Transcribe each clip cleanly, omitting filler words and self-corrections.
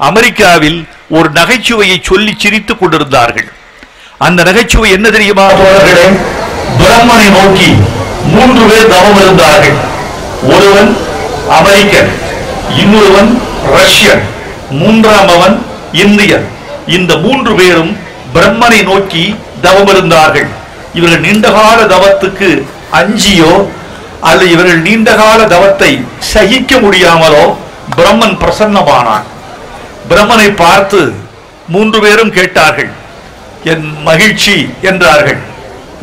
அமெரிக்காவில் ஒரு நகைச்சுவையை சொல்லி சிரித்துக் கொண்டிருந்தார்கள். அந்த நகைச்சுவை என்ன தெரியுமா? பிரம்மனை நோக்கி 3 பேர் தவம் இருந்தார்கள். ஒருவன் அமெரிக்கன், இன்னொருவன் ரஷ்யன், மூன்றாமவன் இந்தியன். இந்த 3 பேரும் பிரம்மனை நோக்கி தவம் இருந்தார்கள். இவர்கள் நீண்டகால தவத்துக்கு அஞ்சியோ அல்லது இவர்கள் நீண்டகால தவத்தை சகிக்க முடியாமலோ பிரம்மன் பிரசன்னமானான். பிரம்மனை பார்த்து 3 பேரும் கேட்டார்கள், என் மகிழ்ச்சி என்றார்கள்.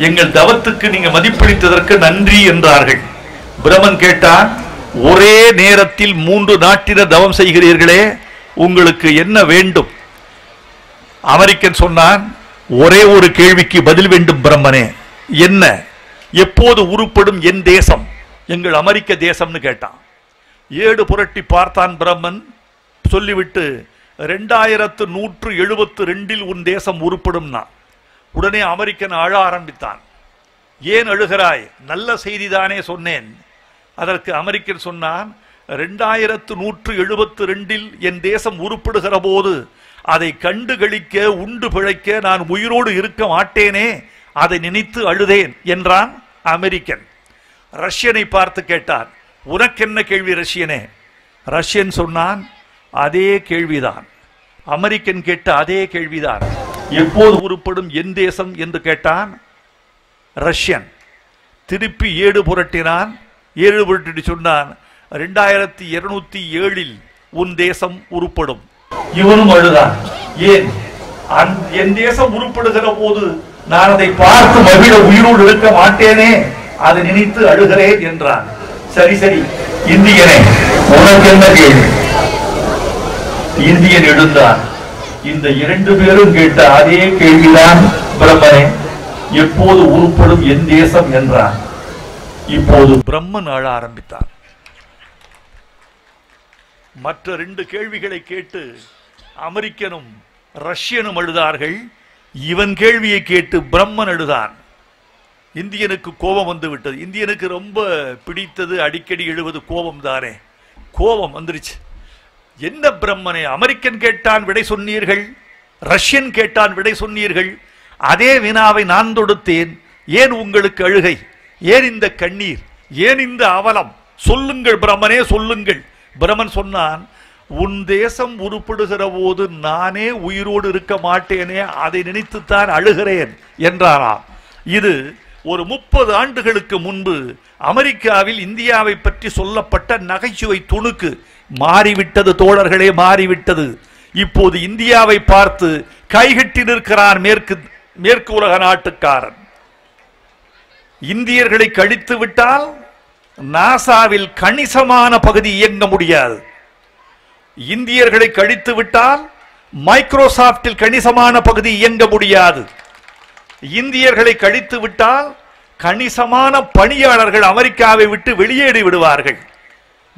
எங்கள் தவத்துக்கு நீங்க மதிப்பளித்ததற்கு நன்றி என்றார்கள். பிரம்மன் கேட்டான், ஒரே நேரத்தில் 3 நாட்டினர் தவம் செய்கிறீர்களே, உங்களுக்கு என்ன வேண்டும்? அமெரிக்கன் சொன்னான், ஒரே ஒரு கேள்விக்கு பதில் வேண்டும் பிரம்மனே. என்ன? எப்போது உருப்படும் என் தேசம், எங்கள் அமெரிக்க தேசம்னு கேட்டான். ஏடு புரட்டி பார்த்தான் பிரம்மன். சொல்லிவிட்டு 2172 உன் தேசம் உருப்படும்னா. உடனே அமெரிக்கன் அழ ஆரம்பித்தான். ஏன் அழுகிறாய்? நல்ல செய்திதானே சொன்னேன். அதற்கு அமெரிக்கன் சொன்னான், 2172 என் தேசம் உருப்படுகிற போது அதை கண்டு களிக்க உண்டு பிழைக்க நான் உயிரோடு இருக்க மாட்டேனே, அதை நினைத்து அழுதேன் என்றான் அமெரிக்கன். ரஷ்யனை பார்த்து கேட்டான், உனக்கென்ன கேள்வி ரஷ்யனே? ரஷ்யன் சொன்னான், அதே கேள்விதான். அமெரிக்கன் கேட்ட அதே கேள்விதான். எப்போது உருப்படும் என் தேசம் என்று கேட்டான் ரஷ்யன். திருப்பி ஏடு புரட்டினான். ஏடு புரட்டி சொன்னான், 2207 உன் தேசம் உருப்படும். இவனும் அழுதான். ஏன்? என் தேசம் உருப்படுகிற போது நான் அதை பார்த்து மகிழ உயிரோடு இருக்க மாட்டேனே, அதை நினைத்து அழுகிறேன் என்றான். சரி சரி இந்தியனே, உனக்கு என்ன கேள்வி? இந்தியன் எழுந்தான். இந்த 2 பேரும் கேட்ட அதே கேள்விதான் பிரம்மனே, எப்போது உருப்படும் என் தேசம் என்றான். இப்போது பிரம்மன் அழ ஆரம்பித்தான். மற்ற 2 கேள்விகளை கேட்டு அமெரிக்கனும் ரஷ்யனும் அழுதார்கள். இவன் கேள்வியை கேட்டு பிரம்மன் அழுதான். இந்தியனுக்கு கோபம் வந்து விட்டது. இந்தியனுக்கு ரொம்ப பிடித்தது அடிக்கடி எழுவது கோபம் தானே. கோபம் வந்துருச்சு. என்ன பிரம்மனே, அமெரிக்கன் கேட்டான் விடை சொன்னீர்கள், ரஷ்யன் கேட்டான் விடை சொன்னீர்கள், அதே வினாவை நான் தொடுத்தேன், ஏன் உங்களுக்கு அழுகை, ஏன் இந்த கண்ணீர், ஏன் இந்த அவலம்? சொல்லுங்கள் பிரம்மனே சொல்லுங்கள். பிரம்மன் சொன்னான், உன் தேசம் உருப்படுகிற போது நானே உயிரோடு இருக்க மாட்டேனே, அதை நினைத்துத்தான் அழுகிறேன் என்றாராம். இது ஒரு 30 ஆண்டுகளுக்கு முன்பு அமெரிக்காவில் இந்தியாவை பற்றி சொல்லப்பட்ட நகைச்சுவை துணுக்கு. மாறிவிட்டது தோழர்களே, மாறிவிட்டது. இப்போது இந்தியாவை பார்த்து கைகட்டி நிற்கிறான் மேற்கு உலக நாட்டுக்காரன். இந்தியர்களை கழித்து விட்டால் நாசாவில் கணிசமான பகுதி இயங்க முடியாது. இந்தியர்களை கழித்து விட்டால் மைக்ரோசாப்டில் கணிசமான பகுதி இயங்க முடியாது. இந்தியர்களை கழித்து விட்டால் கணிசமான பணியாளர்கள் அமெரிக்காவை விட்டு வெளியேறி விடுவார்கள்.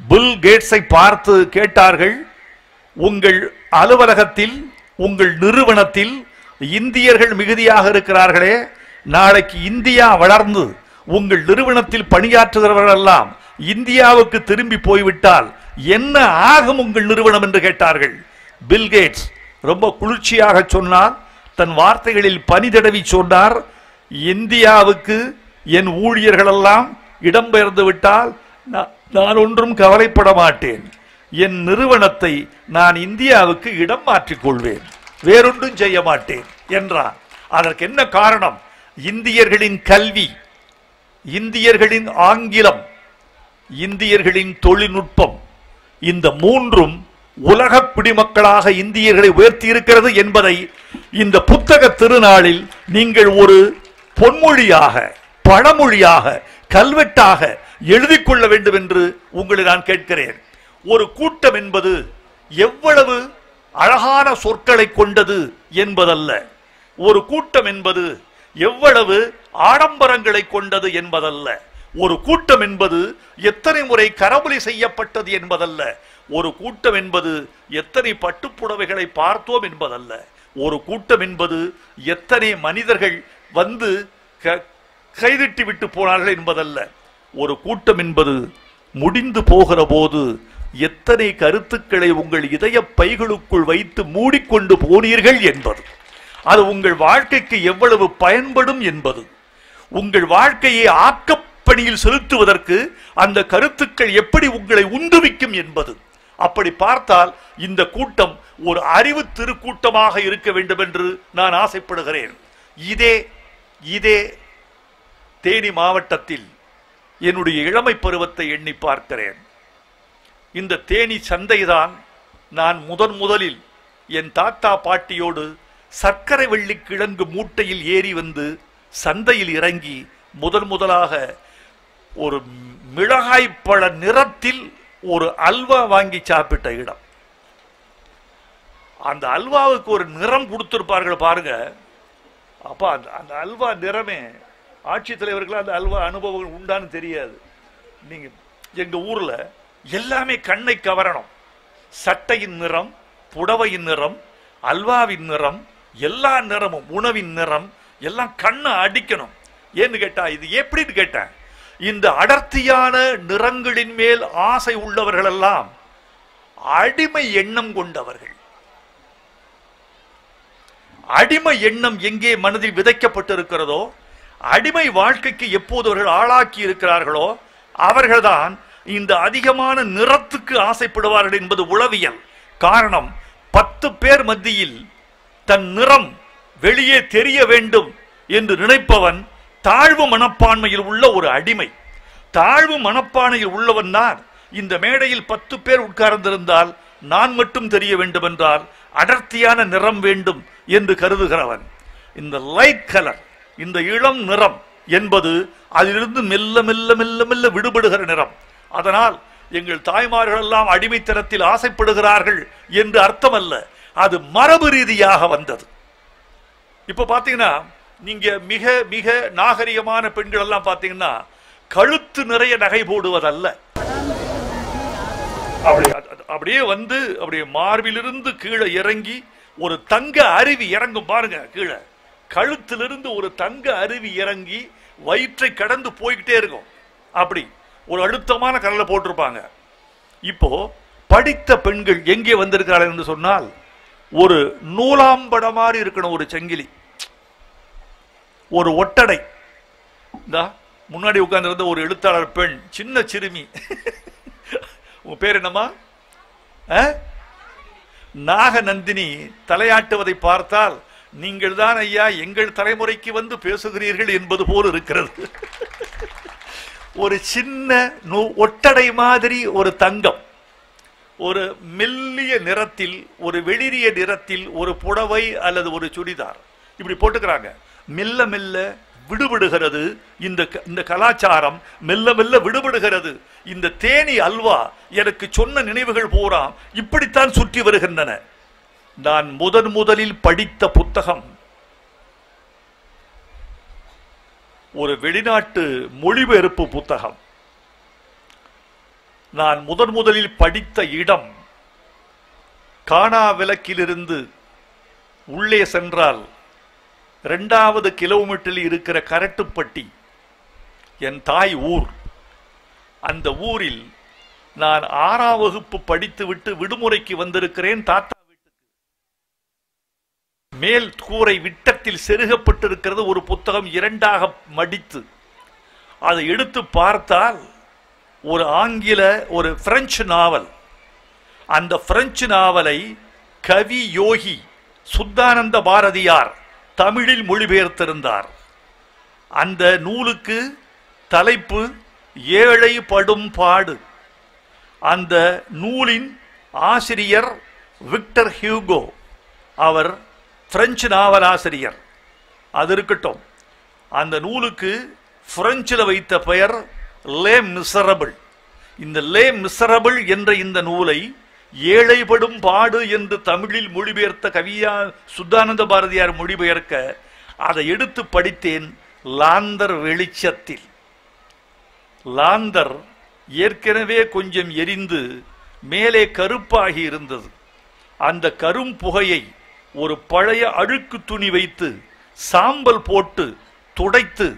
பில் கேட்ஸை பார்த்து கேட்டார்கள், உங்கள் அலுவலகத்தில் உங்கள் நிறுவனத்தில் இந்தியர்கள் மிகுதியாக இருக்கிறார்களே, நாளைக்கு இந்தியா வளர்ந்து உங்கள் நிறுவனத்தில் பணியாற்றுகிறவர்கள் எல்லாம் இந்தியாவுக்கு திரும்பி போய்விட்டால் என்ன ஆகும் உங்கள் நிறுவனம் என்று கேட்டார்கள். பில் கேட்ஸ் ரொம்ப குளிர்ச்சியாக சொன்னார். தன் வார்த்தைகளில் பனி தடவி சொன்னார், இந்தியாவுக்கு என் ஊழியர்கள் எல்லாம் இடம்பெயர்ந்து விட்டால் நான் ஒன்றும் கவலைப்பட மாட்டேன். என் நிறுவனத்தை நான் இந்தியாவுக்கு இடம் மாற்றிக் கொள்வேன், வேறொன்றும் செய்ய மாட்டேன் என்றார். அதற்கு என்ன காரணம்? இந்தியர்களின் கல்வி, இந்தியர்களின் ஆங்கிலம், இந்தியர்களின் தொழில்நுட்பம், இந்த 3ம் உலக குடிமக்களாக இந்தியர்களை உயர்த்தி இருக்கிறது என்பதை இந்த புத்தக திருநாளில் நீங்கள் ஒரு பொன்மொழியாக, பழமொழியாக, கல்வெட்டாக எழுதிக் கொள்ள வேண்டும் என்று உங்களை நான் கேட்கிறேன். ஒரு கூட்டம் என்பது எவ்வளவு அழகான சொற்களை கொண்டது என்பதல்ல, ஒரு கூட்டம் என்பது எவ்வளவு ஆடம்பரங்களை கொண்டது என்பதல்ல, ஒரு கூட்டம் என்பது எத்தனை முறை கரவொலி செய்யப்பட்டது என்பதல்ல, ஒரு கூட்டம் என்பது எத்தனை பட்டுப்புடவைகளை பார்த்தோம் என்பதல்ல, ஒரு கூட்டம் என்பது எத்தனை மனிதர்கள் வந்து கைதிட்டி விட்டு போனார்கள் என்பதல்ல. ஒரு கூட்டம் என்பது முடிந்து போகிற போது எத்தனை கருத்துக்களை உங்கள் இதய பைகளுக்குள் வைத்து மூடிக்கொண்டு போனீர்கள் என்பது, அது உங்கள் வாழ்க்கைக்கு எவ்வளவு பயன்படும் என்பது, உங்கள் வாழ்க்கையை ஆக்கப்பணியில் செலுத்துவதற்கு அந்த கருத்துக்கள் எப்படி உங்களை உந்துவிக்கும் என்பது. அப்படி பார்த்தால் இந்த கூட்டம் ஒரு அறிவு திருக்கூட்டமாக இருக்க வேண்டும் என்று நான் ஆசைப்படுகிறேன். இதே தேனி மாவட்டத்தில் என்னுடைய இளமை பருவத்தை எண்ணி பார்க்கிறேன். இந்த தேனி சந்தைதான் நான் முதலில் என் தாத்தா பாட்டியோடு சர்க்கரை வெள்ளி கிழங்கு மூட்டையில் ஏறி வந்து சந்தையில் இறங்கி முதலாக ஒரு மிளகாய் பழ நிறத்தில் ஒரு அல்வா வாங்கி சாப்பிட்ட இடம். அந்த அல்வாவுக்கு ஒரு நிறம் கொடுத்திருப்பார்கள் பாருங்க. அப்ப அந்த அல்வா நிறமே, ஆட்சித்தலைவர்கள் அந்த அல்வா அனுபவங்கள் உண்டான்னு தெரியாது. நீங்க எங்க ஊர்ல எல்லாமே கண்ணை கவரணும். சட்டையின் நிறம், புடவையின் நிறம், அல்வாவின் நிறம், எல்லா நிறமும், உணவின் நிறம் எல்லாம் கண்ணை அடிக்கணும். ஏன்னு கேட்டா, இது எப்படின்னு கேட்டேன், இந்த அடர்த்தியான நிறங்களின் மேல் ஆசை உள்ளவர்கள் எல்லாம் அடிமை எண்ணம் கொண்டவர்கள். அடிமை எண்ணம் எங்கே மனதில் விதைக்கப்பட்டிருக்கிறதோ, அடிமை வாழ்க்கைக்கு எப்போது அவர்கள் ஆளாக்கி இருக்கிறார்களோ அவர்கள்தான் இந்த அதிகமான நிறத்துக்கு ஆசைப்படுவார்கள் என்பது உளவியல். காரணம், 10 பேர் மத்தியில் தன் நிறம் வெளியே தெரிய வேண்டும் என்று நினைப்பவன் தாழ்வு மனப்பான்மையில் உள்ள ஒரு அடிமை. தாழ்வு மனப்பான்மையில் உள்ளவன் தான் இந்த மேடையில் 10 பேர் உட்கார்ந்திருந்தால் நான் மட்டும் தெரிய வேண்டும் என்றால் அடர்த்தியான நிறம் வேண்டும் என்று கருதுகிறவன். இந்த லைட் கலர், இந்த இளம் நிறம் என்பது அதிலிருந்து மெல்ல மெல்ல மெல்ல மெல்ல விடுபடுகிற நிறம். அதனால் எங்கள் தாய்மார்கள் எல்லாம் அடிமைத்தனத்தில் ஆசைப்படுகிறார்கள் என்று அர்த்தம் அல்ல, அது மரபு ரீதியாக வந்தது. இப்ப பாத்தீங்கன்னா, நீங்க மிக மிக நாகரிகமான பெண்கள் எல்லாம் பாத்தீங்கன்னா கழுத்து நிறைய நகை போடுவதல்ல, அப்படியே வந்து அப்படியே மார்பிலிருந்து கீழே இறங்கி ஒரு தங்க அருவி இறங்கும் பாருங்க. கீழே கழுத்திலிருந்து ஒரு தங்க அருவி இறங்கி வயிற்றை கடந்து போய்கிட்டே இருக்கும். அப்படி ஒரு அழுத்தமான கல்ல போட்டிருப்பாங்க. இப்போ படித்த பெண்கள் எங்கே வந்திருக்கிறார்கள் என்று சொன்னால், ஒரு நூலாம்பட மாதிரி இருக்கணும், ஒரு செங்கிலி, ஒரு ஒட்டடை. முன்னாடி உட்கார்ந்து இருந்த ஒரு எழுத்தாளர் பெண், சின்ன சிறுமி, உங்க பேர் என்னமா, நாகநந்தினி, தலையாட்டுவதை பார்த்தால் நீங்கள் தான் ஐயா எங்கள் தலைமுறைக்கு வந்து பேசுகிறீர்கள் என்பது போல் இருக்கிறது. ஒரு சின்ன ஒட்டடை மாதிரி ஒரு தங்கம், ஒரு மெல்லிய நிறத்தில், ஒரு வெளிரிய நிறத்தில் ஒரு புடவை அல்லது ஒரு சுடிதார் இப்படி போட்டுக்கிறாங்க. மெல்ல மெல்ல விடுபடுகிறது இந்த கலாச்சாரம், மெல்ல மெல்ல விடுபடுகிறது. இந்த தேனி அல்வா எனக்கு சொன்ன நினைவுகள் பூரா இப்படித்தான் சுற்றி வருகின்றன. நான் முதலில் படித்த புத்தகம் ஒரு வெளிநாட்டு மொழிபெயர்ப்பு புத்தகம். நான் முதலில் படித்த இடம் கானா விளக்கிலிருந்து உள்ளே சென்றால் 2வது கிலோமீட்டரில் இருக்கிற கரட்டுப்பட்டி என் தாய் ஊர். அந்த ஊரில் நான் 6ஆம் வகுப்பு படித்துவிட்டு விடுமுறைக்கு வந்திருக்கிறேன் தாத்தா வீட்டுக்கு. மேல் கூரை விட்டத்தில் செருகப்பட்டிருக்கிறது ஒரு புத்தகம், 2ஆக மடித்து. அதை எடுத்து பார்த்தால் ஒரு ஆங்கில, ஒரு பிரெஞ்சு நாவல். அந்த பிரெஞ்சு நாவலை கவி யோகி சுத்தானந்த பாரதியார் தமிழில் மொழிபெயர்த்திருந்தார். அந்த நூலுக்கு தலைப்பு ஏழை படும் பாடு. அந்த நூலின் ஆசிரியர் விக்டர் ஹியூகோ, அவர் பிரெஞ்சு நாவல் ஆசிரியர். அது இருக்கட்டும், அந்த நூலுக்கு பிரெஞ்சில் வைத்த பெயர் லே மிசரபிள். இந்த லே மிசரபிள் என்ற இந்த நூலை ஏழைப்படும் பாடு என்று தமிழில் மொழிபெயர்த்த கவியா சுத்தானந்த பாரதியார் மொழிபெயர்க்க அதை எடுத்து படித்தேன் லாந்தர் வெளிச்சத்தில். லாந்தர் ஏற்கனவே கொஞ்சம் எரிந்து மேலே கருப்பாகி இருந்தது. அந்த கரும் புகையை ஒரு பழைய அழுக்கு துணி வைத்து சாம்பல் போட்டு துடைத்து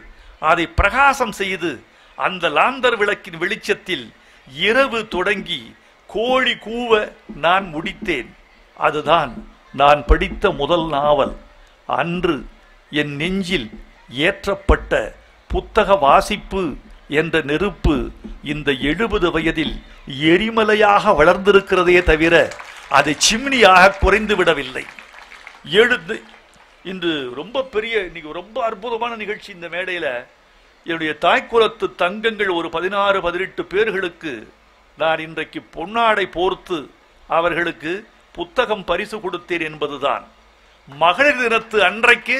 அதை பிரகாசம் செய்து அந்த லாந்தர் விளக்கின் வெளிச்சத்தில் இரவு தொடங்கி கோழி கூவ நான் முடித்தேன். அதுதான் நான் படித்த முதல் நாவல். அன்று என் நெஞ்சில் ஏற்றப்பட்ட புத்தக வாசிப்பு என்ற நெருப்பு இந்த 70 வயதில் எரிமலையாக வளர்ந்திருக்கிறதே தவிர அது சிம்னியாக குறைந்து விடவில்லை. இன்று ரொம்ப பெரிய, இன்னைக்கு ரொம்ப அற்புதமான நிகழ்ச்சி. இந்த மேடையில் என்னுடைய தாய்க்குலத்து தங்கங்கள் ஒரு 16-18 பேர்களுக்கு நான் இன்றைக்கு பொன்னாடை போர்த்து அவர்களுக்கு புத்தகம் பரிசு கொடுத்தேன் என்பதுதான். மகளிர் தினத்து அன்றைக்கு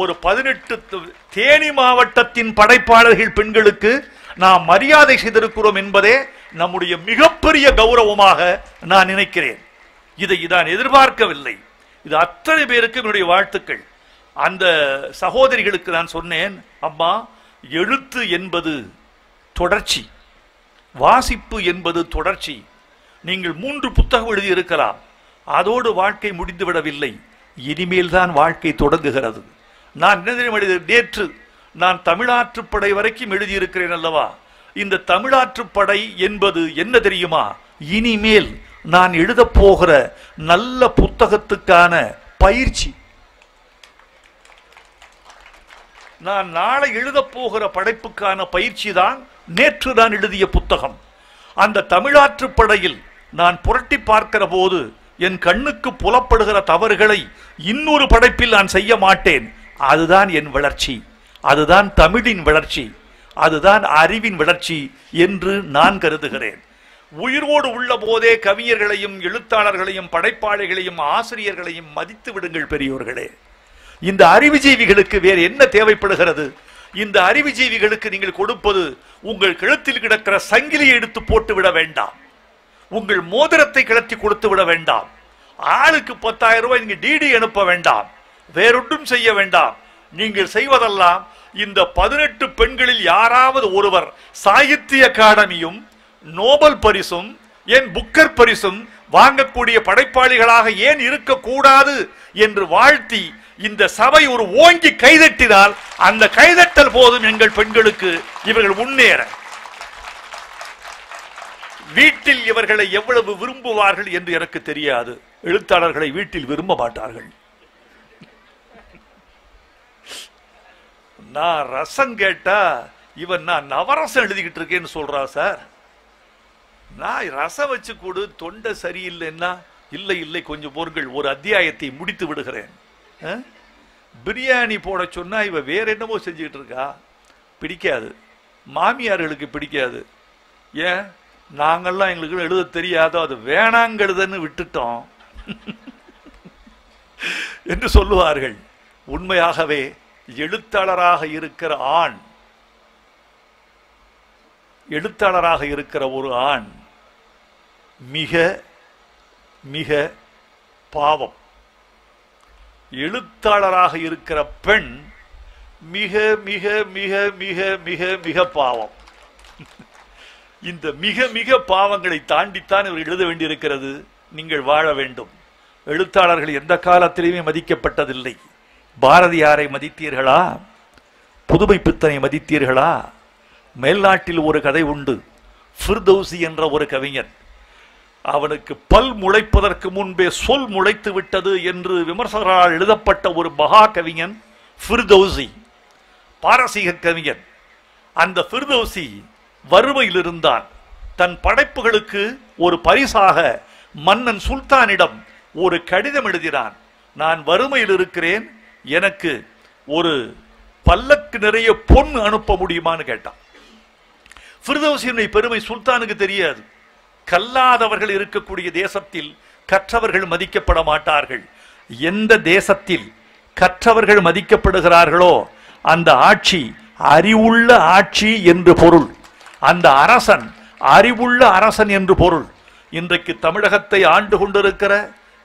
ஒரு 18 தேனி மாவட்டத்தின் படைப்பாளர்கள் பெண்களுக்கு நாம் மரியாதை செய்திருக்கிறோம் என்பதே நம்முடைய மிகப்பெரிய கௌரவமாக நான் நினைக்கிறேன். இதை நான் எதிர்பார்க்கவில்லை. இது அத்தனை பேருக்கு என்னுடைய வாழ்த்துக்கள். அந்த சகோதரிகளுக்கு நான் சொன்னேன், அம்மா, எழுத்து என்பது தொடர்ச்சி, வாசிப்பு என்பது தொடர்ச்சி. நீங்கள் 3 புத்தகம் எழுதியிருக்கலாம், அதோடு வாழ்க்கை முடிந்துவிடவில்லை. இனிமேல் தான் வாழ்க்கை தொடங்குகிறது. நான் நேற்று நான் தமிழாற்றுப்படை வரைக்கும் எழுதியிருக்கிறேன் அல்லவா? இந்த தமிழாற்றுப்படை என்பது என்ன தெரியுமா? இனிமேல் நான் எழுத போகிற நல்ல புத்தகத்துக்கான பயிற்சி. நான் நாளை எழுத போகிற படைப்புக்கான பயிற்சி தான் நேற்று நான் எழுதிய புத்தகம். அந்த தமிழாற்றுப்படையில் நான் புரட்டி பார்க்கிற போது என் கண்ணுக்கு புலப்படுகிற தவறுகளை இன்னொரு படைப்பில் நான் செய்ய மாட்டேன். அதுதான் என் வளர்ச்சி, அதுதான் தமிழின் வளர்ச்சி, அதுதான் அறிவின் வளர்ச்சி என்று நான் கருதுகிறேன். உயிரோடு உள்ள போதே கவிஞர்களையும் எழுத்தாளர்களையும் படைப்பாளிகளையும் ஆசிரியர்களையும் மதித்து விடுங்கள் பெரியோர்களே. இந்த அறிவுஜீவிகளுக்கு வேறு என்ன தேவைப்படுகிறது? இந்த அறிவுஜீவிகளுக்கு நீங்கள் கொடுப்பது உங்கள் கழுத்தில் கிடக்கிற சங்கிலியை எடுத்து போட்டு விட வேண்டாம், உங்கள் மோதிரத்தை கிளத்தி கொடுத்து விட வேண்டாம், ஆளுக்கு 10,000 ரூபாய் நீங்க டிடி அனுப்ப வேண்டாம், வேறொன்றும் செய்ய வேண்டாம். நீங்கள் செய்வதெல்லாம் இந்த 18 பெண்களில் யாராவது ஒருவர் சாகித்ய அகாடமியும் நோபல் பரிசும் ஏன் புக்கர் பரிசும் வாங்கக்கூடிய படைப்பாளிகளாக ஏன் இருக்கக்கூடாது என்று வாழ்த்தி இந்த சபை ஒரு ஓங்கி கைதட்டினால் அந்த கைதட்டல் போதும் எங்கள் பெண்களுக்கு இவர்கள் முன்னேற. வீட்டில் இவர்களை எவ்வளவு விரும்புவார்கள் என்று எனக்கு தெரியாது. எழுத்தாளர்களை வீட்டில் விரும்ப மாட்டார்கள். நான் ரசம் கேட்டா இவன் நான் நவரசம் எழுதிக்கிட்டு இருக்கேன்னு சொல்றா சார். நான் ரசம் வச்சு கொடு, தொண்டை சரியில்லைன்னா இல்லை இல்லை கொஞ்சம் பொருட்கள், ஒரு அத்தியாயத்தை முடித்து விடுகிறேன். பிரியாணி போட சொன்னா இவ வேற என்னமோ செஞ்சுக்கிட்டு இருக்கா. பிடிக்காது, மாமியார்களுக்கு பிடிக்காது. ஏன்? நாங்கள்லாம் எங்களுக்கு எழுத தெரியாதோ, அது வேணாங்கிறதுன்னு விட்டுட்டோம் என்று சொல்லுவார்கள். உண்மையாகவே எழுத்தாளராக இருக்கிற ஆண், எழுத்தாளராக இருக்கிற ஒரு ஆண் மிக மிக பாவம். எழுத்தாளராக இருக்கிற பெண் மிக மிக மிக மிக மிக மிக பாவம். இந்த மிக மிக பாவங்களை தாண்டித்தான் இவர் எழுத வேண்டியிருக்கிறது. நீங்கள் வாழ வேண்டும். எழுத்தாளர்கள் எந்த காலத்திலேயுமே மதிக்கப்பட்டதில்லை. பாரதியாரை மதித்தீர்களா? புதுமை பித்தனை மதித்தீர்களா? மேல்நாட்டில் ஒரு கதை உண்டு. ஃபிர்தௌசி என்ற ஒரு கவிஞன், அவனுக்கு பல் முளைப்பதற்கு முன்பே சொல் முளைத்து விட்டது என்று விமர்சகரால் எழுதப்பட்ட ஒரு மகா கவிஞன் ஃபிர்தௌசி, பாரசீக கவிஞன். அந்த ஃபிர்தௌசி வறுமையில் இருந்தான். தன் படைப்புகளுக்கு ஒரு பரிசாக மன்னன் சுல்தானிடம் ஒரு கடிதம் எழுதினான். நான் வறுமையில் இருக்கிறேன், எனக்கு ஒரு பல்லக்கு நிறைய பொன் அனுப்ப முடியுமான்னு கேட்டான். ஃபிர்தௌசியினுடைய பெருமை சுல்தானுக்கு தெரியாது. கல்லாதவர்கள் இருக்கக்கூடிய தேசத்தில் கற்றவர்கள் மதிக்கப்பட மாட்டார்கள். எந்த தேசத்தில் கற்றவர்கள் மதிக்கப்படுகிறார்களோ அந்த ஆட்சி அறிவுள்ள ஆட்சி என்று பொருள். அந்த அரசன் அறிவுள்ள அரசன் என்று பொருள். இன்றைக்கு தமிழகத்தை ஆண்டு கொண்டிருக்கிற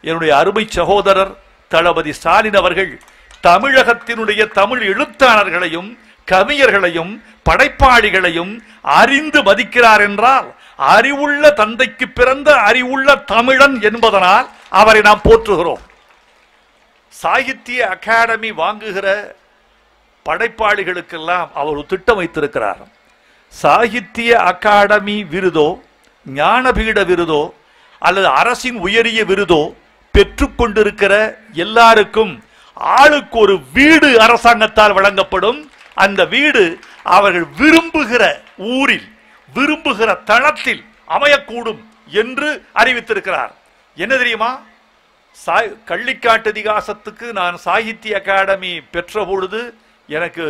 என்னுடைய அருமை சகோதரர் தளபதி ஸ்டாலின் அவர்கள் தமிழகத்தினுடைய தமிழ் எழுத்தாளர்களையும் கவிஞர்களையும் படைப்பாளிகளையும் அறிந்து மதிக்கிறார் என்றால் அறிவுள்ள தந்தைக்கு பிறந்த அறிவுள்ள தமிழன் என்பதனால் அவரை நாம் போற்றுகிறோம். சாகித்ய அகாடமி வாங்குகிற படைப்பாளிகளுக்கெல்லாம் அவர் ஒரு திட்டம் வைத்திருக்கிறார். சாகித்ய அகாடமி விருதோ ஞானபீட விருதோ அல்லது அரசின் உயரிய விருதோ பெற்றுக்கொண்டிருக்கிற எல்லாருக்கும் ஆளுக்கு ஒரு வீடு அரசாங்கத்தால் வழங்கப்படும். அந்த வீடு அவர்கள் விரும்புகிற ஊரில் விரும்புகிற தளத்தில் அமையக்கூடும் என்று அறிவித்திருக்கிறார். என்ன தெரியுமா? கள்ளிக்காட்டு இதிகாசத்துக்கு நான் சாகித்ய அகாடமி பெற்ற பொழுது எனக்கு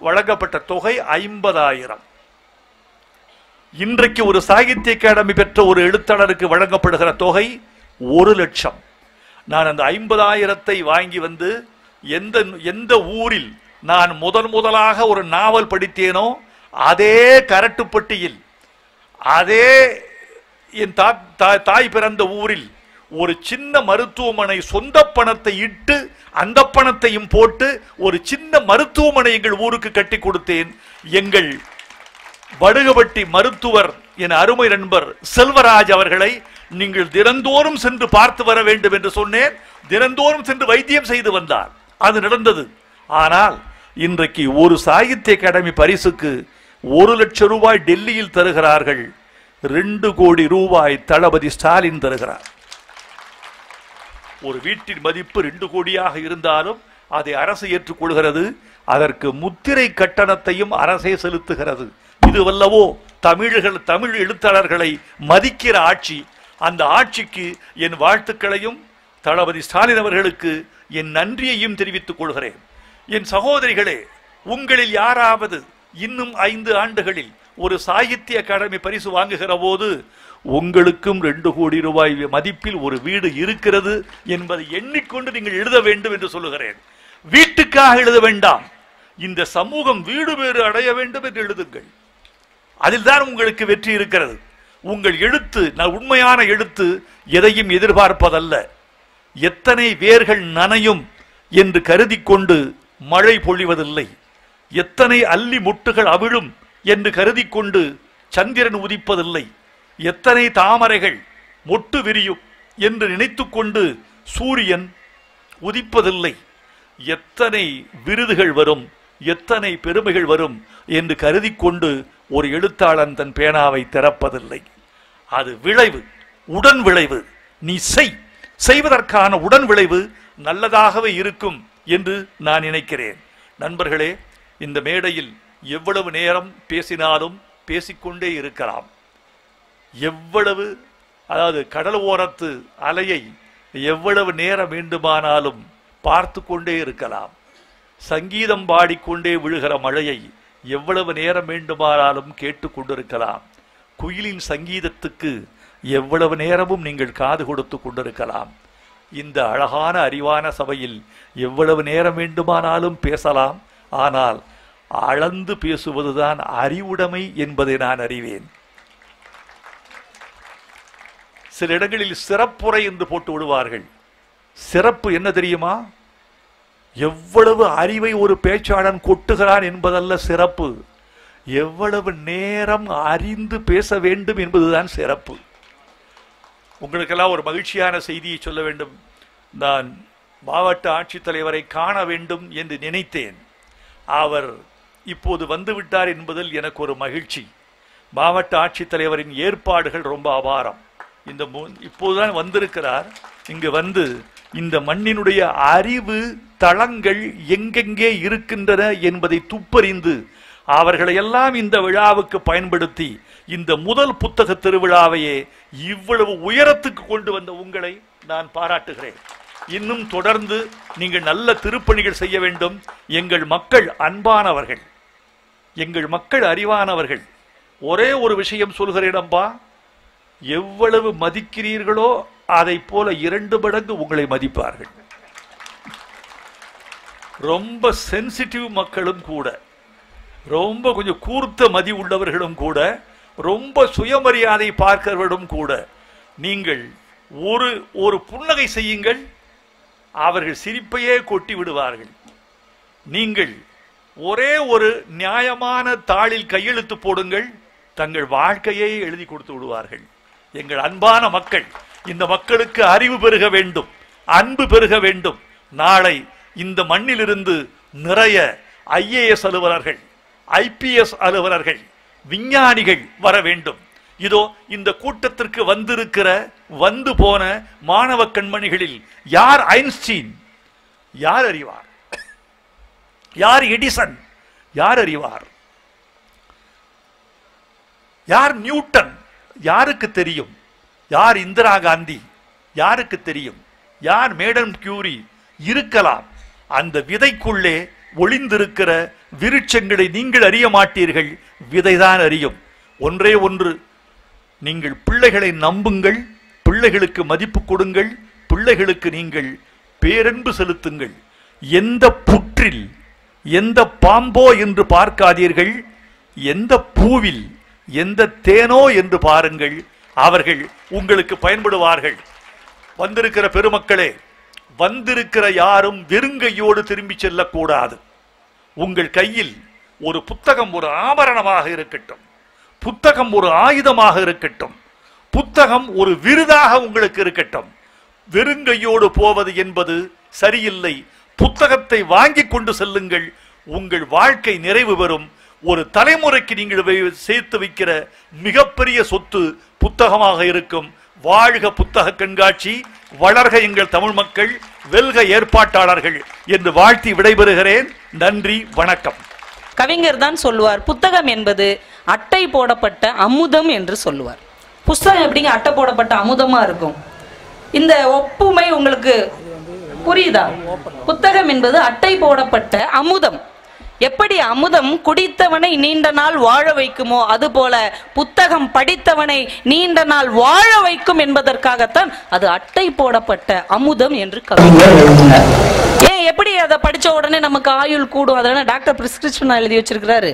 வழங்கப்பட்ட தொகை 50,000. இன்றைக்கு ஒரு சாகித்ய அகாடமி பெற்ற ஒரு எழுத்தாளருக்கு வழங்கப்படுகிற தொகை 1,00,000. நான் அந்த 50,000 வாங்கி வந்து எந்த ஊரில் நான் முதலாக ஒரு நாவல் படித்தேனோ அதே கரட்டுப்பட்டியில், அதே என் தாய் பிறந்த ஊரில் ஒரு சின்ன மருத்துவமனை சொந்த பணத்தை இட்டு அந்த பணத்தையும் போட்டு ஒரு சின்ன மருத்துவமனை எங்கள் ஊருக்கு கட்டி கொடுத்தேன். எங்கள் வடுகபட்டி மருத்துவர் என் அருமை நண்பர் செல்வராஜ் அவர்களை நீங்கள் தினந்தோறும் சென்று பார்த்து வர வேண்டும் என்று சொன்னேன். தினந்தோறும் சென்று வைத்தியம் செய்து வந்தார். அது நடந்தது. ஆனால் இன்றைக்கு ஒரு சாகித்ய அகாடமி பரிசுக்கு 1,00,000 ரூபாய் டெல்லியில் தருகிறார்கள். 2 கோடி ரூபாய் தளபதி ஸ்டாலின் தருகிறார். ஒரு வீட்டின் மதிப்பு 2 கோடியாக இருந்தாலும் அதை அரசு ஏற்றுக்கொள்கிறது. அதற்கு முத்திரை கட்டணத்தையும் அரசே செலுத்துகிறது. இது வல்லவோ தமிழ் எழுத்தாளர்களை மதிக்கிற ஆட்சி. அந்த ஆட்சிக்கு என் வாழ்த்துக்களையும் தளபதி ஸ்டாலின் அவர்களுக்கு என் நன்றியையும் தெரிவித்துக் கொள்கிறேன். என் சகோதரிகளே, உங்களில் யாராவது இன்னும் 5 ஆண்டுகளில் ஒரு சாகித்ய அகாடமி பரிசு வாங்குகிற போது உங்களுக்கும் 2 கோடி ரூபாய் மதிப்பில் ஒரு வீடு இருக்கிறது என்பதை எண்ணிக்கொண்டு நீங்கள் எழுத வேண்டும் என்று சொல்லுகிறேன். வீட்டுக்காக எழுத வேண்டாம். இந்த சமூகம் வீடு பேறு அடைய வேண்டும் என்று எழுதுங்கள். அதில் தான் உங்களுக்கு வெற்றி இருக்கிறது. உங்கள் எழுத்து உண்மையான எழுத்து எதையும் எதிர்பார்ப்பதல்ல. எத்தனை வேர்கள் நனையும் என்று கருதி கொண்டு மழை பொழிவதில்லை. எத்தனை அல்லி முட்டுகள் அவிழும் என்று கருதி கொண்டு சந்திரன் உதிப்பதில்லை. எத்தனை தாமரைகள் மொட்டு விரியும் என்று நினைத்து கொண்டு சூரியன் உதிப்பதில்லை. எத்தனை விருதுகள் வரும், எத்தனை பெருமைகள் வரும் என்று கருதி கொண்டு ஒரு எழுத்தாளன் தன் பேனாவை திறப்பதில்லை. அது விளைவு, உடன் விளைவு. நீ செய்வதற்கான உடன் விளைவு நல்லதாகவே இருக்கும் என்று நான் நினைக்கிறேன். நண்பர்களே, இந்த மேடையில் எவ்வளவு நேரம் பேசினாலும் பேசிக்கொண்டே இருக்கலாம். எவ்வளவு, அதாவது கடல் ஓரத்து அலையை எவ்வளவு நேரம் வேண்டுமானாலும் பார்த்து கொண்டே இருக்கலாம். சங்கீதம் பாடிக்கொண்டே விழுகிற மழையை எவ்வளவு நேரம் வேண்டுமானாலும் கேட்டுக்கொண்டிருக்கலாம். குயிலின் சங்கீதத்துக்கு எவ்வளவு நேரமும் நீங்கள் காது கொடுத்து கொண்டிருக்கலாம். இந்த அழகான அறிவான சபையில் எவ்வளவு நேரம் வேண்டுமானாலும் பேசலாம். ஆனால் அளந்து பேசுவதுதான் அறிவுடைமை என்பதை நான் அறிவேன். சில இடங்களில் சிறப்புரை என்று போட்டு விடுவார்கள். சிறப்பு என்ன தெரியுமா? எவ்வளவு அறிவை ஒரு பேச்சாளன் கொட்டுகிறான் என்பதல்ல சிறப்பு. எவ்வளவு நேரம் அறிந்து பேச வேண்டும் என்பதுதான் சிறப்பு. உங்களுக்கெல்லாம் ஒரு மகிழ்ச்சியான செய்தியை சொல்ல வேண்டும். நான் மாவட்ட ஆட்சித்தலைவரை காண வேண்டும் என்று நினைத்தேன். அவர் இப்போது வந்துவிட்டார் என்பதில் எனக்கு ஒரு மகிழ்ச்சி. மாவட்ட ஆட்சித்தலைவரின் ஏற்பாடுகள் ரொம்ப அபாரம். இப்போதுதான் வந்திருக்கிறார். இங்கு வந்து இந்த மண்ணினுடைய அறிவு தளங்கள் எங்கெங்கே இருக்கின்றன என்பதை துப்பறிந்து அவர்களை எல்லாம் இந்த விழாவுக்கு பயன்படுத்தி இந்த முதல் புத்தக திருவிழாவையே இவ்வளவு உயரத்துக்கு கொண்டு வந்த உங்களை நான் பாராட்டுகிறேன். இன்னும் தொடர்ந்து நீங்கள் நல்ல திருப்பணிகள் செய்ய வேண்டும். எங்கள் மக்கள் அன்பானவர்கள், எங்கள் மக்கள் அறிவானவர்கள். ஒரே ஒரு விஷயம் சொல்கிறேனப்பா, எவ்வளவு மதிக்கிறீர்களோ அதை போல 2 மடங்கு உங்களை மதிப்பார்கள். ரொம்ப சென்சிட்டிவ் மக்களும் கூட, ரொம்ப கொஞ்சம் கூர்த்த மதி உள்ளவர்களும் கூட, ரொம்ப சுயமரியாதை பார்க்கிறவர்களும் கூட, நீங்கள் ஒரு புன்னகை செய்யுங்கள், அவர்கள் சிரிப்பையே கொட்டி விடுவார்கள். நீங்கள் ஒரே ஒரு நியாயமான தாளில் கையெழுத்து போடுங்கள், தங்கள் வாழ்க்கையை எழுதி கொடுத்து விடுவார்கள். எங்கள் அன்பான மக்கள், இந்த மக்களுக்கு அறிவு பெருக வேண்டும், அன்பு பெருக வேண்டும். நாளை இந்த மண்ணிலிருந்து நிறைய IAS அலுவலர்கள், IPS அலுவலர்கள், விஞ்ஞானிகள் வர வேண்டும். இதோ இந்த கூட்டத்திற்கு வந்து போன மாணவ கண்மணிகளில் யார் ஐன்ஸ்டீன்? யார் அறிவார்? யார் எடிசன்? யார் அறிவார்? யார் நியூட்டன்? யாருக்கு தெரியும்? யார் இந்திரா காந்தி? யாருக்கு தெரியும்? யார் மேடம் கியூரி? இருக்கலாம். அந்த விதைக்குள்ளே ஒளிந்திருக்கிற விருட்சங்களை நீங்கள் அறிய மாட்டீர்கள், விதைதான் அறியும். ஒன்றே ஒன்று, நீங்கள் பிள்ளைகளை நம்புங்கள், பிள்ளைகளுக்கு மதிப்பு கொடுங்கள், பிள்ளைகளுக்கு நீங்கள் பேரன்பு செலுத்துங்கள். எந்த புற்றில் எந்த பாம்போ என்று பார்க்காதீர்கள், எந்த பூவில் எந்த தேனோ என்று பாருங்கள். அவர்கள் உங்களுக்கு பயன்படுவார்கள். வந்திருக்கிற பெருமக்களே, வந்திருக்கிற யாரும் வெறுங்கையோடு திரும்பி செல்லக்கூடாது. உங்கள் கையில் ஒரு புத்தகம் ஒரு ஆபரணமாக இருக்கட்டும், புத்தகம் ஒரு ஆயுதமாக இருக்கட்டும், புத்தகம் ஒரு விருதாக உங்களுக்கு இருக்கட்டும். வெறுங்கையோடு போவது என்பது சரியில்லை. புத்தகத்தை வாங்கி கொண்டு செல்லுங்கள், உங்கள் வாழ்க்கை நிறைவு பெறும். ஒரு தலைமுறைக்கு நீங்கள் சேர்த்து வைக்கிற மிகப்பெரிய சொத்து புத்தகமாக இருக்கும். வாழ்க புத்தக கண்காட்சி, வளர்க எங்கள் தமிழ் மக்கள், வெல்க ஏற்பாட்டாளர்கள் என்று வாழ்த்தி விடைபெறுகிறேன். நன்றி, வணக்கம். கவிஞர் தான் சொல்லுவார், புத்தகம் என்பது அட்டை போடப்பட்ட அமுதம் என்று சொல்லுவார். புத்தகம் எப்படிங்க அட்டை போடப்பட்ட அமுதமா இருக்கும்? இந்த ஒப்புமை உங்களுக்கு புரியுதா? புத்தகம் என்பது அட்டை போடப்பட்ட அமுதம். எப்படி அமுதம் குடித்தவனை நீண்ட நாள் வாழ வைக்குமோ அதுபோல புத்தகம் படித்தவனை நீண்ட நாள் வாழ வைக்கும் என்பதற்காகத்தான் அது அட்டை போடப்பட்ட அமுதம் என்று கவிஞர் எழுதினார். ஏன் எப்படி அதை படிச்ச உடனே நமக்கு ஆயுள் கூடும் அதனால டாக்டர் பிரிஸ்கிரிப்ஷன் எழுதி வச்சிருக்கிறாரு?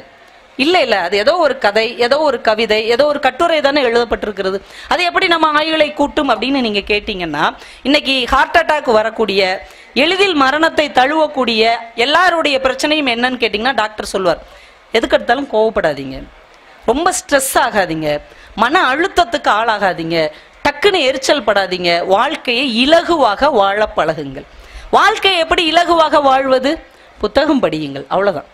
இல்ல இல்ல, அது ஏதோ ஒரு கதை, ஏதோ ஒரு கவிதை, ஏதோ ஒரு கட்டுரை தானே எழுதப்பட்டிருக்கிறது. அது எப்படி நம்ம ஆயுளை கூட்டும் அப்படின்னு நீங்க கேட்டீங்கன்னா, இன்னைக்கு ஹார்ட் அட்டாக் வரக்கூடிய, எளிதில் மரணத்தை தழுவக்கூடிய எல்லாருடைய பிரச்சனையும் என்னன்னு கேட்டீங்கன்னா டாக்டர் சொல்வார், எதுக்கு எடுத்தாலும் கோவப்படாதீங்க, ரொம்ப ஸ்ட்ரெஸ் ஆகாதீங்க, மன அழுத்தத்துக்கு ஆளாகாதீங்க, டக்குன்னு எரிச்சல் படாதீங்க, வாழ்க்கையை இலகுவாக வாழ பழகுங்கள். வாழ்க்கையை எப்படி இலகுவாக வாழ்வது? புத்தகம் படியுங்கள், அவ்வளவுதான்.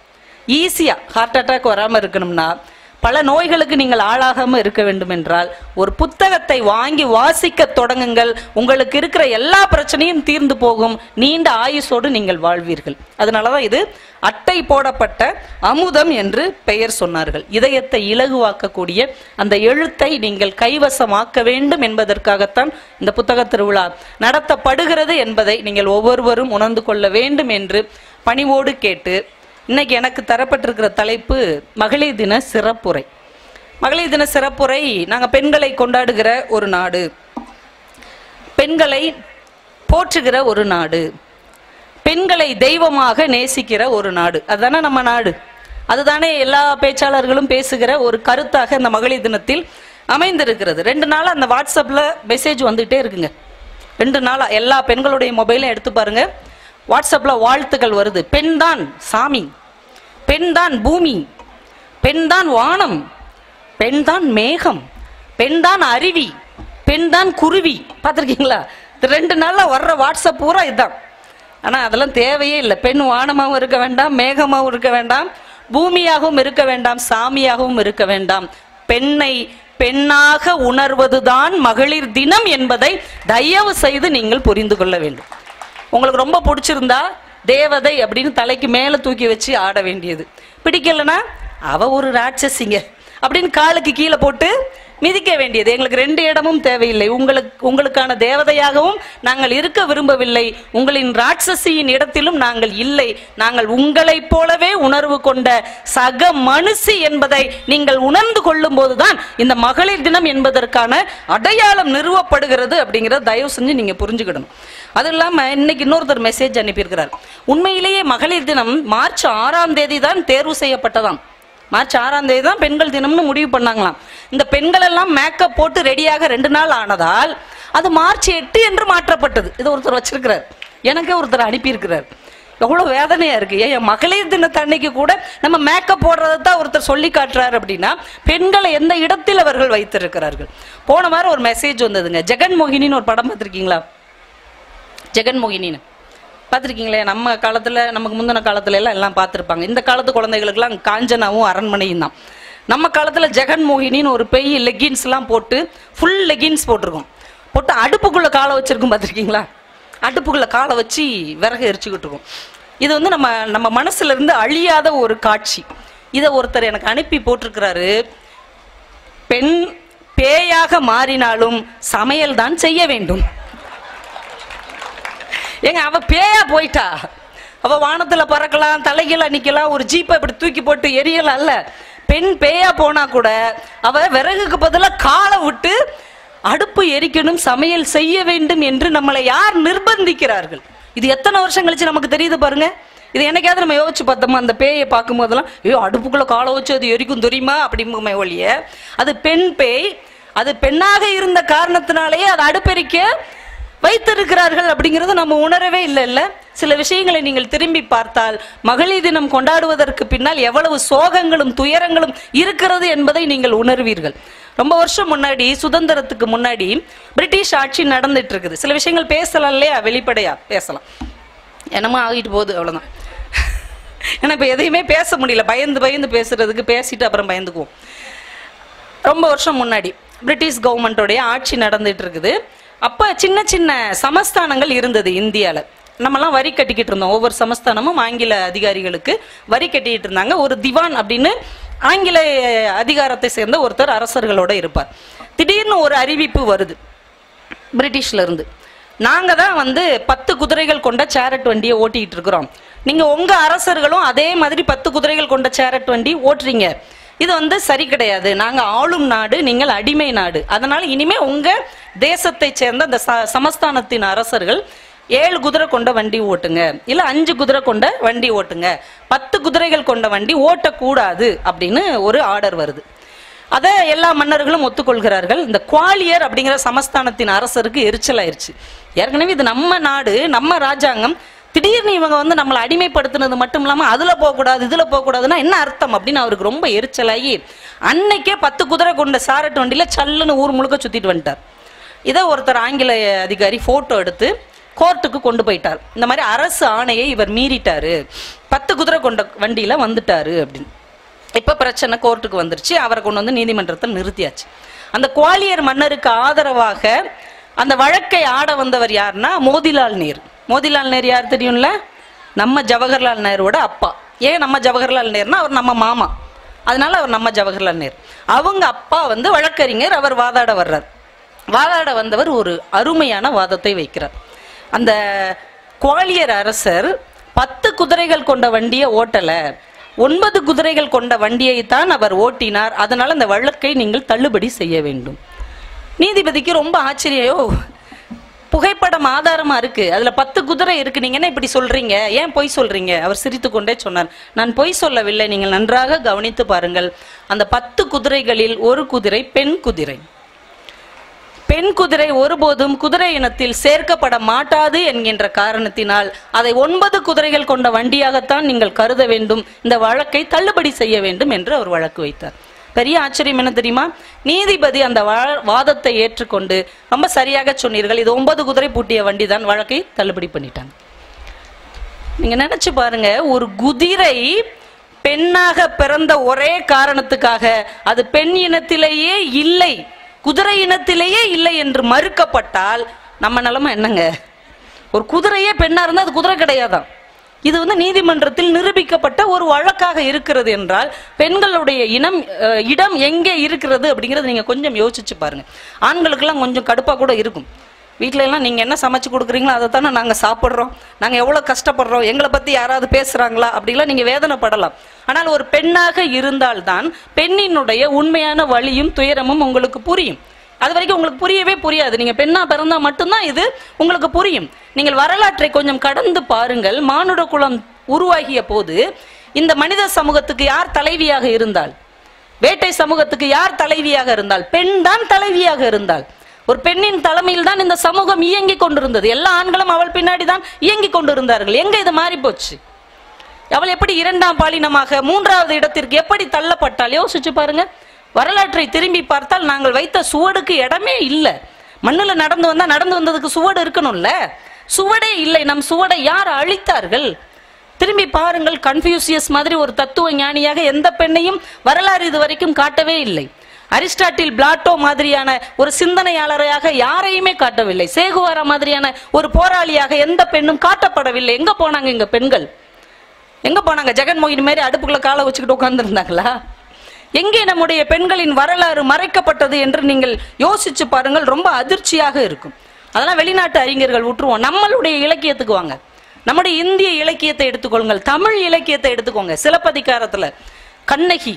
ஈஸியா ஹார்ட் அட்டாக் வராம இருக்கணும்னா, பல நோய்களுக்கு நீங்கள் ஆளாகாம இருக்க வேண்டும் என்றால் ஒரு புத்தகத்தை வாங்கி வாசிக்க தொடங்குங்கள். உங்களுக்கு இருக்கிற எல்லா பிரச்சனையும் தீர்ந்து போகும், நீண்ட ஆயுசோடு நீங்கள் வாழ்வீர்கள். அதனாலதான் இது அட்டை போடப்பட்ட அமுதம் என்று பெயர் சொன்னார்கள். இதயத்தை இலகுவாக்கக்கூடிய அந்த எழுத்தை நீங்கள் கைவசமாக்க வேண்டும் என்பதற்காகத்தான் இந்த புத்தக திருவிழா நடத்தப்படுகிறது என்பதை நீங்கள் ஒவ்வொருவரும் உணர்ந்து கொள்ள வேண்டும் என்று பணிவோடு கேட்டு, இன்னைக்கு எனக்கு தரப்பட்டிருக்கிற தலைப்பு மகளிர் தின சிறப்புரை. மகளிர் தின சிறப்புரை, நாங்கள் பெண்களை கொண்டாடுகிற ஒரு நாடு, பெண்களை போற்றுகிற ஒரு நாடு, பெண்களை தெய்வமாக நேசிக்கிற ஒரு நாடு, அதுதானே நம்ம நாடு. அதுதானே எல்லா பேச்சாளர்களும் பேசுகிற ஒரு கருத்தாக இந்த மகளிர் தினத்தில் அமைந்திருக்கிறது. 2 நாள் அந்த வாட்ஸ்அப்ல மெசேஜ் வந்துட்டே இருக்குங்க. 2 நாளா எல்லா பெண்களுடைய மொபைலும் எடுத்து பாருங்க, வாட்ஸ்அப்ல வாழ்த்துக்கள் வருது. பெண் தான் சாமி, பெண் தான் பூமி, பெண் தான் வானம், பெண் தான் மேகம், பெண் தான் அருவி, பெண் தான் குருவி. பார்த்துருக்கீங்களா? 2 நாள்ல வர்ற வாட்ஸ்அப் பூரா இதுதான். ஆனா அதெல்லாம் தேவையே இல்லை. பெண் வானமாகவும் இருக்க வேண்டாம், மேகமாகவும் இருக்க வேண்டாம், பூமியாகவும் இருக்க வேண்டாம், சாமியாகவும் இருக்க வேண்டாம். பெண்ணை பெண்ணாக உணர்வதுதான் மகளிர் தினம் என்பதை தயவு செய்து நீங்கள் புரிந்து கொள்ள வேண்டும். உங்களுக்கு ரொம்ப பிடிச்சிருந்தா தேவதை அப்படின்னு தலைக்கு மேல தூக்கி வச்சு ஆட வேண்டியது. பிடிக்கலன்னா அவ ஒரு ராட்சசிங்க அப்படின்னு காலுக்கு கீழே போட்டு மிதிக்க வேண்டியது. எங்களுக்கு 2 இடமும் தேவையில்லை. உங்களுக்கான தேவதையாகவும் நாங்கள் இருக்க விரும்பவில்லை, உங்களின் ராட்சசியின் இடத்திலும் நாங்கள் இல்லை. நாங்கள் உங்களைப் போலவே உணர்வு கொண்ட சக மனுஷி என்பதை நீங்கள் உணர்ந்து கொள்ளும் போதுதான் இந்த மகளிர் தினம் என்பதற்கான அடையாளம் நிறுவப்படுகிறது அப்படிங்கிறத தயவு செஞ்சு நீங்க புரிஞ்சுக்கிடணும். அது இல்லாம இன்னைக்கு இன்னொருத்தர் மெசேஜ் அனுப்பியிருக்கிறார். உண்மையிலேயே மகளிர் தினம் மார்ச் 6ஆம் தேதி தான் தேர்வு செய்யப்பட்டதாம். மார்ச் 6ஆம் தேதி தான் பெண்கள் தினம்னு முடிவு பண்ணாங்களாம். இந்த பெண்கள் எல்லாம் மேக்கப் போட்டு ரெடியாக 2 நாள் ஆனதால் அது மார்ச் 8 என்று மாற்றப்பட்டது. இது ஒருத்தர் வச்சிருக்கிறார், எனக்கே ஒருத்தர் அனுப்பியிருக்கிறார். எவ்வளவு வேதனையா இருக்கு. ஏன் மகளிர் தினத்தன்னைக்கு கூட நம்ம மேக்கப் போடுறதான் ஒருத்தர் சொல்லி காட்டுறாரு அப்படின்னா பெண்களை எந்த இடத்தில் அவர்கள் வைத்திருக்கிறார்கள். போன வாரம் ஒரு மெசேஜ் வந்ததுங்க. ஜெகன்மோகினின்னு ஒரு படம் பார்த்திருக்கீங்களா? ஜெகன்மோகினின்னு பார்த்துருக்கீங்களே? நம்ம காலத்தில், நமக்கு முந்தின காலத்துல எல்லாம் பார்த்துருப்பாங்க. இந்த காலத்து குழந்தைகளுக்கெல்லாம் காஞ்சனாவும் அரண்மனையும் தான். நம்ம காலத்துல ஜெகன்மோகினின்னு ஒரு பெய் லெகின்ஸ் எல்லாம் போட்டு ஃபுல் லெகின்ஸ் போட்டிருக்கோம், போட்டு அடுப்புக்குள்ள காலை வச்சிருக்கும் பார்த்துருக்கீங்களா? அடுப்புக்குள்ள காலை வச்சு விறகு எரிச்சுக்கிட்டு இருக்கோம். இது வந்து நம்ம மனசுல இருந்து அழியாத ஒரு காட்சி. இதை ஒருத்தர் எனக்கு அனுப்பி போட்டிருக்கிறாரு. பெண் பேயாக மாறினாலும் சமையல் தான் செய்ய வேண்டும். ஏங்க, அவ பேயா போயிட்டா, அவ வானத்துல பறக்கலாம், தலைகீழ நிக்கலாம், ஒரு ஜீப்பை இப்படி தூக்கி போட்டு எரியலாம். அல்ல, பெண் பேயா போனா கூட அவ விறகுக்கு பதிலாக காலை விட்டு அடுப்பு எரிக்கணும், சமையல் செய்ய வேண்டும் என்று நம்மளை யார் நிர்பந்திக்கிறார்கள்? இது எத்தனை வருஷம் கழிச்சு நமக்கு தெரியுது பாருங்க. இது என்னைக்காவது நம்ம யோசிச்சு பார்த்தோமா? அந்த பேயை பார்க்கும் போதெல்லாம் ஐயோ அடுப்புக்குள்ள காலை வச்சு அது எரிக்கும் தெரியுமா அப்படிங்குமே ஒழிய, அது பெண் பேய், அது பெண்ணாக இருந்த காரணத்தினாலேயே அது அடுப்பெரிக்க வைத்திருக்கிறார்கள் அப்படிங்கிறது நம்ம உணரவே இல்லை. சில விஷயங்களை நீங்கள் திரும்பி பார்த்தால் மகளிர் தினம் கொண்டாடுவதற்கு பின்னால் எவ்வளவு சோகங்களும் துயரங்களும் இருக்கிறது என்பதை நீங்கள் உணர்வீர்கள். ரொம்ப வருஷம் முன்னாடி, சுதந்திரத்துக்கு முன்னாடி பிரிட்டிஷ் ஆட்சி நடந்துட்டு இருக்குது. சில விஷயங்கள் பேசலாம் இல்லையா, வெளிப்படையா பேசலாம், என்னமோ ஆகிட்டு போகுது, அவ்வளவுதான். ஏன்னா இப்ப எதையுமே பேச முடியல, பயந்து பேசுறதுக்கு, பேசிட்டு அப்புறம் பயந்துக்குவோம். ரொம்ப வருஷம் முன்னாடி பிரிட்டிஷ் கவர்மெண்டோடைய ஆட்சி நடந்துட்டு இருக்குது. அப்ப சின்ன சின்ன சமஸ்தானங்கள் இருந்தது இந்தியால. நம்மலாம் வரி கட்டிக்கிட்டு இருந்தோம். ஒவ்வொரு சமஸ்தானமும் ஆங்கில அதிகாரிகளுக்கு வரி கட்டிக்கிட்டு இருந்தாங்க. ஒரு திவான் அப்படின்னு ஆங்கில அதிகாரத்தை சேர்ந்த ஒருத்தர் அரசர்களோட இருப்பார். திடீர்னு ஒரு அறிவிப்பு வருது பிரிட்டிஷ்ல இருந்து, நாங்க தான் வந்து 10 குதிரைகள் கொண்ட சேரட் வண்டியை ஓட்டிட்டு இருக்கிறோம், நீங்க உங்க அரசர்களும் அதே மாதிரி 10 குதிரைகள் கொண்ட சேரட் வண்டி ஓட்டுறீங்க, இது வந்து சரி கிடையாது, நாங்க ஆளும் நாடு, நீங்கள் அடிமை நாடு, அதனால இனிமே உங்க தேசத்தை சேர்ந்த அந்த சமஸ்தானத்தின் அரசர்கள் 7 குதிரை கொண்ட வண்டி ஓட்டுங்க, இல்ல 5 குதிரை கொண்ட வண்டி ஓட்டுங்க, 10 குதிரைகள் கொண்ட வண்டி ஓட்டக்கூடாது அப்படின்னு ஒரு ஆர்டர் வருது. அதை எல்லா மன்னர்களும் ஒத்துக்கொள்கிறார்கள். இந்த குவாலியர் அப்படிங்கிற சமஸ்தானத்தின் அரசருக்கு எரிச்சல் ஆயிடுச்சு. ஏற்கனவே இது நம்ம நாடு, நம்ம ராஜாங்கம், திடீர்னு இவங்க வந்து நம்மளை அடிமைப்படுத்தினது மட்டும் இல்லாம அதுல போகக்கூடாது இதுல போகக்கூடாதுன்னா என்ன அர்த்தம் அப்படின்னு அவருக்கு ரொம்ப எரிச்சலாகி அன்னைக்கே 10 குதிரை கொண்ட சாரட் வண்டியில சல்லுன்னு ஊர் முழுக்க சுத்திட்டு வந்துட்டார். இதை ஒருத்தர் ஆங்கில அதிகாரி போட்டோ எடுத்து கோர்ட்டுக்கு கொண்டு போயிட்டார். இந்த மாதிரி அரசு ஆணையை இவர் மீறிட்டாரு, 10 குதிரை கொண்ட வண்டியில வந்துட்டாரு அப்படின்னு. இப்ப பிரச்சனை கோர்ட்டுக்கு வந்துருச்சு. அவரை கொண்டு வந்து நீதிமன்றத்தில் நிறுத்தியாச்சு. அந்த குவாலியர் மன்னருக்கு ஆதரவாக அந்த வழக்கை ஆட வந்தவர் யாருன்னா மோதிலால் நேரு. மோதிலால் நேரு யார் தெரியும்ல? நம்ம ஜவஹர்லால் நேருவோட அப்பா. ஏன் நம்ம ஜவஹர்லால் நேருனா அவர் நம்ம மாமா, அதனால அவர் நம்ம ஜவஹர்லால் நேரு. அவங்க அப்பா வந்து வழக்கறிஞர். அவர் வாதாட வர்றார். வாதாட வந்தவர் ஒரு அருமையான வாதத்தை வைக்கிறார். அந்த குவாலியர் அரசர் 10 குதிரைகள் கொண்ட வண்டியை ஓட்டல, 9 குதிரைகள் கொண்ட வண்டியை தான் அவர் ஓட்டினார், அதனால அந்த வழக்கை நீங்கள் தள்ளுபடி செய்ய வேண்டும். நீதிபதிக்கு ரொம்ப ஆச்சரியம். புகைப்படம் ஆதாரமா இருக்கு, அதுல 10 குதிரை இருக்கு, நீங்க என்ன இப்படி சொல்றீங்க, ஏன் பொய் சொல்றீங்க? அவர் சிரித்து கொண்டே சொன்னார், நான் பொய் சொல்லவில்லை, நீங்கள் நன்றாக கவனித்து பாருங்கள், அந்த 10 குதிரைகளில் ஒரு குதிரை பெண் குதிரை. பெண் குதிரை ஒருபோதும் குதிரை இனத்தில் சேர்க்கப்பட மாட்டாது என்கின்ற காரணத்தினால் அதை 9 குதிரைகள் கொண்ட வண்டியாகத்தான் நீங்கள் கருத வேண்டும், இந்த வழக்கை தள்ளுபடி செய்ய வேண்டும் என்று அவர் வழக்கு வைத்தார். பெரிய ஆச்சரியம் என்ன தெரியுமா? நீதிபதி அந்த வாதத்தை ஏற்றுக்கொண்டு ரொம்ப சரியாக சொன்னீர்கள், இது 9 குதிரை பூட்டிய வண்டி தான், வழக்கை தள்ளுபடி பண்ணிட்டாங்க. நீங்க நினைச்சு பாருங்க, ஒரு குதிரை பெண்ணாக பிறந்த ஒரே காரணத்துக்காக அது பெண் இனத்திலேயே இல்லை, குதிரை இனத்திலேயே இல்லை என்று மறுக்கப்பட்டால் நம்ம நிலைமை என்னங்க? ஒரு குதிரையே பெண்ணா இருந்தா அது குதிரை கிடையாதான். இது வந்து நீதிமன்றத்தில் நிரூபிக்கப்பட்ட ஒரு வழக்காக இருக்கிறது என்றால் பெண்களுடைய இடம் எங்கே இருக்கிறது அப்படிங்கறது நீங்க கொஞ்சம் யோசிச்சு பாருங்க. ஆண்களுக்கெல்லாம் கொஞ்சம் கடுப்பா கூட இருக்கும். வீட்டுல எல்லாம் நீங்க என்ன சமைச்சு கொடுக்குறீங்களோ அதை தானே நாங்க சாப்பிட்றோம், நாங்க எவ்வளவு கஷ்டப்படுறோம், எங்களை பத்தி யாராவது பேசுறாங்களா அப்படிலாம் நீங்க வேதனைப்படலாம். ஆனால் ஒரு பெண்ணாக இருந்தால்தான் பெண்ணினுடைய உண்மையான வலியும் துயரமும் உங்களுக்கு புரியும். அது வரைக்கும் உங்களுக்கு புரியவே புரியாது. நீங்க பெண்ணா பிறந்தா மட்டும்தான் இது உங்களுக்கு புரியும். நீங்கள் வரலாற்றை கொஞ்சம் கடந்து பாருங்கள். மானுட குலம் உருவாகிய போது இந்த மனித சமூகத்துக்கு யார் தலைவியாக இருந்தால், வேட்டை சமூகத்துக்கு யார் தலைவியாக இருந்தால்? பெண் தான் தலைவியாக இருந்தால். ஒரு பெண்ணின் தலைமையில் தான் இந்த சமூகம் இயங்கிக் கொண்டிருந்தது. எல்லா ஆண்களும் அவள் பின்னாடி தான் இயங்கிக் கொண்டிருந்தார்கள். எங்க இது மாறி போச்சு? அவள் எப்படி 2ஆம் பாலினமாக 3வது இடத்திற்கு எப்படி தள்ளப்பட்டால்? யோசிச்சு பாருங்க. வரலாற்றை திரும்பி பார்த்தால் நாங்கள் வைத்த சுவடுக்கு இடமே இல்லை. மண்ணுல நடந்து வந்ததுக்கு சுவடு இருக்கணும்ல, சுவடே இல்லை. நம் சுவடை யார் அழித்தார்கள்? திரும்பி பாருங்கள், கன்ஃபியூசியஸ் மாதிரி ஒரு தத்துவ ஞானியாக எந்த பெண்ணையும் வரலாறு இது வரைக்கும் காட்டவே இல்லை. அரிஸ்டாட்டில், பிளாட்டோ மாதிரியான ஒரு சிந்தனையாளரையாக யாரையுமே காட்டவில்லை. சேகுவாரா மாதிரியான ஒரு போராளியாக எந்த பெண்ணும் காட்டப்படவில்லை. எங்க போனாங்க இங்க பெண்கள்? எங்க போனாங்க? ஜெகன்மோகினி மாதிரி அடுப்புக்குள்ள காலை வச்சுக்கிட்டு உட்கார்ந்து இருந்தாங்களா? எங்கே நம்முடைய பெண்களின் வரலாறு மறைக்கப்பட்டது என்று நீங்கள் யோசிச்சு பாருங்கள். ரொம்ப அதிர்ச்சியாக இருக்கும். அதெல்லாம் வெளிநாட்டு அறிஞர்கள் விட்டுருவோம். நம்மளுடைய இலக்கியத்துக்கு வாங்க. நம்முடைய இந்திய இலக்கியத்தை எடுத்துக்கொள்ளுங்கள். தமிழ் இலக்கியத்தை எடுத்துக்கோங்க. சிலப்பதிகாரத்துல கண்ணகி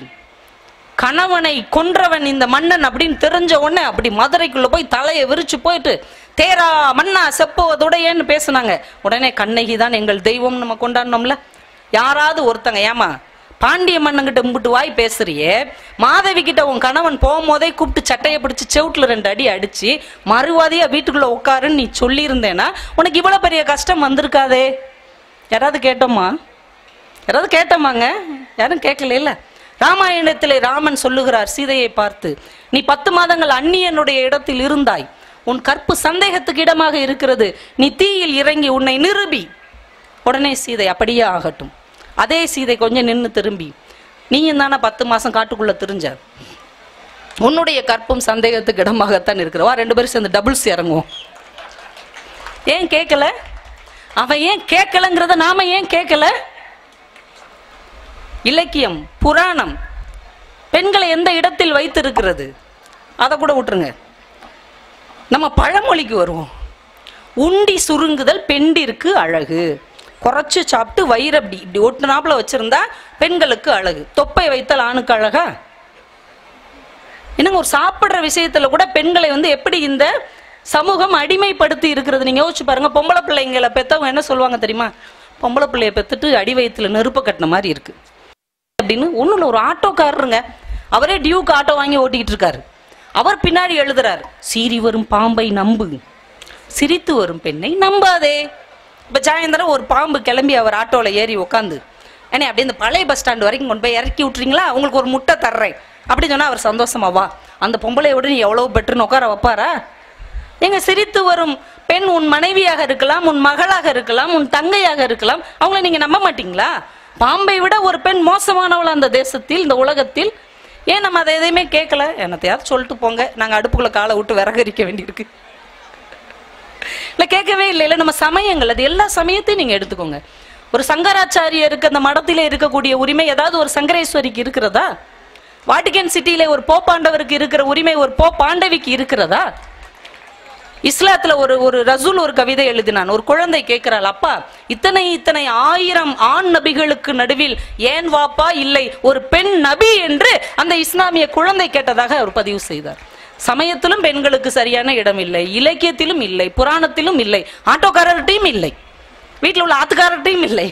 கணவனை கொன்றவன் இந்த மன்னன் அப்படின்னு தெரிஞ்ச உடனே அப்படி மதுரைக்குள்ள போய் தலையை விரிச்சு போயிட்டு தேரா மன்னா செப்போதுடையன்னு பேசுனாங்க. உடனே கண்ணகி தான் எங்கள் தெய்வம் நம்ம கொண்டாடணும்ல. யாராவது ஒருத்தங்க, ஏமா பாண்டிய மன்னங்கிட்ட கும்பிட்டு வாய் பேசுறியே, மாதவி கிட்ட உன் கணவன் போகும்போதே கூப்பிட்டு சட்டையை பிடிச்சி செவுட்டுல 2 அடி அடிச்சு மறுவாதியா வீட்டுக்குள்ள உட்காருன்னு நீ சொல்லி இருந்தேன்னா உனக்கு இவ்வளவு பெரிய கஷ்டம் வந்திருக்காதே. யாராவது கேட்டோமா? யாராவது கேட்டோமாங்க? யாரும் கேட்கல. இல்ல, ராமாயணத்திலே ராமன் சொல்லுகிறார் சீதையை பார்த்து, நீ 10 மாதங்கள் அந்நியனுடைய இடத்தில் இருந்தாய், உன் கற்பு சந்தேகத்துக்கு இடமாக இருக்கிறது, நீ தீயில் இறங்கி உன்னை நிரூபி. உடனே சீதை அப்படியே ஆகட்டும். அதே சீதை கொஞ்சம் நின்று திரும்பி, நீயும் தானே 10 மாசம் காட்டுக்குள்ள திரிஞ்ச, உன்னுடைய கற்பும் சந்தேகத்துக்கு இடமாகத்தான் இருக்கிறவா, 2 பேரும் சேர்ந்து டபுள்ஸ் இறங்குவோம். ஏன் கேட்கல? அவன் ஏன் கேட்கலங்கிறத நாம ஏன் கேட்கல? இலக்கியம், புராணம் பெண்களை எந்த இடத்தில் வைத்திருக்கிறது அதை கூட விட்டுருங்க. நம்ம பழமொழிக்கு வருவோம். உண்டி சுருங்குதல் பெண்டிற்கு அழகு. குறைச்சு சாப்பிட்டு வயிறு அப்படி இப்படி ஒட்டுனாப்புல வச்சிருந்தா பெண்களுக்கு அழகு. தொப்பை வைத்தல் ஆணுக்கு அழகா? என்னங்க, ஒரு சாப்பிடுற விஷயத்துல கூட பெண்களை எப்படி இந்த சமூகம் அடிமைப்படுத்தி இருக்கிறது நீங்க யோசிச்சு பாருங்க. பொம்பளை பிள்ளைங்களை பெத்தவங்க என்ன சொல்லுவாங்க தெரியுமா? பொம்பளை பிள்ளைய பெத்துட்டு அடி வயிற்றுல நெருப்ப கட்டின மாதிரி இருக்கு அப்படின்னு. ஒண்ணுல ஒரு ஆட்டோக்காரருங்க, அவரே டியூக்கு ஆட்டோ வாங்கி ஓட்டிக்கிட்டு இருக்காரு. அவர் பின்னாடி எழுதுறாரு, சீறி வரும் பாம்பை நம்பு, சிரித்து வரும் பெண்ணை நம்பாதே. இப்ப சாயந்தரம் ஒரு பாம்பு கிளம்பி அவர் ஆட்டோல ஏறி உட்காந்து, ஏன்னா அப்படி இந்த பழைய பஸ் ஸ்டாண்ட் வரைக்கும் கொண்டு போய் இறக்கி விட்டுறீங்களா, உங்களுக்கு ஒரு முட்டை தர்றேன் அப்படின்னு சொன்னா அவர் சந்தோஷமாவா? அந்த பொம்பளைய விட நீ எவ்வளவு பெற்றுன்னு உட்கார வைப்பாரா? எங்க சிரித்து வரும் பெண் உன் மனைவியாக இருக்கலாம், உன் மகளாக இருக்கலாம், உன் தங்கையாக இருக்கலாம். அவங்கள நீங்க நம்ப மாட்டீங்களா? பாம்பை விட ஒரு பெண் மோசமானவள் அந்த தேசத்தில், இந்த உலகத்தில். ஏன் நம்ம அதை எதையுமே கேட்கல? என்னத்தையாவது சொல்லிட்டு போங்க, நாங்க அடுப்புக்குள்ள காலை விட்டு விறகரிக்க வேண்டியிருக்கு. இல்ல கேட்கவே இல்லை. இல்ல நம்ம சமயங்கள், அது எல்லா சமயத்தையும் நீங்க எடுத்துக்கோங்க. ஒரு சங்கராச்சாரியருக்கு அந்த மடத்திலே இருக்கக்கூடிய உரிமை ஏதாவது ஒரு சங்கரேஸ்வரிக்கு இருக்கிறதா? வாட்டிகன் சிட்டியில ஒரு போப்பாண்டவருக்கு இருக்கிற உரிமை ஒரு போப்பாண்டவிக்கு இருக்கிறதா? இஸ்லாத்துல ஒரு ரசூல் ஒரு கவிதை எழுதினான். ஒரு குழந்தை கேட்கிறாள், அப்பா இத்தனை 1000 ஆண் நபிகளுக்கு நடுவில் ஏன் வாப்பா இல்லை ஒரு பெண் நபி என்று அந்த இஸ்லாமிய குழந்தை கேட்டதாக அவர் பதிவு செய்தார். சமயத்திலும் பெண்களுக்கு சரியான இடம் இல்லை, இலக்கியத்திலும் இல்லை, புராணத்திலும் இல்லை, ஆட்டோக்காரர்கிட்டையும் இல்லை, வீட்டில் உள்ள ஆத்துக்காரர்கிட்டையும் இல்லை.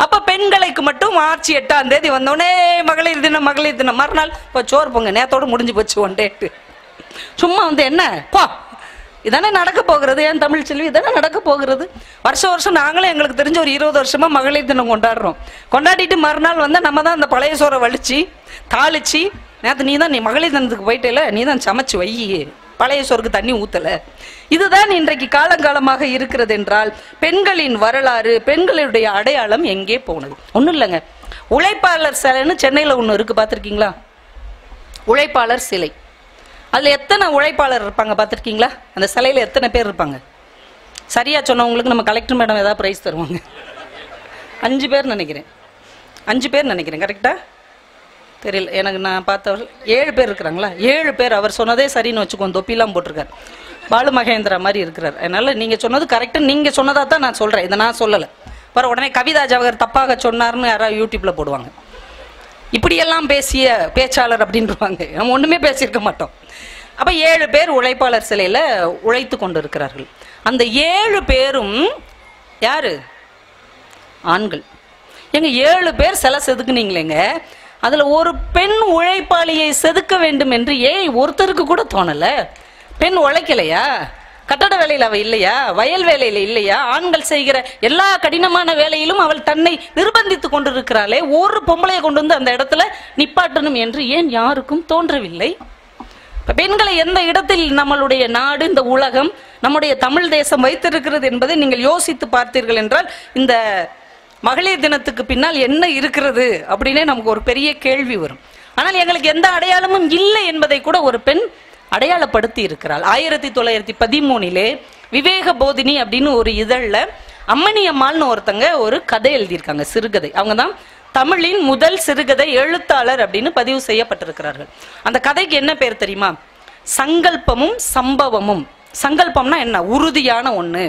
அப்ப பெண்களுக்கு மட்டும் மார்ச் 8ஆம் தேதி வந்தோடனே மகளிர் தினம், மகளிர் தினம். மறுநாள் இப்போ சோறு பொங்க, நேரத்தோடு முடிஞ்சு போச்சு 1 டேட்டு. சும்மா என்ன போ, இதானே நடக்க போகிறது. ஏன் தமிழ் செல்வி, இதானே நடக்க போகிறது. வருஷம் நாங்களும் எங்களுக்கு தெரிஞ்ச ஒரு 20 வருஷமா மகளிர் தினம் கொண்டாடுறோம். கொண்டாடிட்டு மறுநாள் நம்ம தான் அந்த பழைய சோறை வலிச்சு தாளிச்சு, நேற்று நீ மகளிர் தினத்துக்கு போயிட்டேல, நீ தான் சமைச்சு வை, பழைய சோறுக்கு தண்ணி ஊத்தல. இதுதான் இன்றைக்கு காலங்காலமாக இருக்கிறது என்றால் பெண்களின் வரலாறு, பெண்களுடைய அடையாளம் எங்கே போனது? ஒன்றும் இல்லைங்க. உழைப்பாளர் சிலைன்னு சென்னையில் ஒன்று இருக்கு, பார்த்துருக்கீங்களா? உழைப்பாளர் சிலை. அதுல எத்தனை உழைப்பாளர் இருப்பாங்க பார்த்துருக்கீங்களா? அந்த சிலையில எத்தனை பேர் இருப்பாங்க? சரியா சொன்னவங்களுக்கு நம்ம கலெக்டர் மேடம் ஏதாவது பிரைஸ் தருவாங்க. 5 பேர் நினைக்கிறேன், 5 பேர் நினைக்கிறேன். கரெக்டா தெரியல எனக்கு. நான் பார்த்தவர்கள் 7 பேர் இருக்கிறாங்களா? 7 பேர். அவர் சொன்னதே சரின்னு வச்சுக்கோ, தொப்பிலாம் போட்டிருக்காரு. பாலு மகேந்திரா மாதிரி இருக்கிறார். அதனால நீங்க சொன்னது கரெக்டா, நீங்க சொன்னதா தான் நான் சொல்றேன், இதை நான் சொல்லலை. வர உடனே கவிதா ஜவஹர் தப்பாக சொன்னார்னு யாராவது யூடியூப்ல போடுவாங்க. இப்படியெல்லாம் பேசிய பேச்சாளர் அப்படின்றாங்க. நம்ம ஒண்ணுமே பேசியிருக்க மாட்டோம். அப்ப 7 பேர் உழைப்பாளர் சிலையில உழைத்து கொண்டு இருக்கிறார்கள். அந்த 7 பேரும் யாரு? ஆண்கள். எங்க 7 பேர் சிலை செதுக்குனீங்களேங்க, அதுல ஒரு பெண் உழைப்பாளியை செதுக்க வேண்டும் என்று ஏன் ஒருத்தருக்கு கூட தோணல? பெண் உழைக்கலையா? கட்டட வேலையில் அவ இல்லையா? வயல் வேலையில இல்லையா? ஆண்கள் செய்கிற எல்லா கடினமான வேலையிலும் அவள் தன்னை நிர்பந்தித்துக் கொண்டிருக்கிறாளே, ஒரு பொம்பளையை கொண்டு வந்து அந்த இடத்துல நிப்பாட்டணும் என்று ஏன் யாருக்கும் தோன்றவில்லை? பெண்களை எந்த இடத்தில் நம்மளுடைய நாடு, இந்த உலகம், நம்முடைய தமிழ் தேசம் வைத்திருக்கிறது என்பதை நீங்கள் யோசித்து பார்த்தீர்கள் என்றால் இந்த மகளிர் தினத்துக்கு பின்னால் என்ன இருக்கிறது அப்படின்னே நமக்கு ஒரு பெரிய கேள்வி வரும். ஆனால் எங்களுக்கு எந்த அடையாளமும் இல்லை என்பதை கூட ஒரு பெண் அடையாளப்படுத்தி இருக்கிறாள். 1913 விவேக போதினி அப்படின்னு ஒரு இதழில் அம்மணி அம்மாள்னு ஒருத்தங்க ஒரு கதை எழுதியிருக்காங்க, சிறுகதை. அவங்க தான் தமிழின் முதல் சிறுகதை எழுத்தாளர் அப்படின்னு பதிவு செய்யப்பட்டிருக்கிறார்கள். அந்த கதைக்கு என்ன பேர் தெரியுமா? சங்கல்பமும் சம்பவமும். சங்கல்பம்னா என்ன? உறுதியான ஒண்ணு,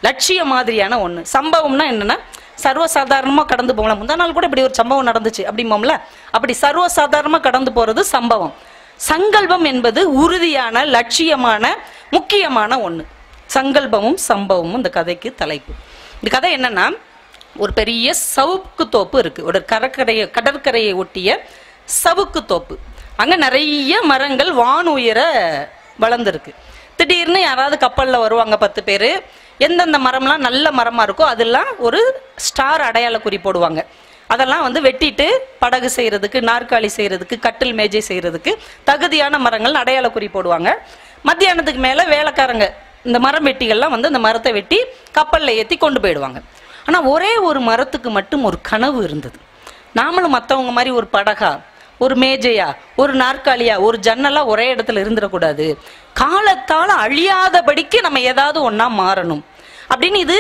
லட்சிய மாதிரியான ஒண்ணு. சம்பவம்னா என்னன்னா சர்வசாதாரணமா கடந்து போகலாம். முந்தா நாள் கூட இப்படி ஒரு சம்பவம் நடந்துச்சு அப்படிம்போம்ல, அப்படி சர்வசாதாரணமா கடந்து போறது சம்பவம். சங்கல்பம் என்பது உறுதியான லட்சியமான முக்கியமான ஒண்ணு. சங்கல்பமும் சம்பவமும் இந்த கதைக்கு தலைப்பு. இந்த கதை என்னன்னா, ஒரு பெரிய சவுக்கு தோப்பு இருக்கு, ஒரு கடற்கரையை ஒட்டிய சவுக்கு தோப்பு. அங்க நிறைய மரங்கள் வான் உயர வளர்ந்துருக்கு. திடீர்னு யாராவது கப்பல்ல வருவாங்க 10 பேர். எந்தெந்த மரம்லாம் நல்ல மரமா இருக்கோ அதெல்லாம் ஒரு ஸ்டார் அடையாள குறி போடுவாங்க. அதெல்லாம் வந்து வெட்டிட்டு படகு செய்யறதுக்கு, நாற்காலி செய்யறதுக்கு, கட்டில் மேஜை செய்யறதுக்கு தகுதியான மரங்கள் அடையாள குறி போடுவாங்க. மத்தியானத்துக்கு மேல வேலைக்காரங்க இந்த மரம் வெட்டிகள்லாம் வந்து அந்த மரத்தை வெட்டி கப்பல்ல ஏற்றி கொண்டு போயிடுவாங்க. ஆனா ஒரே ஒரு மரத்துக்கு மட்டும் ஒரு கனவு இருந்தது. நாமளும் மற்றவங்க மாதிரி ஒரு படகா, ஒரு மேஜையா, ஒரு நாற்காலியா, ஒரு ஜன்னலா ஒரே இடத்துல இருந்துடக்கூடாது. காலத்தால் அழியாதபடிக்கு நம்ம ஏதாவது ஒன்னா மாறணும் அப்படின்னு இது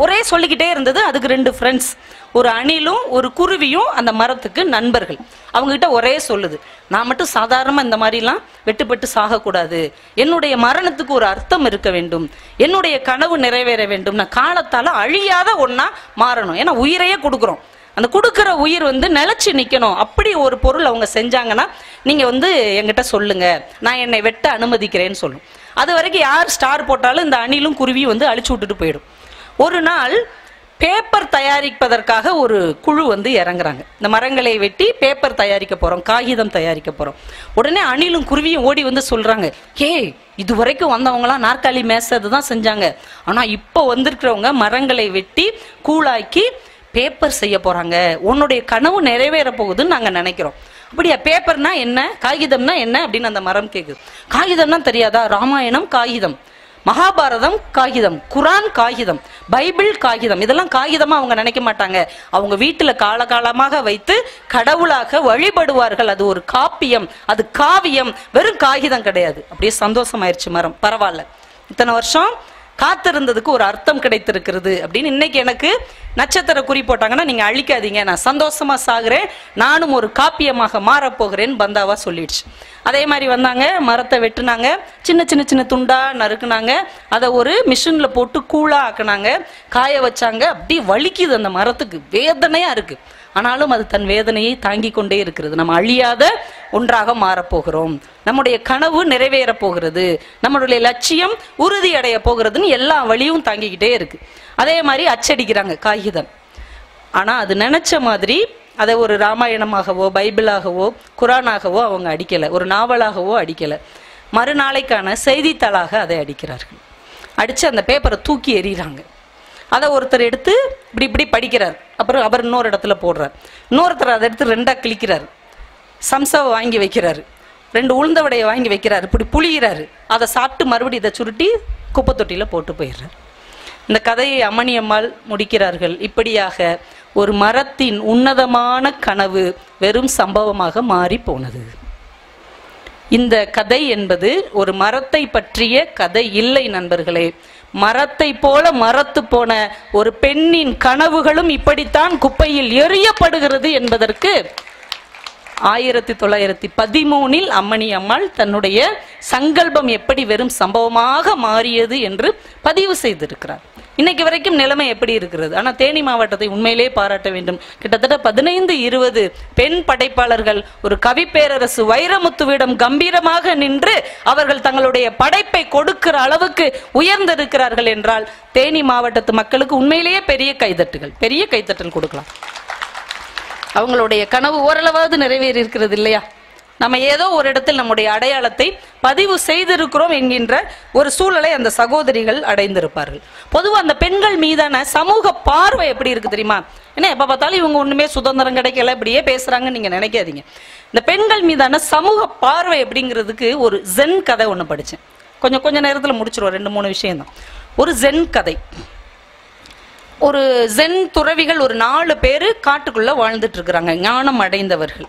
ஒரே சொல்லிக்கிட்டே இருந்தது. அதுக்கு 2 ஃப்ரெண்ட்ஸ், ஒரு அணிலும் ஒரு குருவியும் அந்த மரத்துக்கு நண்பர்கள். அவங்க கிட்ட ஒரே சொல்லுது, நான் மட்டும் சாதாரணமா இந்த மாதிரிலாம் வெட்டுப்பட்டு சாகக்கூடாது, என்னுடைய மரணத்துக்கு ஒரு அர்த்தம் இருக்க வேண்டும், என்னுடைய கனவு நிறைவேற வேண்டும், நான் காலத்தால அழியாத ஒன்னா மாறணும். ஏன்னா உயிரையே கொடுக்குறோம், அந்த கொடுக்குற உயிர் வந்து நிலைச்சு நிக்கணும். அப்படி ஒரு பொருள் அவங்க செஞ்சாங்கன்னா நீங்க வந்து என்கிட்ட சொல்லுங்க, நான் என்னை வெட்ட அனுமதிக்கிறேன்னு சொல்லும். அது வரைக்கும் யார் ஸ்டார் போட்டாலும் இந்த அணிலும் குருவியும் வந்து அழிச்சு விட்டுட்டு போயிடும். ஒரு நாள் பேப்பர் தயாரிப்பதற்காக ஒரு குழு வந்து இறங்குறாங்க. இந்த மரங்களை வெட்டி பேப்பர் தயாரிக்க போறோம், காகிதம் தயாரிக்க போறோம். உடனே அணிலும் குருவியும் ஓடி வந்து சொல்றாங்க, இது வரைக்கும் வந்தவங்களாம் நாற்காலி மேசதுதான் செஞ்சாங்க, ஆனா இப்போ வந்திருக்கிறவங்க மரங்களை வெட்டி கூழாக்கி பேப்பர் செய்ய போறாங்க, உன்னுடைய கனவு நிறைவேற போகுதுன்னு நாங்க நினைக்கிறோம். அப்படியா? பேப்பர்னா என்ன, காகிதம்னா என்ன அப்படின்னு அந்த மரம் கேக்குது. காகிதம்னா தெரியாதா? ராமாயணம் காகிதம், மகாபாரதம் காகிதம், குரான் காகிதம், பைபிள் காகிதம். இதெல்லாம் காகிதமா அவங்க நினைக்க மாட்டாங்க. அவங்க வீட்டுல காலகாலமாக வைத்து கடவுளாக வழிபடுவார்கள். அது ஒரு காப்பியம், அது காவியம், வெறும் காகிதம் கிடையாது. அப்படியே சந்தோஷமாயிருச்சு மரம். பரவாயில்ல, இத்தனை வருஷம் காத்திருந்ததுக்கு ஒரு அர்த்தம் கிடைத்திருக்கிறது அப்படின்னு இன்னைக்கு எனக்கு நட்சத்திர குறி போட்டாங்கன்னா நீங்க அழிக்காதீங்க, நான் சந்தோஷமா சாகுறேன், நானும் ஒரு காப்பியமாக மாறப்போகிறேன்னு பந்தாவா சொல்லிடுச்சு. அதே மாதிரி வந்தாங்க, மரத்தை வெட்டுனாங்க, சின்ன சின்ன சின்ன துண்டா நறுக்குனாங்க, அதை ஒரு மிஷின்ல போட்டு கூழா ஆக்குனாங்க, காய வச்சாங்க. அப்படி வலிக்குது, அந்த மரத்துக்கு வேதனையா இருக்கு. ஆனாலும் அது தன் வேதனையை தாங்கி கொண்டே இருக்கிறது. நம்ம அழியாத ஒன்றாக மாறப்போகிறோம், நம்முடைய கனவு நிறைவேற போகிறது, நம்மளுடைய லட்சியம் உறுதியடைய போகிறதுன்னு எல்லா வழியும் தாங்கிக்கிட்டே இருக்கு. அதே மாதிரி அச்சடிக்கிறாங்க காகிதம். ஆனா அது நினைச்ச மாதிரி அதை ஒரு ராமாயணமாகவோ பைபிளாகவோ குரானாகவோ அவங்க அடிக்கல, ஒரு நாவலாகவோ அடிக்கல. மறுநாளைக்கான செய்தித்தாளாக அதை அடிக்கிறார்கள். அடிச்சு அந்த பேப்பரை தூக்கி எறிகிறாங்க. அதை ஒருத்தர் எடுத்து இப்படி இப்படி படிக்கிறார். அப்புறம் அவர் இன்னொரு இடத்துல போடுறார். இன்னொருத்தர் அதை எடுத்து 2ஆ கிழிக்கிறார். சம்சாவை வாங்கி வைக்கிறாரு, 2 உளுந்த வடையை வாங்கி வைக்கிறாரு, இப்படி புளிகிறாரு. அதை சாப்பிட்டு மறுபடியும் இதை சுருட்டி குப்பை தொட்டியில போட்டு போயிடுறார். இந்த கதையை அம்மணி அம்மாள் முடிக்கிறார்கள். இப்படியாக ஒரு மரத்தின் உன்னதமான கனவு வெறும் சம்பவமாக மாறி போனது. இந்த கதை என்பது ஒரு மரத்தை பற்றிய கதை இல்லை நண்பர்களே. மரத்தை போல மரத்து போன ஒரு பெண்ணின் கனவுகளும் இப்படித்தான் குப்பையில் எறியப்படுகிறது என்பதற்கு 1913 அம்மணி அம்மாள் தன்னுடைய சங்கல்பம் எப்படி வெறும் சம்பவமாக மாறியது என்று பதிவு செய்திருக்கிறார். இன்னைக்கு வரைக்கும் நிலைமை எப்படி இருக்கிறது? ஆனா தேனி மாவட்டத்தை உண்மையிலே பாராட்ட வேண்டும். கிட்டத்தட்ட 15-20 பெண் படைப்பாளர்கள் ஒரு கவி பேரரசு வைரமுத்துவிடம் கம்பீரமாக நின்று அவர்கள் தங்களுடைய படைப்பை கொடுக்கிற அளவுக்கு உயர்ந்திருக்கிறார்கள் என்றால் தேனி மாவட்டத்து மக்களுக்கு உண்மையிலேயே பெரிய கைதட்டல் கொடுக்கலாம். அவங்களுடைய கனவு ஓரளவாவது நிறைவேறி இருக்கிறது இல்லையா? நம்ம ஏதோ ஒரு இடத்தில் நம்முடைய அடையாளத்தை பதிவு செய்திருக்கிறோம் என்கின்ற ஒரு சூழலை அந்த சகோதரிகள் அடைந்திருப்பார்கள். பொதுவாக அந்த பெண்கள் மீதான சமூக பார்வை எப்படி இருக்கு தெரியுமா? ஏன்னா எப்ப பார்த்தாலும் இவங்க ஒண்ணுமே சுதந்திரம் கிடைக்கல இப்படியே பேசுறாங்கன்னு நீங்க நினைக்காதீங்க. இந்த பெண்கள் மீதான சமூக பார்வை எப்படிங்கிறதுக்கு ஒரு ஜென் கதை ஒண்ணு படிச்சேன். கொஞ்சம் நேரத்துல முடிச்சிருவோம். 2-3 விஷயம் தான். ஒரு ஜென் கதை. ஒரு ஜென் துறவிகள் ஒரு 4 பேர் காட்டுக்குள்ள வாழ்ந்துட்டு இருக்கிறாங்க, ஞானம் அடைந்தவர்கள்.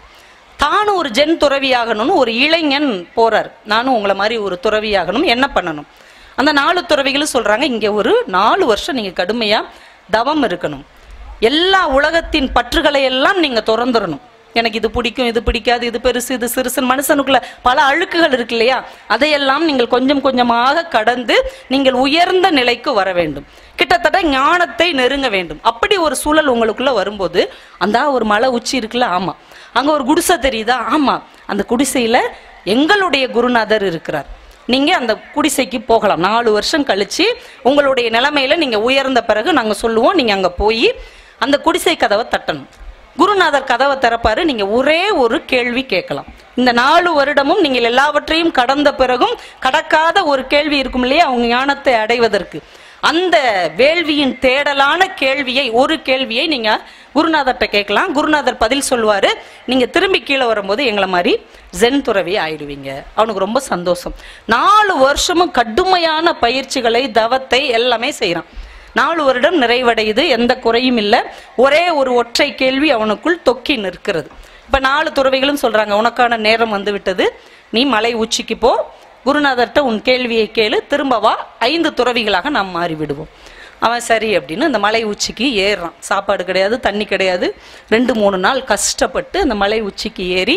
தானும் ஒரு ஜென் துறவியாகணும்னு ஒரு இளைஞன் போறார். நானும் உங்களை மாதிரி ஒரு துறவியாகணும், என்ன பண்ணணும்? அந்த 4 துறவிகளும் சொல்றாங்க, இங்க ஒரு 4 வருஷம் நீங்க கடுமையா தவம் இருக்கணும், எல்லா உலகத்தின் பற்றுகளை எல்லாம் நீங்க துறந்துடணும். எனக்கு இது பிடிக்கும், இது பிடிக்காது, இது பெருசு, இது சிறுசு, மனுஷனுக்குள்ள பல அழுக்குகள் இருக்கு இல்லையா, அதையெல்லாம் நீங்கள் கொஞ்சம் கொஞ்சமாக கடந்து நீங்கள் உயர்ந்த நிலைக்கு வர வேண்டும், கிட்டத்தட்ட ஞானத்தை நெருங்க வேண்டும். அப்படி ஒரு சூழல் உங்களுக்குள்ள வரும்போது, அந்த ஒரு மலை உச்சி இருக்குல்ல, ஆமா, அங்க ஒரு குடிசை தெரியுதா, ஆமா, அந்த குடிசையில எங்களுடைய குருநாதர் இருக்கிறார், நீங்க அந்த குடிசைக்கு போகலாம். 4 வருஷம் கழிச்சு உங்களுடைய நிலைமையில நீங்க உயர்ந்த பிறகு நாங்க சொல்லுவோம், நீங்க அங்க போய் அந்த குடிசை கதவை தட்டணும். குருநாதர் கதவை திறப்பாரு, நீங்க ஒரே ஒரு கேள்வி கேட்கலாம். இந்த 4 வருடமும் நீங்கள் எல்லாவற்றையும் கடந்த பிறகும் கடக்காத ஒரு கேள்வி இருக்கும் இல்லையா, அவங்க ஞானத்தை அடைவதற்கு, அந்த வேள்வியின் தேடலான கேள்வியை, ஒரு கேள்வியை நீங்க குருநாதர்கிட்ட கேட்கலாம். குருநாதர் பதில் சொல்லுவாரு, நீங்க திரும்பி கீழே வரும்போது எங்களை மாதிரி ஜென் துறவி ஆயிடுவீங்க. அவனுக்கு ரொம்ப சந்தோஷம். 4 வருஷமும் கடுமையான பயிற்சிகளை, தவத்தை எல்லாமே செய்யறான். 4 வருடம் நிறைவடையுது, எந்த குறையும் இல்லை. ஒரே ஒரு ஒற்றை கேள்வி அவனுக்குள் தொக்கி நிற்கிறது. இப்ப 4 துறவிகளும் சொல்றாங்க, உனக்கான நேரம் வந்து விட்டது, நீ மலை உச்சிக்கு போ, குருநாதர்கிட்ட உன் கேள்வியை கேளு, திரும்ப வா, 5 துறவிகளாக நாம் மாறிவிடுவோம். அவன் சரி அப்படின்னு அந்த மலை உச்சிக்கு ஏறுறான். சாப்பாடு கிடையாது, தண்ணி கிடையாது. 2-3 நாள் கஷ்டப்பட்டு அந்த மலை உச்சிக்கு ஏறி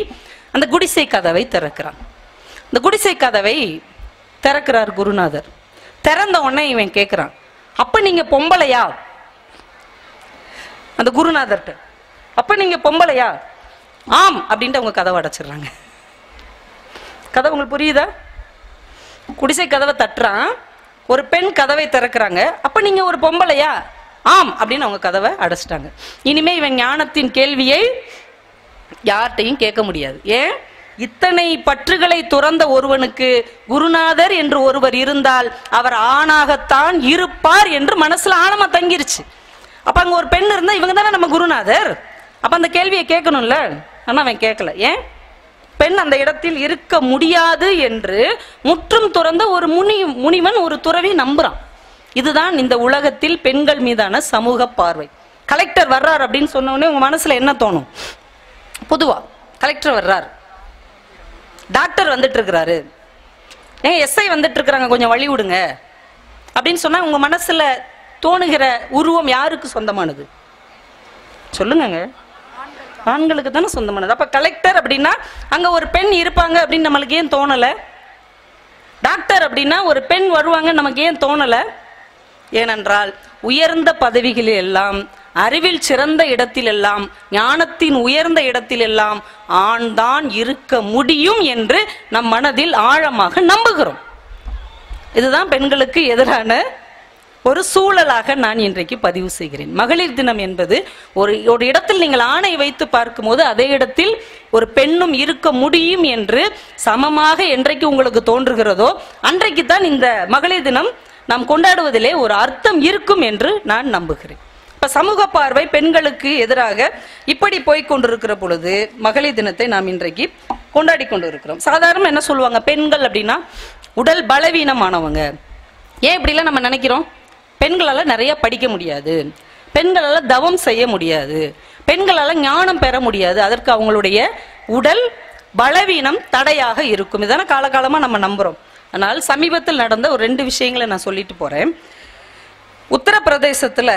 அந்த குடிசை கதவை திறக்கிறான். இந்த குடிசை கதவை திறக்கிறார் குருநாதர். திறந்த உடனே இவன் கேட்கிறான், அப்ப நீங்க பொம்பளையா? அந்த குருநாதர்கிட்ட, அப்ப நீங்க பொம்பளையா? ஆம் அப்படின்ட்டு அவங்க கதவை அடைச்சிடுறாங்க. கதவை உங்களுக்கு புரியுதா? குடிசை கதவை தட்டுறான், ஒரு பெண் கதவை திறக்கிறாங்க, அப்ப நீங்க ஒரு பொம்பளையா? ஆம் அப்படின்னு அவங்க கதவை அடைச்சிட்டாங்க. இனிமே இவன் ஞானத்தின் கேள்வியை யார்கிட்டையும் கேட்க முடியாது. ஏன்? இத்தனை பற்றுகளை துறந்த ஒருவனுக்கு குருநாதர் என்று ஒருவர் இருந்தால் அவர் ஆணாகத்தான் இருப்பார் என்று மனசுல ஆழமா தங்கிருச்சு. அப்ப அங்க ஒரு பெண் இருந்தா இவங்க தானே நம்ம குருநாதர், அப்ப அந்த கேள்வியை கேட்கணும்ல. ஆனா அவன் கேட்கல. ஏன்? பெண் அந்த இடத்தில் இருக்க முடியாது என்று முற்றும் துறந்த ஒரு முனிவன், ஒரு துறவி நம்புறான். இதுதான் இந்த உலகத்தில் பெண்கள் மீதான சமூக பார்வை. கலெக்டர் வர்றார் அப்படின்னு சொன்ன உடனே உங்க மனசுல என்ன தோணும்? பொதுவா கலெக்டர் வர்றார், டாக்டர் வந்துட்டு இருக்கிறாரு, ஏன் எஸ்ஐ வந்துட்டு இருக்கிறாங்க, கொஞ்சம் வழி விடுங்க அப்படின்னு சொன்னா உங்க மனசுல தோணுகிற உருவம் யாருக்கு சொந்தமானது? சொல்லுங்க. ஆண்களுக்கு தானே சொந்தமானது. அப்ப கலெக்டர் அப்படின்னா அங்க ஒரு பெண் இருப்பாங்க அப்படின்னு நம்மளுக்கு ஏன் தோணல? டாக்டர் அப்படின்னா ஒரு பெண் வருவாங்க நமக்கு ஏன் தோணல? ஏனென்றால் உயர்ந்த பதவிகளில் எல்லாம், அறிவில் சிறந்த இடத்தில் எல்லாம், ஞானத்தின் உயர்ந்த இடத்தில் எல்லாம் ஆண் தான் இருக்க முடியும் என்று நம் மனதில் ஆழமாக நம்புகிறோம். இதுதான் பெண்களுக்கு எதிரான ஒரு சூழலாக நான் இன்றைக்கு பதிவு செய்கிறேன். மகளிர் தினம் என்பது ஒரு இடத்தில் நீங்கள் ஆணை வைத்து பார்க்கும்போது அதே இடத்தில் ஒரு பெண்ணும் இருக்க முடியும் என்று சமமாக என்றைக்கு உங்களுக்கு தோன்றுகிறதோ அன்றைக்கு தான் இந்த மகளிர் தினம் நாம் கொண்டாடுவதிலே ஒரு அர்த்தம் இருக்கும் என்று நான் நம்புகிறேன். இப்ப சமூக பார்வை பெண்களுக்கு எதிராக இப்படி போய்கொண்டிருக்கிற பொழுது மகளிர் தினத்தை நாம் இன்றைக்கு கொண்டாடி கொண்டு இருக்கிறோம். சாதாரண என்ன சொல்லுவாங்க, பெண்கள் அப்படின்னா உடல் பலவீனமானவங்க. ஏன் இப்படிலாம் நம்ம நினைக்கிறோம்? பெண்களால நிறைய படிக்க முடியாது, பெண்களால தவம் செய்ய முடியாது, பெண்களால ஞானம் பெற முடியாது, அதற்கு அவங்களுடைய உடல் பலவீனம் தடையாக இருக்கும். இதான காலகாலமா நம்ம நம்புறோம். ஆனால் சமீபத்தில் நடந்த ஒரு 2 விஷயங்களை நான் சொல்லிட்டு போறேன். உத்தரப்பிரதேசத்துல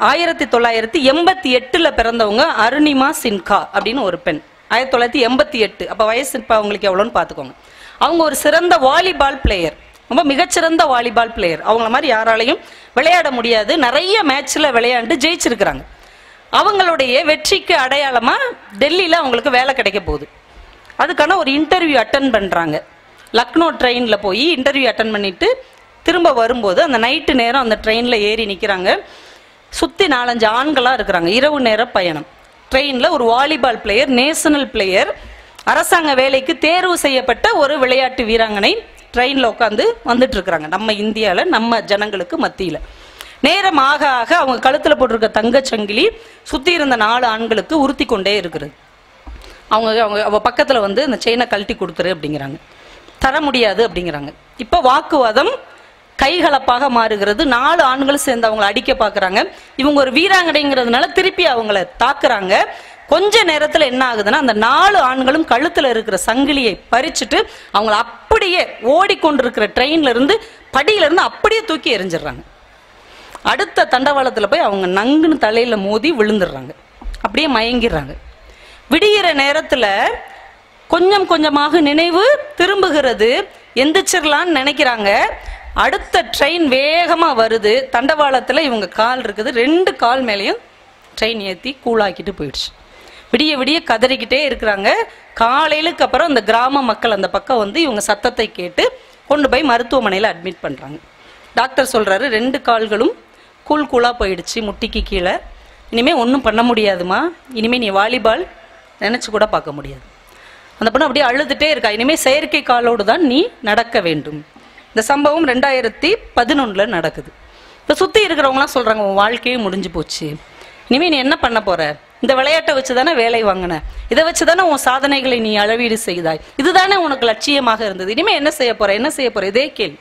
1988 பிறந்தவங்க அருணிமா சின்ஹா அப்படின்னு ஒரு பெண். 1988, அப்ப வயசு இப்ப அவங்களுக்கு எவ்வளோன்னு பாத்துக்கோங்க. அவங்க ஒரு சிறந்த வாலிபால் பிளேயர், ரொம்ப மிகச்சிறந்த வாலிபால் பிளேயர். அவங்கள மாதிரி யாராலையும் விளையாட முடியாது. நிறைய மேட்ச்ல விளையாண்டு ஜெயிச்சிருக்கிறாங்க. அவங்களுடைய வெற்றிக்கு அடையாளமா டெல்லியில அவங்களுக்கு வேலை கிடைக்க போகுது. அதுக்கான ஒரு இன்டர்வியூ அட்டன் பண்றாங்க. லக்னோ ட்ரெயின்ல போய் இன்டர்வியூ அட்டன் பண்ணிட்டு திரும்ப வரும்போது அந்த நைட்டு நேரம் அந்த ட்ரெயின்ல ஏறி நிக்கிறாங்க. சுத்தி 4-5 ஆண்களா இருக்கிறாங்க. இரவு நேர பயணம். ட்ரெயின்ல ஒரு வாலிபால் பிளேயர், நேஷனல் பிளேயர், அரசாங்க வேலைக்கு தேர்வு செய்யப்பட்ட ஒரு விளையாட்டு வீராங்கனை ட்ரெயின்ல உட்காந்து வந்துட்டு இருக்கிறாங்க. நம்ம இந்தியால நம்ம ஜனங்களுக்கு மத்தியில நேரம் ஆக ஆக அவங்க கழுத்துல போட்டிருக்க தங்கச்சங்கிலி சுத்தி இருந்த 4 ஆண்களுக்கு உறுத்தி கொண்டே இருக்கிறது. அவங்க பக்கத்துல வந்து அந்த செயினை கழட்டி கொடுத்துரு அப்படிங்கிறாங்க. தர முடியாது அப்படிங்கிறாங்க. இப்ப வாக்குவாதம் கைகலப்பாக மாறுகிறது. 4 ஆண்கள் சேர்ந்து அவங்களை அடிக்க பார்க்குறாங்க. இவங்க ஒரு வீராங்கனைங்கிறதுனால திருப்பி அவங்கள தாக்குறாங்க. கொஞ்ச நேரத்தில் என்ன ஆகுதுன்னா, அந்த 4 ஆண்களும் கழுத்தில் இருக்கிற சங்கிலியை பறிச்சுட்டு அவங்கள அப்படியே ஓடிக்கொண்டிருக்கிற ட்ரெயின்ல இருந்து படியில இருந்து அப்படியே தூக்கி எறிஞ்சிடுறாங்க. அடுத்த தண்டவாளத்தில் போய் அவங்க நங்குன்னு தலையில மோதி விழுந்துடுறாங்க. அப்படியே மயங்கிடுறாங்க. விடிகிற நேரத்தில் கொஞ்சம் கொஞ்சமாக நினைவு திரும்புகிறது. எந்திரிச்சிடலான்னு நினைக்கிறாங்க. அடுத்த ட்ரெயின் வேகமாக வருது. தண்டவாளத்தில் இவங்க கால் இருக்குது. 2 கால் மேலேயும் ட்ரெயின் ஏற்றி கூழாக்கிட்டு போயிடுச்சு. விடிய விடிய கதறிக்கிட்டே இருக்கிறாங்க. காலையிலுக்கு அப்புறம் அந்த கிராம மக்கள் அந்த பக்கம் வந்து இவங்க சத்தத்தை கேட்டு கொண்டு போய் மருத்துவமனையில் அட்மிட் பண்ணுறாங்க. டாக்டர் சொல்கிறாரு, 2 கால்களும் கூழாக போயிடுச்சு, முட்டிக்கு கீழே. இனிமேல் ஒன்றும் பண்ண முடியாதுமா, இனிமேல் நீ வாலிபால் நினச்சி கூட பார்க்க முடியாது. அந்த பொண்ணு அப்படியே அழுதுகிட்டே இருக்கா. இனிமேல் செயற்கை காலோடு தான் நீ நடக்க வேண்டும். இந்த சம்பவம் 2011 நடக்குது. இப்போ சுற்றி இருக்கிறவங்களாம் சொல்கிறாங்க, உன் வாழ்க்கையும் முடிஞ்சு போச்சு, இனிமேல் நீ என்ன பண்ண போற? இந்த விளையாட்டை வச்சு தானே வேலை வாங்கின, இதை வச்சு தானே உன் சாதனைகளை நீ அளவீடு செய்தாய், இதுதானே உனக்கு லட்சியமாக இருந்தது, இனிமேல் என்ன செய்ய போற, என்ன செய்ய போற? இதே கேள்வி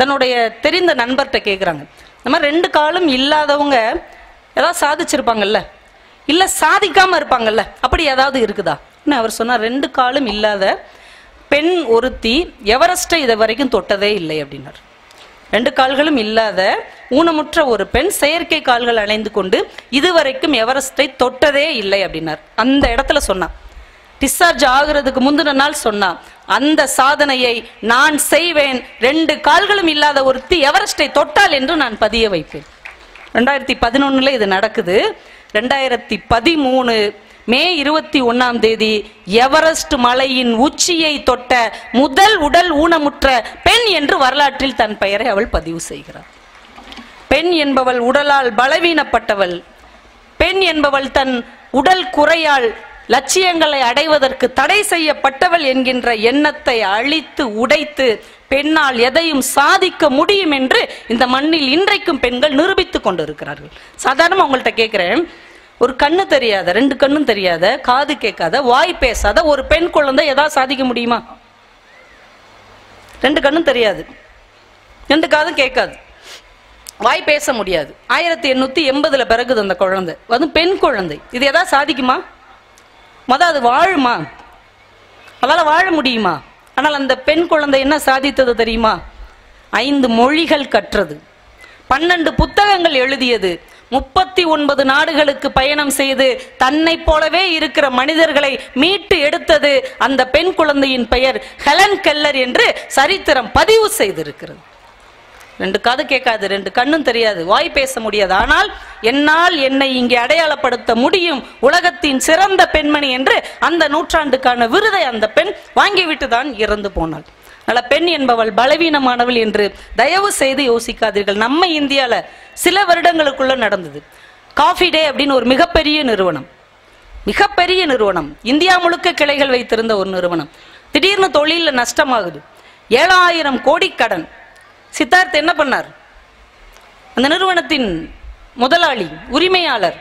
தன்னுடைய தெரிந்த நண்பர்கிட்ட கேட்குறாங்க. இந்த மாதிரி 2 காலும் இல்லாதவங்க ஏதாவது சாதிச்சிருப்பாங்கல்ல, இல்லை சாதிக்காம இருப்பாங்கல்ல, அப்படி ஏதாவது இருக்குதா? அவர் சொன்னார், 2 காலும் இல்லாத பெண் ஒருத்தி எவரெஸ்ட்டை இதை வரைக்கும் தொட்டதே இல்லை அப்படின்னார். 2 கால்களும் இல்லாத ஊனமுற்ற ஒரு பெண் செயற்கை கால்கள் அணைந்து கொண்டு இதுவரைக்கும் எவரெஸ்ட்டை தொட்டதே இல்லை அப்படின்னார். அந்த இடத்துல சொன்னா, டிஸ்சார்ஜ் ஆகுறதுக்கு முந்தின நாள் சொன்னா, அந்த சாதனையை நான் செய்வேன், 2 கால்களும் இல்லாத ஒருத்தி எவரெஸ்ட்டை தொட்டால் என்று நான் பதிய வைப்பேன். 2011 இது நடக்குது. 2013 மே 21 எவரெஸ்ட் மலையின் உச்சியை தொட்ட முதல் உடல் ஊனமுற்ற பெண் என்று வரலாற்றில் தன் பெயரை அவள் பதிவு செய்கிறார். பெண் என்பவள் உடலால் பலவீனப்பட்டவள். பெண் என்பவள் தன் உடல் குறையால் லட்சியங்களை அடைவதற்கு தடை செய்யப்பட்டவள் என்கின்ற எண்ணத்தை அழித்து உடைத்து பெண்ணால் எதையும் சாதிக்க முடியும் என்று இந்த மண்ணில் இன்றைக்கும் பெண்கள் நிரூபித்துக் கொண்டிருக்கிறார்கள். சாதாரண உங்கள்கிட்ட கேட்கிறேன், ஒரு கண்ணு தெரியாத, 2 கண்ணும் தெரியாத, காது கேட்காத, வாய் பேசாத ஒரு பெண் குழந்தை ஏதாவது சாதிக்க முடியுமா? 2 கண்ணும் தெரியாது, 2 காதும் கேட்காது, வாய் பேச முடியாது. 1880 பிறகுது அந்த குழந்தை, அது பெண் குழந்தை. இது ஏதாவது சாதிக்குமா? அது வாழுமா? அதால வாழ முடியுமா? ஆனால் அந்த பெண் குழந்தை என்ன சாதித்தது தெரியுமா? 5 மொழிகள் கற்றது, 12 புத்தகங்கள் எழுதியது, 39 நாடுகளுக்கு பயணம் செய்து தன்னை போலவே இருக்கிற மனிதர்களை மீட்டு எடுத்தது. அந்த பெண் குழந்தையின் பெயர் ஹெலன் கெல்லர் என்று சரித்திரம் பதிவு செய்திருக்கிறது. 2 காது கேட்காது, 2 கண்ணும் தெரியாது, வாய் பேச முடியாது. ஆனால் என்னால் என்னை இங்கே அடையாளப்படுத்த முடியும், உலகத்தின் சிறந்த பெண்மணி என்று அந்த நூற்றாண்டுக்கான விருதை அந்த பெண் வாங்கிவிட்டு தான் இறந்து போனாள். அதனால பெண் என்பவள் பலவீனமானவள் என்று தயவு செய்து யோசிக்காதீர்கள். நம்ம இந்தியால சில வருடங்களுக்குள்ள நடந்தது. காஃபி டே அப்படின்னு ஒரு மிகப்பெரிய நிறுவனம், இந்தியா முழுக்க கிளைகள் வைத்திருந்த ஒரு நிறுவனம், திடீர்னு தொழில நஷ்டமாகுது, 7000 கோடி கடன். சித்தார்த் என்ன பண்ணார்? அந்த நிறுவனத்தின் முதலாளி, உரிமையாளர்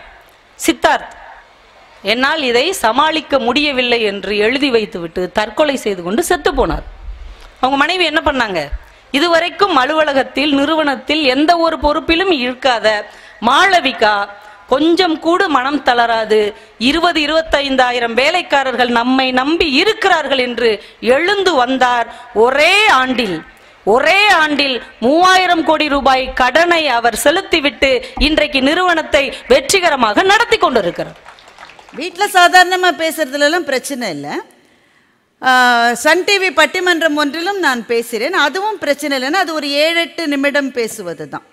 சித்தார்த், என்னால் இதை சமாளிக்க முடியவில்லை என்று எழுதி வைத்துவிட்டு தற்கொலை செய்து கொண்டு செத்து போனார். அவங்க மனைவி என்ன பண்ணாங்க? இதுவரைக்கும் அலுவலகத்தில், நிறுவனத்தில் எந்த ஒரு பொறுப்பிலும் இருக்காத மாளவிகா கொஞ்சம் கூட மனம் தளராது, 20-25 வேலைக்காரர்கள் நம்மை நம்பி இருக்கிறார்கள் என்று எழுந்து வந்தார். ஒரே ஆண்டில் 3000 கோடி ரூபாய் கடனை அவர் செலுத்திவிட்டு இன்றைக்கு நிறுவனத்தை வெற்றிகரமாக நடத்தி கொண்டிருக்கிறார். வீட்டில் சாதாரணமாக பேசுறதுலாம் பிரச்சனை இல்லை. சன் டிவி பட்டிமன்றம் ஒன்றிலும் நான் பேசுகிறேன், அதுவும் பிரச்சனை இல்லைன்னா அது ஒரு 7-8 நிமிடம் பேசுவது தான்.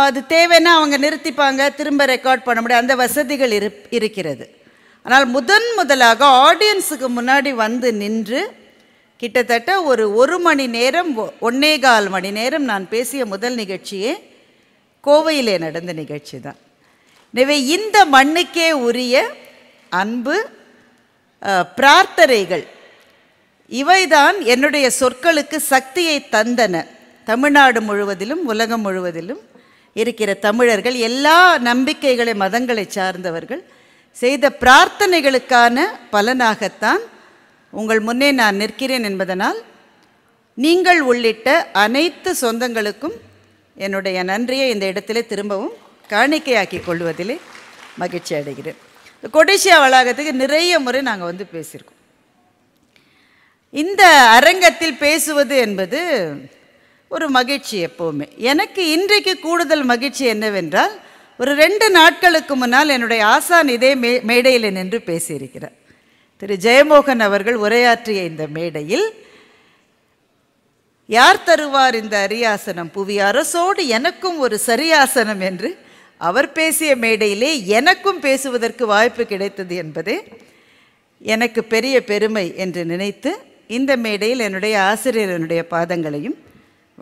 அது தேவைன்னா அவங்க நிறுத்திப்பாங்க, திரும்ப ரெக்கார்ட் பண்ண முடியும், அந்த வசதிகள் இருக்கிறது. ஆனால் முதலாக ஆடியன்ஸுக்கு முன்னாடி வந்து நின்று கிட்டத்தட்ட ஒரு 1 மணி நேரம் 1.25 மணி நேரம் நான் பேசிய முதல் நிகழ்ச்சியே கோவையிலே நடந்த நிகழ்ச்சி தான். எனவே இந்த மண்ணுக்கே உரிய அன்பு, பிரார்த்தனைகள் இவைதான் என்னுடைய சொற்களுக்கு சக்தியை தந்தன. தமிழ்நாடு முழுவதிலும் உலகம் முழுவதிலும் இருக்கிற தமிழர்கள், எல்லா நம்பிக்கைகளை மதங்களை சார்ந்தவர்கள் செய்த பிரார்த்தனைகளுக்கான பலனாகத்தான் உங்கள் முன்னே நான் நிற்கிறேன் என்பதனால் நீங்கள் உள்ளிட்ட அனைத்து சொந்தங்களுக்கும் என்னுடைய நன்றியை இந்த இடத்திலே திரும்பவும் காணிக்கையாக்கிக் கொள்வதிலே மகிழ்ச்சி அடைகிறேன். கொடிசியா வளாகத்துக்கு நிறைய முறை நாங்கள் வந்து பேசியிருக்கோம். இந்த அரங்கத்தில் பேசுவது என்பது ஒரு மகிழ்ச்சி எப்போவுமே. எனக்கு இன்றைக்கு கூடுதல் மகிழ்ச்சி என்னவென்றால், ஒரு 2 நாட்களுக்கு முன்னால் என்னுடைய ஆசான் இதே மேடையில் நின்று பேசியிருக்கிறார். திரு ஜெயமோகன் அவர்கள் உரையாற்றிய இந்த மேடையில், யார் தருவார் இந்த அரியாசனம் புவி அரசோடு எனக்கும் ஒரு சரியாசனம் என்று அவர் பேசிய மேடையிலே எனக்கும் பேசுவதற்கு வாய்ப்பு கிடைத்தது என்பதே எனக்கு பெரிய பெருமை என்று நினைத்து இந்த மேடையில் என்னுடைய ஆசிரியரனுடைய பாதங்களையும்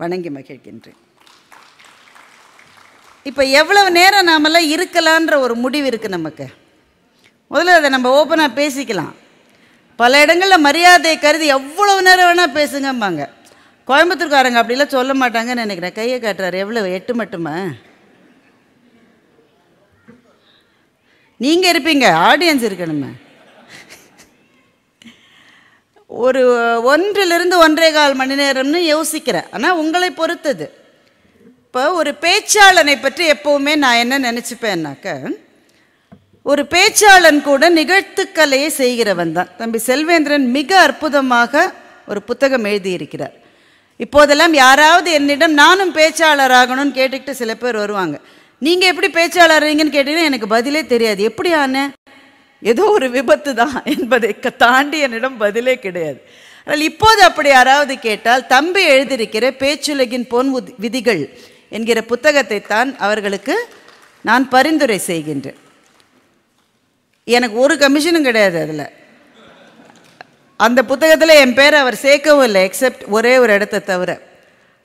வணங்கி மகிழ்கின்றேன். இப்போ எவ்வளவு நேரம் நாமெல்லாம் இருக்கலான்ற ஒரு முடிவு இருக்குது நமக்கு. முதல்ல அதை நம்ம ஓப்பனாக பேசிக்கலாம். பல இடங்களில் மரியாதையை கருதி எவ்வளவு நேரம் வேணால் பேசுங்கம்பாங்க. கோயம்புத்தூர்காரங்க அப்படிலாம் சொல்ல மாட்டாங்கன்னு நினைக்கிறேன். கையை காட்டுறாரு. எவ்வளோ 8 மட்டுமா? நீங்கள் இருப்பீங்க, ஆடியன்ஸ் இருக்கணுமே. ஒரு 1 to 1.25 மணி நேரம்னு யோசிக்கிறேன். ஆனால் உங்களை பொறுத்தது. இப்போ ஒரு பேச்சாளனை பற்றி எப்போவுமே நான் என்ன நினச்சிப்பேன்னாக்க, ஒரு பேச்சாளன் கூட நிகழ்த்துக்கலையை செய்கிறவன் தான். தம்பி செல்வேந்திரன் மிக அற்புதமாக ஒரு புத்தகம் எழுதியிருக்கிறார். இப்போதெல்லாம் யாராவது என்னிடம் நானும் பேச்சாளராகணும்னு கேட்டுக்கிட்டு சில பேர் வருவாங்க. நீங்கள் எப்படி பேச்சாளர்றீங்கன்னு கேட்டீங்கன்னா எனக்கு பதிலே தெரியாது. எப்படி ஆன ஏதோ ஒரு விபத்து தான் என்பதை தாண்டி என்னிடம் பதிலே கிடையாது. ஆனால் இப்போது அப்படி யாராவது கேட்டால், தம்பி எழுதியிருக்கிற பேச்சுலகின் பொன் விதிகள் என்கிற புத்தகத்தை தான் அவர்களுக்கு நான் பரிந்துரை செய்கின்றேன். எனக்கு ஒரு கமிஷனும் கிடையாது அதில். அந்த புத்தகத்தில் என் பேரை அவர் சேர்க்கவும் இல்லை, எக்ஸப்ட் ஒரே ஒரு இடத்தை தவிர.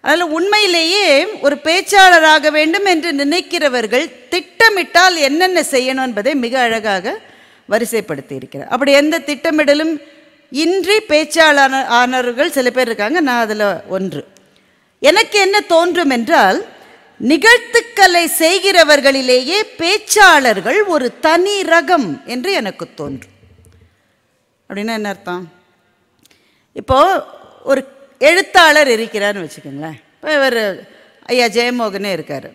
அதனால் உண்மையிலேயே ஒரு பேச்சாளராக வேண்டும் என்று நினைக்கிறவர்கள் திட்டமிட்டால் என்னென்ன செய்யணும் என்பதை மிக அழகாக வரிசைப்படுத்தி இருக்கிறார். அப்படி எந்த திட்டமிடலும் இன்றி பேச்சாளர்கள் சில பேர் இருக்காங்க. நான் அதில் ஒன்று. எனக்கு என்ன தோன்றும் என்றால், நிகழ்த்துக்களை செய்கிறவர்களிலேயே பேச்சாளர்கள் ஒரு தனி ரகம் என்று எனக்கு தோன்றும். அப்படின்னா என்ன அர்த்தம்? இப்போது ஒரு எழுத்தாளர் இருக்கிறார்னு வச்சுக்கோங்களேன். இப்போ இவர் ஐயா ஜெயமோகனே இருக்கார்,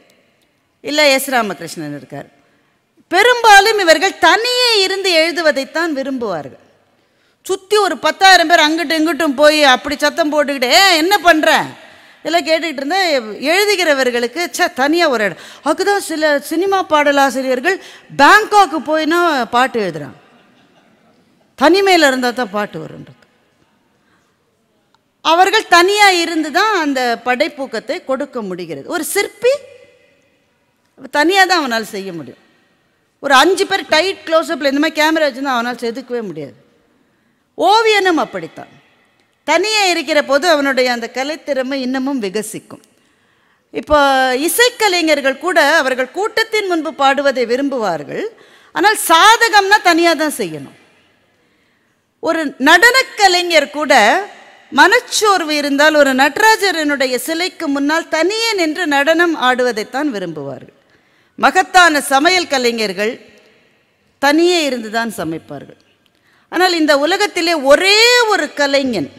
இல்லை எஸ் ராமகிருஷ்ணன் இருக்கார். பெரும்பாலும் இவர்கள் தனியே இருந்து எழுதுவதைத்தான் விரும்புவார்கள். சுற்றி ஒரு 10,000 பேர் அங்கிட்டும் இங்கிட்டும் போய் அப்படி சத்தம் போட்டுக்கிட்டு என்ன பண்ணுறேன் இதெல்லாம் கேட்டுக்கிட்டு இருந்தால் எழுதுகிறவர்களுக்கு தனியாக ஒரு இடம். அதுக்குதான் சில சினிமா பாடலாசிரியர்கள் பேங்காக்கு போயினா பாட்டு எழுதுகிறாங்க. தனிமையில் இருந்தால் தான் பாட்டு வருன்றது. அவர்கள் தனியாக இருந்து தான் அந்த படைப்பூக்கத்தை கொடுக்க முடிகிறது. ஒரு சிற்பி தனியாக தான் அவனால் செய்ய முடியும். ஒரு 5 பேர் டைட் க்ளோஸ்அப்பில் இந்த மாதிரி கேமரா வச்சுருந்தா அவனால் செதுக்கவே முடியாது. ஓவியனும் அப்படித்தான். தனியாக இருக்கிற போது அவனுடைய அந்த கலைத்திறமை இன்னமும் விகசிக்கும். இப்போ இசைக்கலைஞர்கள் கூட அவர்கள் கூட்டத்தின் முன்பு பாடுவதை விரும்புவார்கள். ஆனால் சாதகம்னா தனியாக தான் செய்யணும். ஒரு நடனக்கலைஞர் கூட மனச்சோர்வு இருந்தால் ஒரு நடராஜரனுடைய சிலைக்கு முன்னால் தனியே நின்று நடனம் ஆடுவதைத்தான் விரும்புவார்கள். மகத்தான சமையல் கலைஞர்கள் தனியே இருந்து தான் சமைப்பார்கள். ஆனால் இந்த உலகத்திலே ஒரே ஒரு கலைஞன்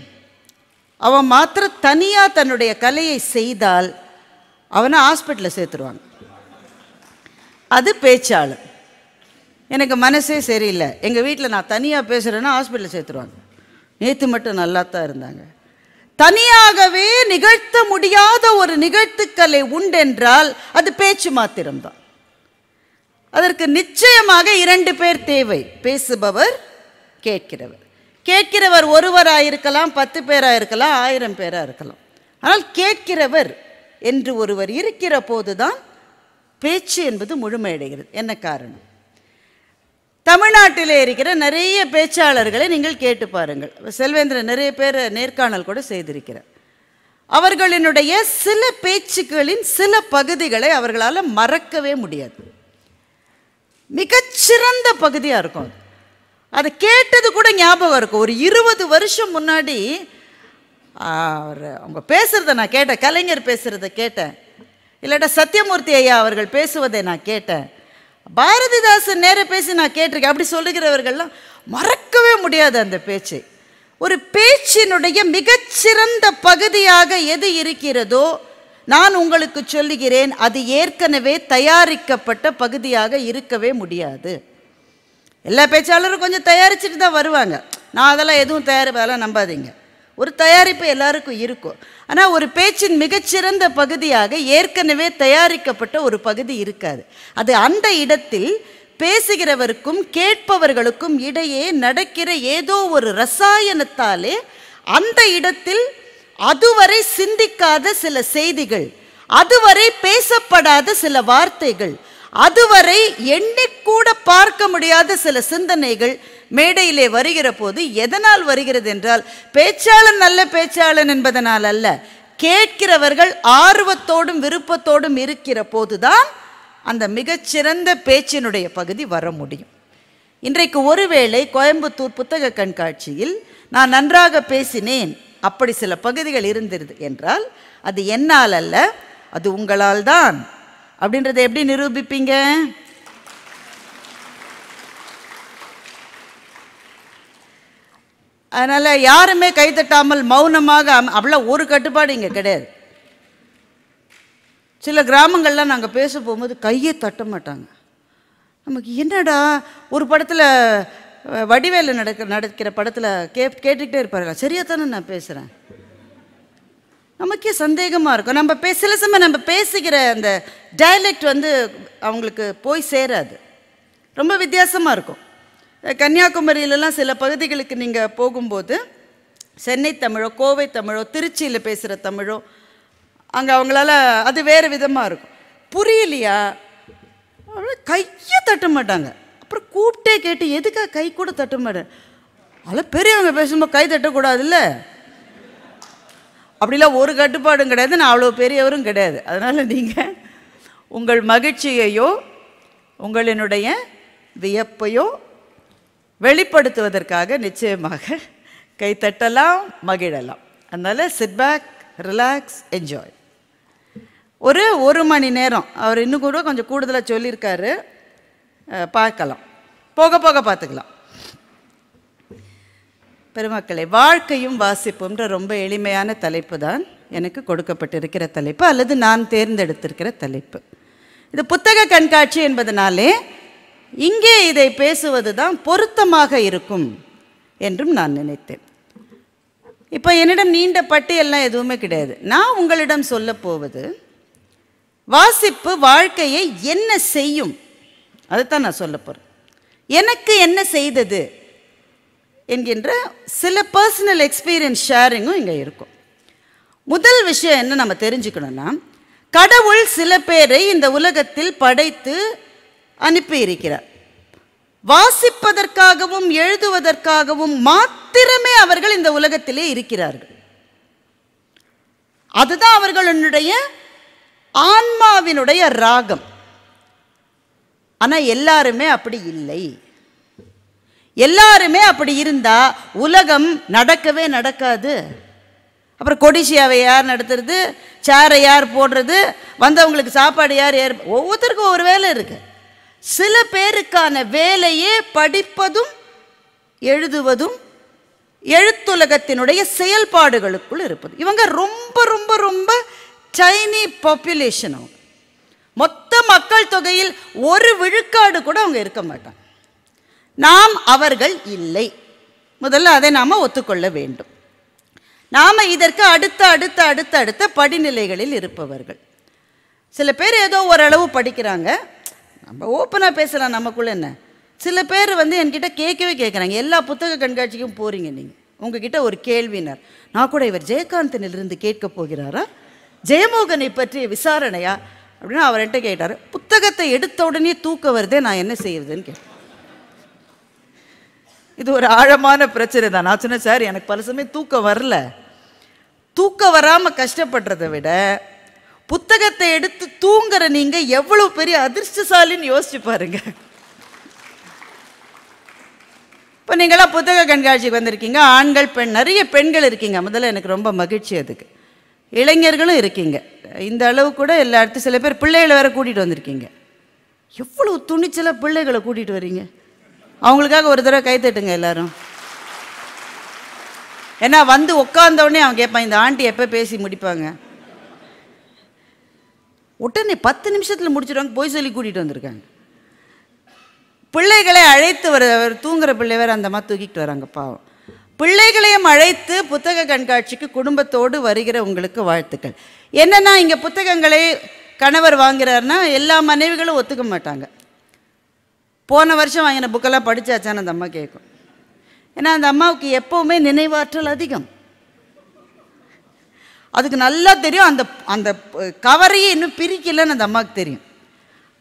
அவன் மாத்திரம் தனியாக தன்னுடைய கலையை செய்தால் அவனை ஹாஸ்பிட்டலில் சேர்த்துருவாங்க. அது பேச்சாளர். எனக்கு மனசே சரியில்லை, எங்கள் வீட்டில் நான் தனியாக பேசுகிறேன்னா ஹாஸ்பிட்டலில் சேர்த்துருவாங்க. நேற்று மட்டும் நல்லா தான் இருந்தாங்க. தனியாகவே நிகழ்த்த முடியாத ஒரு நிகழ்த்துக்கலை உண்டென்றால் அது பேச்சு மாத்திரம்தான். அதற்கு நிச்சயமாக 2 பேர் தேவை. பேசுபவர், கேட்கிறவர். கேட்கிறவர் ஒருவராயிருக்கலாம், 10 பேராயிருக்கலாம், 1000 பேராக இருக்கலாம். ஆனால் கேட்கிறவர் என்று ஒருவர் இருக்கிற போதுதான் பேச்சு என்பது முழுமையடைகிறது. என்ன காரணம்? தமிழ்நாட்டிலே இருக்கிற நிறைய பேச்சாளர்களை நீங்கள் கேட்டு பாருங்கள். செல்வேந்திரன் நிறைய பேர் நேர்காணல் கூட செய்திருக்கிறார். அவர்களினுடைய சில பேச்சுக்களின் சில பகுதிகளை அவர்களால் மறக்கவே முடியாது. மிகச்சிறந்த பகுதியாக இருக்கும். அதை கேட்டது கூட ஞாபகம் இருக்கும். ஒரு 20 வருஷம் முன்னாடி அவங்க பேசுகிறத நான் கேட்டேன், கலைஞர் பேசுகிறத கேட்டேன், இல்லாட்டா சத்யமூர்த்தி ஐயா அவர்கள் பேசுவதை நான் கேட்டேன், பாரதிதாசன் நேர பேசி நான் கேட்டிருக்கேன். அப்படி சொல்லுகிறவர்கள்லாம் மறக்கவே முடியாது அந்த பேச்சு. ஒரு பேச்சினுடைய மிகச்சிறந்த பகுதியாக எது இருக்கிறதோ நான் உங்களுக்கு சொல்லுகிறேன், அது ஏற்கனவே தயாரிக்கப்பட்ட பகுதியாக இருக்கவே முடியாது. எல்லா பேச்சாளரும் கொஞ்சம் தயாரிச்சுட்டு தான் வருவாங்க. நான் அதெல்லாம் எதுவும் தயாரிப்பதெல்லாம் நம்பாதீங்க. ஒரு தயாரிப்பு எல்லாருக்கும் இருக்கும். ஆனால் ஒரு பேச்சின் மிகச்சிறந்த பகுதியாக ஏற்கனவே தயாரிக்கப்பட்ட ஒரு பகுதி இருக்காது. அது அந்த இடத்தில் பேசுகிறவருக்கும் கேட்பவர்களுக்கும் இடையே நடக்கிற ஏதோ ஒரு ரசாயனத்தாலே அந்த இடத்தில் அதுவரை சிந்திக்காத சில செய்திகள், அதுவரை பேசப்படாத சில வார்த்தைகள், அதுவரை எண்ணிக்கூட பார்க்க முடியாத சில சிந்தனைகள் மேடையிலே வருகிற போது எதனால் வருகிறது என்றால், பேச்சாளன் நல்ல பேச்சாளன் என்பதனால் அல்ல, கேட்கிறவர்கள் ஆர்வத்தோடும் விருப்பத்தோடும் இருக்கிற போதுதான் அந்த மிகச்சிறந்த பேச்சினுடைய பகுதி வர முடியும். இன்றைக்கு ஒருவேளை கோயம்புத்தூர் புத்தக கண்காட்சியில் நான் நன்றாக பேசினேன், அப்படி சில பகுதிகள் இருந்தது என்றால் அது என்னால் அல்ல, அது உங்களால் தான். அப்படின்றத எப்படி நிரூபிப்பீங்க? அதனால் யாருமே கைத்தட்டாமல் மௌனமாக அவ்வளோ ஒரு கட்டுப்பாடு இங்கே கிடையாது. சில கிராமங்கள்லாம் நாங்கள் பேச போகும்போது கையே தட்ட மாட்டாங்க. நமக்கு என்னடா, ஒரு படத்தில் வடிவேலு நடக்கிற படத்தில் கேட்டுக்கிட்டே இருப்பாருங்க, சரியாக தானே நான் பேசுகிறேன். நமக்கே சந்தேகமாக இருக்கும். நம்ம சில சமயம் நம்ம பேசுகிற அந்த டைலெக்ட் அவங்களுக்கு போய் சேராது, ரொம்ப வித்தியாசமாக இருக்கும். கன்னியாகுமரியிலலாம் சில பகுதிகளுக்கு நீங்கள் போகும்போது சென்னை தமிழோ கோவை தமிழோ திருச்சியில் பேசுகிற தமிழோ அங்கே அவங்களால அது வேறு விதமாக இருக்கும். புரியலையா, கையை தட்ட மாட்டாங்க. அப்புறம் கூப்பிட்டே கேட்டு எதுக்காக கை கூட தட்ட மாட்டேன். அதில் பெரியவங்க பேசும்போது கை தட்டக்கூடாதுல்ல. அப்படிலாம் ஒரு கட்டுப்பாடும் கிடையாது, நான் அவ்வளோ பெரியவரும் கிடையாது. அதனால் நீங்கள் உங்கள் மகிழ்ச்சியையோ உங்களினுடைய வியப்பையோ வெளிப்படுத்துவதற்காக நிச்சயமாக கைத்தட்டலாம், மகிழலாம். அதனால் சிட் பேக், ரிலாக்ஸ், என்ஜாய். ஒரு மணி நேரம் அவர் இன்னும் கூட கொஞ்சம் கூடுதலாக சொல்லியிருக்காரு, பார்க்கலாம், போக போக பார்த்துக்கலாம். பெருமக்களே, வாழ்க்கையும் வாசிப்புன்ற ரொம்ப எளிமையான தலைப்பு தான் எனக்கு கொடுக்கப்பட்டிருக்கிற தலைப்பு, அல்லது நான் தேர்ந்தெடுத்திருக்கிற தலைப்பு. இது புத்தக கண்காட்சி என்பதனாலே இங்கே இதை பேசுவது தான் பொருத்தமாக இருக்கும் என்றும் நான் நினைத்தேன். இப்போ என்னிடம் நீண்ட பட்டியல்லாம் எதுவுமே கிடையாது. நான் உங்களிடம் சொல்ல போவது, வாசிப்பு வாழ்க்கையை என்ன செய்யும் அதுதான் நான் சொல்ல போகிறேன். எனக்கு என்ன செய்தது என்கின்ற சில பர்சனல் எக்ஸ்பீரியன்ஸ் ஷேரிங்கும் இங்கே இருக்கும். முதல் விஷயம் என்ன நம்ம தெரிஞ்சுக்கணும்னா, கடவுள் சில பேரை இந்த உலகத்தில் படைத்து அனுப்பி இருக்கிறார். வாசிப்பதற்காகவும் எழுதுவதற்காகவும் மாத்திரமே அவர்கள் இந்த உலகத்திலே இருக்கிறார்கள். அதுதான் அவர்களுடைய ஆன்மாவினுடைய ராகம். ஆனால் எல்லாருமே அப்படி இல்லை. எல்லாருமே அப்படி இருந்தா உலகம் நடக்கவே நடக்காது. அப்புறம் கொடிசியாவை யார் நடத்துறது, சேரை யார் போடுறது, வந்தவங்களுக்கு சாப்பாடு யார் ஒவ்வொருத்தருக்கும் ஒரு வேலை இருக்கு. சில பேருக்கான வேலையே படிப்பதும் எழுதுவதும் எழுத்துலகத்தினுடைய செயல்பாடுகளுக்குள் இருப்பது. இவங்க ரொம்ப ரொம்ப ரொம்ப டைனி பாப்புலேஷன். அவங்க மொத்த மக்கள் தொகையில் 1 விழுக்காடு கூட அவங்க இருக்க மாட்டாங்க. நாம் அவர்கள் இல்லை. முதல்ல அதை நாம் ஒத்துக்கொள்ள வேண்டும். நாம் இதற்கு அடுத்த அடுத்த அடுத்த அடுத்த படிநிலைகளில் இருப்பவர்கள். சில பேர் ஏதோ ஓரளவு படிக்கிறாங்க, நம்ம ஓப்பனாக பேசலாம், நமக்குள்ள என்ன. சில பேர் என்கிட்ட கேட்கவே கேட்குறாங்க, எல்லா புத்தக கண்காட்சிக்கும் போகிறீங்க நீங்கள், உங்ககிட்ட ஒரு கேள்வினர், நான் கூட இவர் ஜெயகாந்தனிலிருந்து கேட்க போகிறாரா, ஜெயமோகனை பற்றிய விசாரணையா அப்படின்னு அவர் என்கிட்ட கேட்டார். புத்தகத்தை எடுத்த உடனே தூக்க வருதே, நான் என்ன செய்யறதுன்னு கேட்டேன். இது ஒரு ஆழமான பிரச்சனை தான். நான் சொன்னேன், சார் எனக்கு பல சமயம் தூக்கம் வரல. தூக்கம் வராமல் கஷ்டப்படுறதை விட புத்தகத்தை எடுத்து தூங்குற நீங்க எவ்வளவு பெரிய அதிர்ஷ்டசாலின்னு யோசிச்சு பாருங்க. இப்போ நீங்களாம் புத்தக கண்காட்சிக்கு வந்திருக்கீங்க, ஆண்கள் பெண் நிறைய பெண்கள் இருக்கீங்க. முதல்ல எனக்கு ரொம்ப மகிழ்ச்சி. அதுக்கு இளைஞர்களும் இருக்கீங்க. இந்த அளவு கூட எல்லா இடத்து சில பேர் பிள்ளைகளை வேற கூட்டிகிட்டு வந்திருக்கீங்க. எவ்வளவு துணிச்சலாக பிள்ளைகளை கூட்டிகிட்டு வரீங்க. அவங்களுக்காக ஒரு தடவை கை தட்டுங்க எல்லாரும். ஏன்னா வந்து உட்கார்ந்த உடனே அவன் கேட்பான், இந்த ஆண்டி எப்போ பேசி முடிப்பாங்க? உடனே 10 நிமிஷத்தில் முடிச்சிடுவாங்க. போய் சொல்லி கூட்டிகிட்டு வந்திருக்காங்க. பிள்ளைகளை அழைத்து தூங்குற பிள்ளை வேறு அந்த மாதிரி தூக்கிட்டு வராங்க பாவம். பிள்ளைகளையும் அழைத்து புத்தக கண்காட்சிக்கு குடும்பத்தோடு வருகிற உங்களுக்கு வாழ்த்துக்கள். என்னென்னா இங்கே புத்தகங்களை கணவர் வாங்குறாருன்னா எல்லா மனைவிகளும் ஒத்துக்க மாட்டாங்க. போன வருஷம் வாங்கின புக்கெல்லாம் படித்தாச்சான்னு அந்த அம்மா கேட்கும். ஏன்னா அந்த அம்மாவுக்கு எப்போவுமே நினைவாற்றல் அதிகம். அதுக்கு நல்லா தெரியும் அந்த அந்த கவரையே இன்னும் பிரிக்கலன்னு அந்த அம்மாவுக்கு தெரியும்.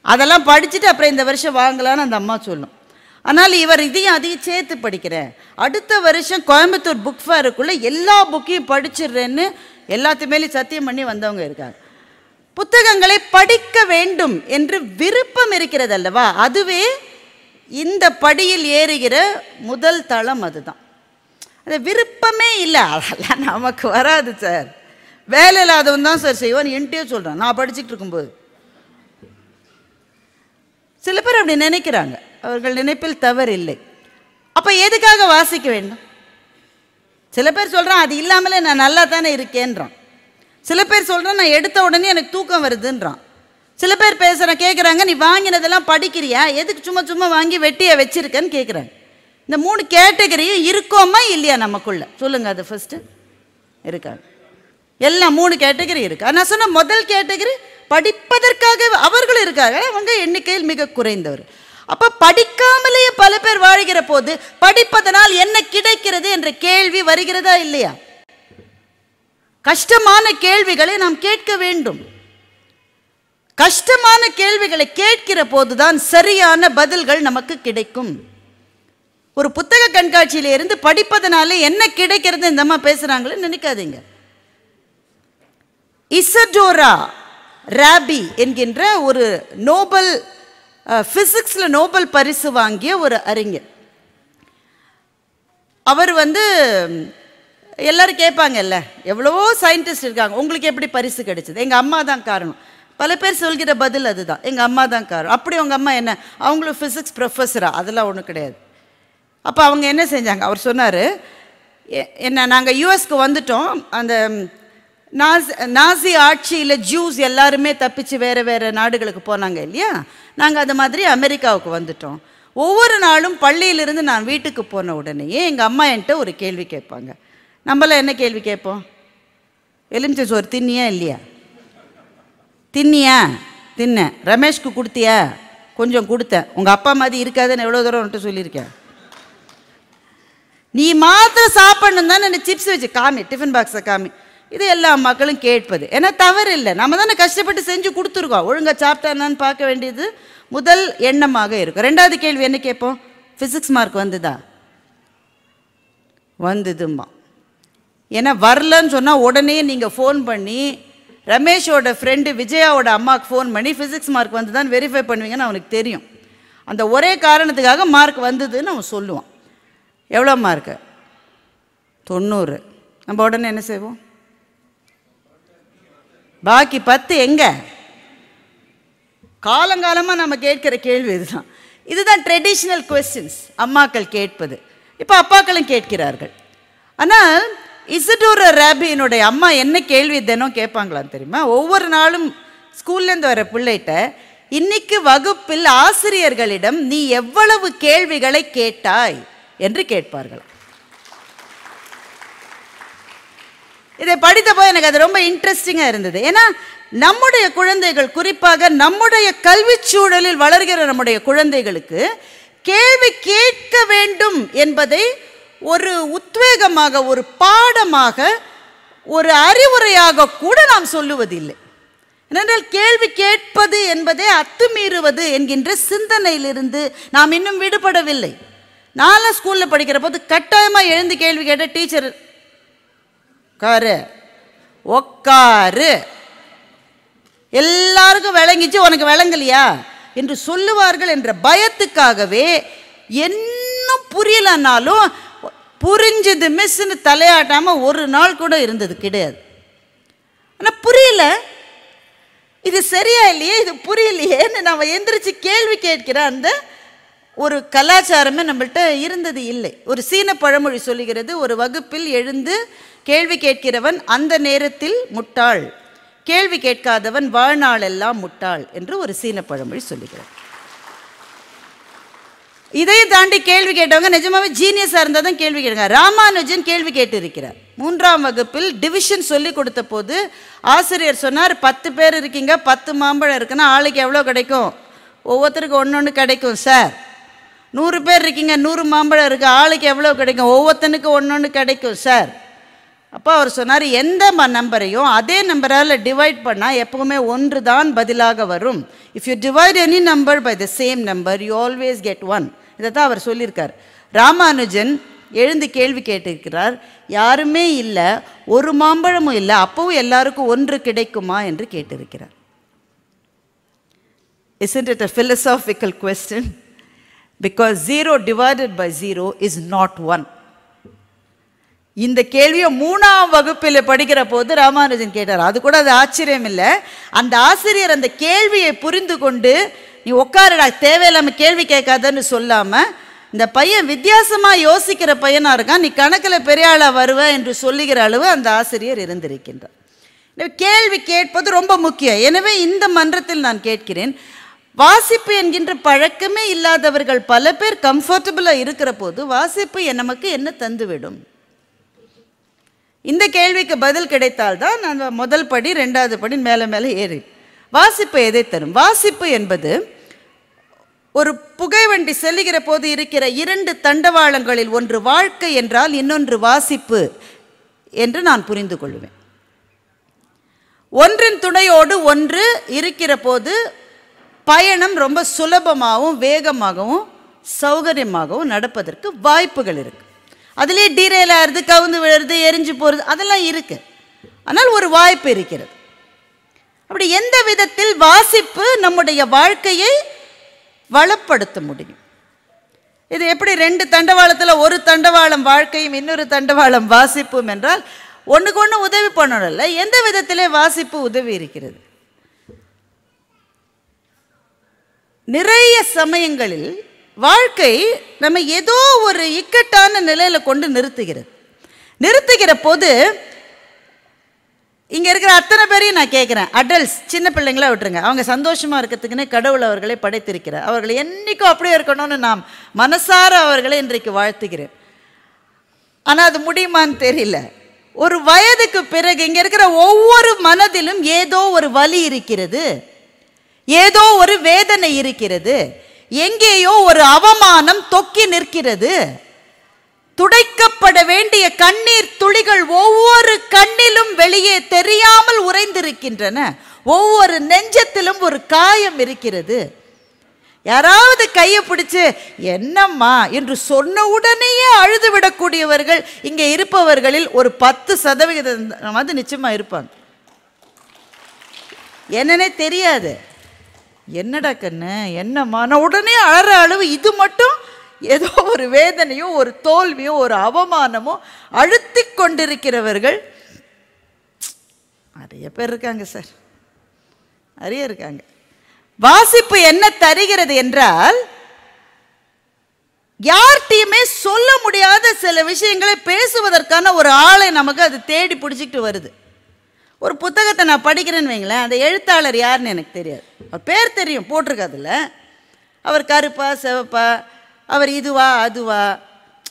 அதெல்லாம் படிச்சுட்டு அப்புறம் இந்த வருஷம் வாங்கலான்னு அந்த அம்மா சொல்லும். ஆனால் இவர் இதையும் அதையும் சேர்த்து படிக்கிறேன், அடுத்த வருஷம் கோயம்புத்தூர் புக் ஃபேருக்குள்ளே எல்லா புக்கையும் படிச்சிடுறேன்னு எல்லாத்துமேலேயும் சத்தியம் பண்ணி வந்தவங்க இருக்காங்க. புத்தகங்களை படிக்க வேண்டும் என்று விருப்பம் இருக்கிறது அல்லவா, அதுவே இந்த படியில் ஏறுகிற முதல் தளம். அதுதான் அது விருப்பமே இல்லை, அதெல்லாம் நமக்கு வராது சார், வேலை இல்லாதவன் தான் சார் செய்வான் என்கிட்டயே சொல்கிறான் நான் படிச்சுட்டு இருக்கும்போது. சில பேர் அப்படி நினைக்கிறாங்க, அவர்கள் நினைப்பில் தவறு இல்லை. அப்போ எதுக்காக வாசிக்க வேண்டும்? சில பேர் சொல்கிறான் அது இல்லாமலே நான் நல்லா தானே இருக்கேன்றான். சில பேர் சொல்கிறான் நான் எடுத்த உடனே எனக்கு தூக்கம் வருதுன்றான். சில பேர் பேசுகிறேன் கேட்குறாங்க, நீ வாங்கினதெல்லாம் படிக்கிறியா, எதுக்கு சும்மா சும்மா வாங்கி வெட்டியை வச்சிருக்கேன்னு கேட்குறாங்க. இந்த 3 கேட்டகரியும் இருக்கோமா இல்லையா நமக்குள்ள சொல்லுங்கள். அது ஃபஸ்ட்டு இருக்காங்க. எல்லாம் 3 கேட்டகரி இருக்குது. நான் சொன்ன முதல் கேட்டகரி படிப்பதற்காக அவர்கள் இருக்காங்க, அவங்க எண்ணிக்கையில் மிக குறைந்தவர். அப்போ படிக்காமலேயே பல பேர் வாழ்கிற போது படிப்பதனால் என்ன கிடைக்கிறது என்ற கேள்வி வருகிறதா இல்லையா? கஷ்டமான கேள்விகளை நாம் கேட்க வேண்டும். கஷ்டமான கேள்விகளை கேட்கிற போதுதான் சரியான பதில்கள் நமக்கு கிடைக்கும். ஒரு புத்தக கண்காட்சியில இருந்து படிப்பதனால என்ன கிடைக்கிறது இந்த அம்மா பேசுறாங்களே நினைக்காதீங்க. இசடோரா ராபி என்கின்ற ஒரு நோபல் பிசிக்ஸ்ல நோபல் பரிசு வாங்கிய ஒரு அறிஞர். அவர் எல்லாரும் கேட்பாங்கல்ல, எவ்வளவோ சயின்டிஸ்ட் இருக்காங்க, உங்களுக்கு எப்படி பரிசு கிடைச்சது? எங்கள் அம்மா தான் காரணம். பல பேர் சொல்கிற பதில் அதுதான், எங்கள் அம்மா தான் காரணம். அப்படி உங்கள் அம்மா என்ன, அவங்களும் ஃபிசிக்ஸ் ப்ரொஃபஸரா? அதெல்லாம் ஒன்றும் கிடையாது. அப்போ அவங்க என்ன செஞ்சாங்க, அவர் சொன்னார், என்ன நாங்கள் யூஎஸ்க்கு வந்துட்டோம், அந்த நாசி ஆட்சியில் ஜூஸ் எல்லாருமே தப்பிச்சு வேறு வேறு நாடுகளுக்கு போனாங்க இல்லையா, நாங்கள் அது மாதிரி அமெரிக்காவுக்கு வந்துட்டோம். ஒவ்வொரு நாளும் பள்ளியிலிருந்து நான் வீட்டுக்கு போன உடனேயே எங்கள் அம்மா என்கிட்ட ஒரு கேள்வி கேட்பாங்க. நம்மளாம் என்ன கேள்வி கேட்போம்? எலுமிச்சை சோறு தின்னியா இல்லையா? தின்னியா? தின்ன. ரமேஷ்க்கு கொடுத்தியா? கொஞ்சம் கொடுத்தேன். உங்கள் அப்பா மாதிரி இருக்காதுன்னு எவ்வளோ தூரம் வந்துட்டு சொல்லியிருக்கேன். நீ மாத்திரம் சாப்பிடணும் தான் என்ன சிப்ஸ் வச்சு காமி, டிஃபன் பாக்ஸை காமி. இது எல்லா மக்களும் கேட்பது. ஏன்னா தவறு இல்லை, நம்ம தானே கஷ்டப்பட்டு செஞ்சு கொடுத்துருக்கோம், ஒழுங்காக சாப்பிட்டான்னு பார்க்க வேண்டியது முதல் எண்ணமாக இருக்கும். 2வது கேள்வி என்ன கேட்போம்? ஃபிசிக்ஸ் மார்க் வந்துதா? வந்துதும்மா. ஏன்னா வரலன்னு சொன்னால் உடனே நீங்கள் ஃபோன் பண்ணி ரமேஷோட ஃப்ரெண்டு விஜயாவோட அம்மாவுக்கு ஃபோன் பண்ணி ஃபிசிக்ஸ் மார்க் வந்து தான் வெரிஃபை பண்ணுவீங்கன்னு அவனுக்கு தெரியும். அந்த ஒரே காரணத்துக்காக மார்க் வந்ததுன்னு அவன் சொல்லுவான். எவ்வளோ மார்க்கு? 90. நம்ம உடனே என்ன செய்வோம்? பாக்கி 10 எங்கே? காலங்காலமாக நம்ம கேட்குற கேள்வி இதுதான். இதுதான் ட்ரெடிஷ்னல் கொஸ்டின்ஸ் அம்மாக்கள் கேட்பது. இப்போ அப்பாக்களும் கேட்கிறார்கள். ஆனால் இசடோரா ராபியினுடைய அம்மா என்ன கேள்வி தினம் கேட்பாங்களான்னு தெரியுமா? ஒவ்வொரு நாளும் ஸ்கூல்லேருந்து வர பிள்ளைகிட்ட இன்னைக்கு வகுப்பில் ஆசிரியர்களிடம் நீ எவ்வளவு கேள்விகளை கேட்டாய் என்று கேட்பார்கள். இதை படித்தப்போ எனக்கு அது ரொம்ப இன்ட்ரெஸ்டிங்காக இருந்தது. ஏன்னா நம்முடைய குழந்தைகள், குறிப்பாக நம்முடைய கல்வி சூழலில் வளர்கிற நம்முடைய குழந்தைகளுக்கு கேள்வி கேட்க வேண்டும் என்பதை ஒரு உத்வேகமாக, ஒரு பாடமாக, ஒரு அறிவுரையாக கூட நாம் சொல்லுவதில்லை. ஏனென்றால் கேள்வி கேட்பது என்பதே அத்துமீறுவது என்கின்ற சிந்தனையிலிருந்து நாம் இன்னும் விடுபடவில்லை. நான்லாம் ஸ்கூலில் படிக்கிற போது கட்டாயமாக எழுந்து கேள்வி கேட்ட டீச்சர் உட்காரு உட்காரு, எல்லாருக்கும் விளங்கிச்சு உனக்கு விளங்கலையா என்று சொல்லுவார்கள் என்ற பயத்துக்காகவே இன்னும் புரியலன்னாலும் புரிஞ்சது மிஸ்ன்னு தலையாட்டாமல் ஒரு நாள் கூட இருந்தது கிடையாது. ஆனால் புரியல, இது சரியா இல்லையே, இது புரியலையேன்னு நம்ம எந்திரிச்சு கேள்வி கேட்கிற அந்த ஒரு கலாச்சாரமே நம்மள்கிட்ட இருந்தது இல்லை. ஒரு சீன பழமொழி சொல்லுகிறது, ஒரு வகுப்பில் எழுந்து கேள்வி கேட்கிறவன் அந்த நேரத்தில் முட்டாள், கேள்வி கேட்காதவன் வாழ்நாளெல்லாம் முட்டாள் என்று ஒரு சீன பழமொழி சொல்லுகிறது. இதையும் தாண்டி கேள்வி கேட்டவங்க நிஜமாவே ஜீனியஸாக இருந்தால் தான் கேள்வி கேட்க. ராமானுஜன் கேள்வி கேட்டு இருக்கிறார். 3ஆம் வகுப்பில் டிவிஷன் சொல்லி கொடுத்த போது ஆசிரியர் சொன்னார், 10 பேர் இருக்கீங்க, 10 மாம்பழம் இருக்குன்னா ஆளுக்கு எவ்வளோ கிடைக்கும்? ஒவ்வொருத்தருக்கு ஒன்று கிடைக்கும் சார். 100 பேர் இருக்கீங்க, 100 மாம்பழம் இருக்குது, ஆளுக்கு எவ்வளோ கிடைக்கும்? ஒவ்வொருத்தனுக்கு ஒன்று கிடைக்கும் சார். அப்போ அவர் சொன்னார், எந்த நம்பரையும் அதே நம்பரால் டிவைட் பண்ணால் எப்பவுமே 1 தான் பதிலாக வரும். If you divide any number by the same number you always get 1. இதை தான் அவர் சொல்லியிருக்கார். ராமானுஜன் எழுந்து கேள்வி கேட்டிருக்கிறார், யாருமே இல்லை, ஒரு மாம்பழமும் இல்லை, அப்பவும் எல்லாருக்கும் 1 கிடைக்குமா என்று கேட்டிருக்கிறார். Isn't it a philosophical question? Because 0 divided by 0 is not 1. இந்த கேள்வியை 3ஆம் வகுப்பில் படிக்கிற போது ராமானுஜன் கேட்டார். அது கூட அது ஆச்சரியம் இல்லை. அந்த ஆசிரியர் அந்த கேள்வியை புரிந்து கொண்டு, நீ உட்காருடா, தேவையில்லாமல் கேள்வி கேட்காதன்னு சொல்லாமல், இந்த பையன் வித்தியாசமாக யோசிக்கிற பையனாக இருக்கான், நீ கணக்கில் பெரிய ஆளாக வருவ என்று சொல்லுகிற அளவு அந்த ஆசிரியர் இருந்திருக்கின்றார். கேள்வி கேட்பது ரொம்ப முக்கியம். எனவே இந்த மன்றத்தில் நான் கேட்கிறேன், வாசிப்பு என்கின்ற பழக்கமே இல்லாதவர்கள் பல பேர் கம்ஃபர்டபுளாக இருக்கிற போது வாசிப்பு நமக்கு என்ன தந்துவிடும்? இந்த கேள்விக்கு பதில் கிடைத்தால்தான் நான் முதல் படி 2வது படி மேலே மேலே ஏறி. வாசிப்பு எதை தரும்? வாசிப்பு என்பது ஒரு புகைவண்டி செல்லுகிற போது இருக்கிற 2 தண்டவாளங்களில் ஒன்று வாழ்க்கை என்றால் இன்னொன்று வாசிப்பு என்று நான் புரிந்து கொள்வேன். ஒன்றின் துணையோடு ஒன்று இருக்கிற போது பயணம் ரொம்ப சுலபமாகவும் வேகமாகவும் சௌகரியமாகவும் நடப்பதற்கு வாய்ப்புகள் இருக்கு. அதுலேயே டீரெயில் ஆகிறது, கவுந்து விழுறது, எரிஞ்சு போகிறது, அதெல்லாம் இருக்கு. ஆனால் ஒரு வாய்ப்பு இருக்கிறது. அப்படி எந்த விதத்தில் வாசிப்பு நம்முடைய வாழ்க்கையை வளப்படுத்த முடியும்? இது எப்படி 2 தண்டவாளத்தில் ஒரு தண்டவாளம் வாழ்க்கையும் இன்னொரு தண்டவாளம் வாசிப்பும் என்றால் ஒன்றுக்கு ஒன்று உதவி பண்ணணும்ல. எந்த விதத்திலே வாசிப்பு உதவி இருக்கிறது? நிறைய சமயங்களில் வாழ்க்கை நம்ம ஏதோ ஒரு இக்கட்டான நிலையில் கொண்டு நிறுத்துகிற போது இங்கே இருக்கிற அத்தனை பேரையும் நான் கேட்குறேன், அடல்ட்ஸ், சின்ன பிள்ளைங்களா விட்டுருங்க, அவங்க சந்தோஷமாக இருக்கிறதுக்குன்னு கடவுள் அவர்களை படைத்திருக்கிறார். அவர்கள் என்றைக்கும் அப்படியே இருக்கணும்னு நாம் மனசார அவர்களை இன்றைக்கு வாழ்த்துகிறேன். ஆனால் அது முடியுமான்னு தெரியல. ஒரு வயதுக்கு பிறகு இங்கே இருக்கிற ஒவ்வொரு மனதிலும் ஏதோ ஒரு வலி இருக்கிறது, ஏதோ ஒரு வேதனை இருக்கிறது, எங்கேயோ ஒரு அவமானம் தொக்கி நிற்கிறது. துடைக்கப்பட வேண்டிய கண்ணீர் துளிகள் ஒவ்வொரு கண்ணிலும் வெளியே தெரியாமல் உறைந்திருக்கின்றன. ஒவ்வொரு நெஞ்சத்திலும் ஒரு காயம் இருக்கிறது. யாராவது கையை பிடிச்சு என்னம்மா என்று சொன்ன உடனேயே அழுது விடக்கூடியவர்கள் இங்கே இருப்பவர்களில் ஒரு 10% நிச்சயமா இருப்பாங்க. என்னன்னே தெரியாது, என்னடா கண்ணு என்னம்மா, நான் உடனே அழற அளவு இது மட்டும் ஏதோ ஒரு வேதனையோ ஒரு தோல்வியோ ஒரு அவமானமோ அழுத்தி கொண்டிருக்கிறவர்கள் நிறைய பேர் இருக்காங்க சார், நிறைய இருக்காங்க. வாசிப்பு என்ன தருகிறது என்றால், யார்கிட்டையுமே சொல்ல முடியாத சில விஷயங்களை பேசுவதற்கான ஒரு ஆளை நமக்கு அது தேடி பிடிச்சிக்கிட்டு வருது. ஒரு புத்தகத்தை நான் படிக்கிறேன்னு வைங்களேன், அந்த எழுத்தாளர் யாருன்னு எனக்கு தெரியாது, அவர் பேர் தெரியும் போட்டிருக்காதுல்ல, அவர் கருப்பா சிவப்பா, அவர் இதுவா அதுவா.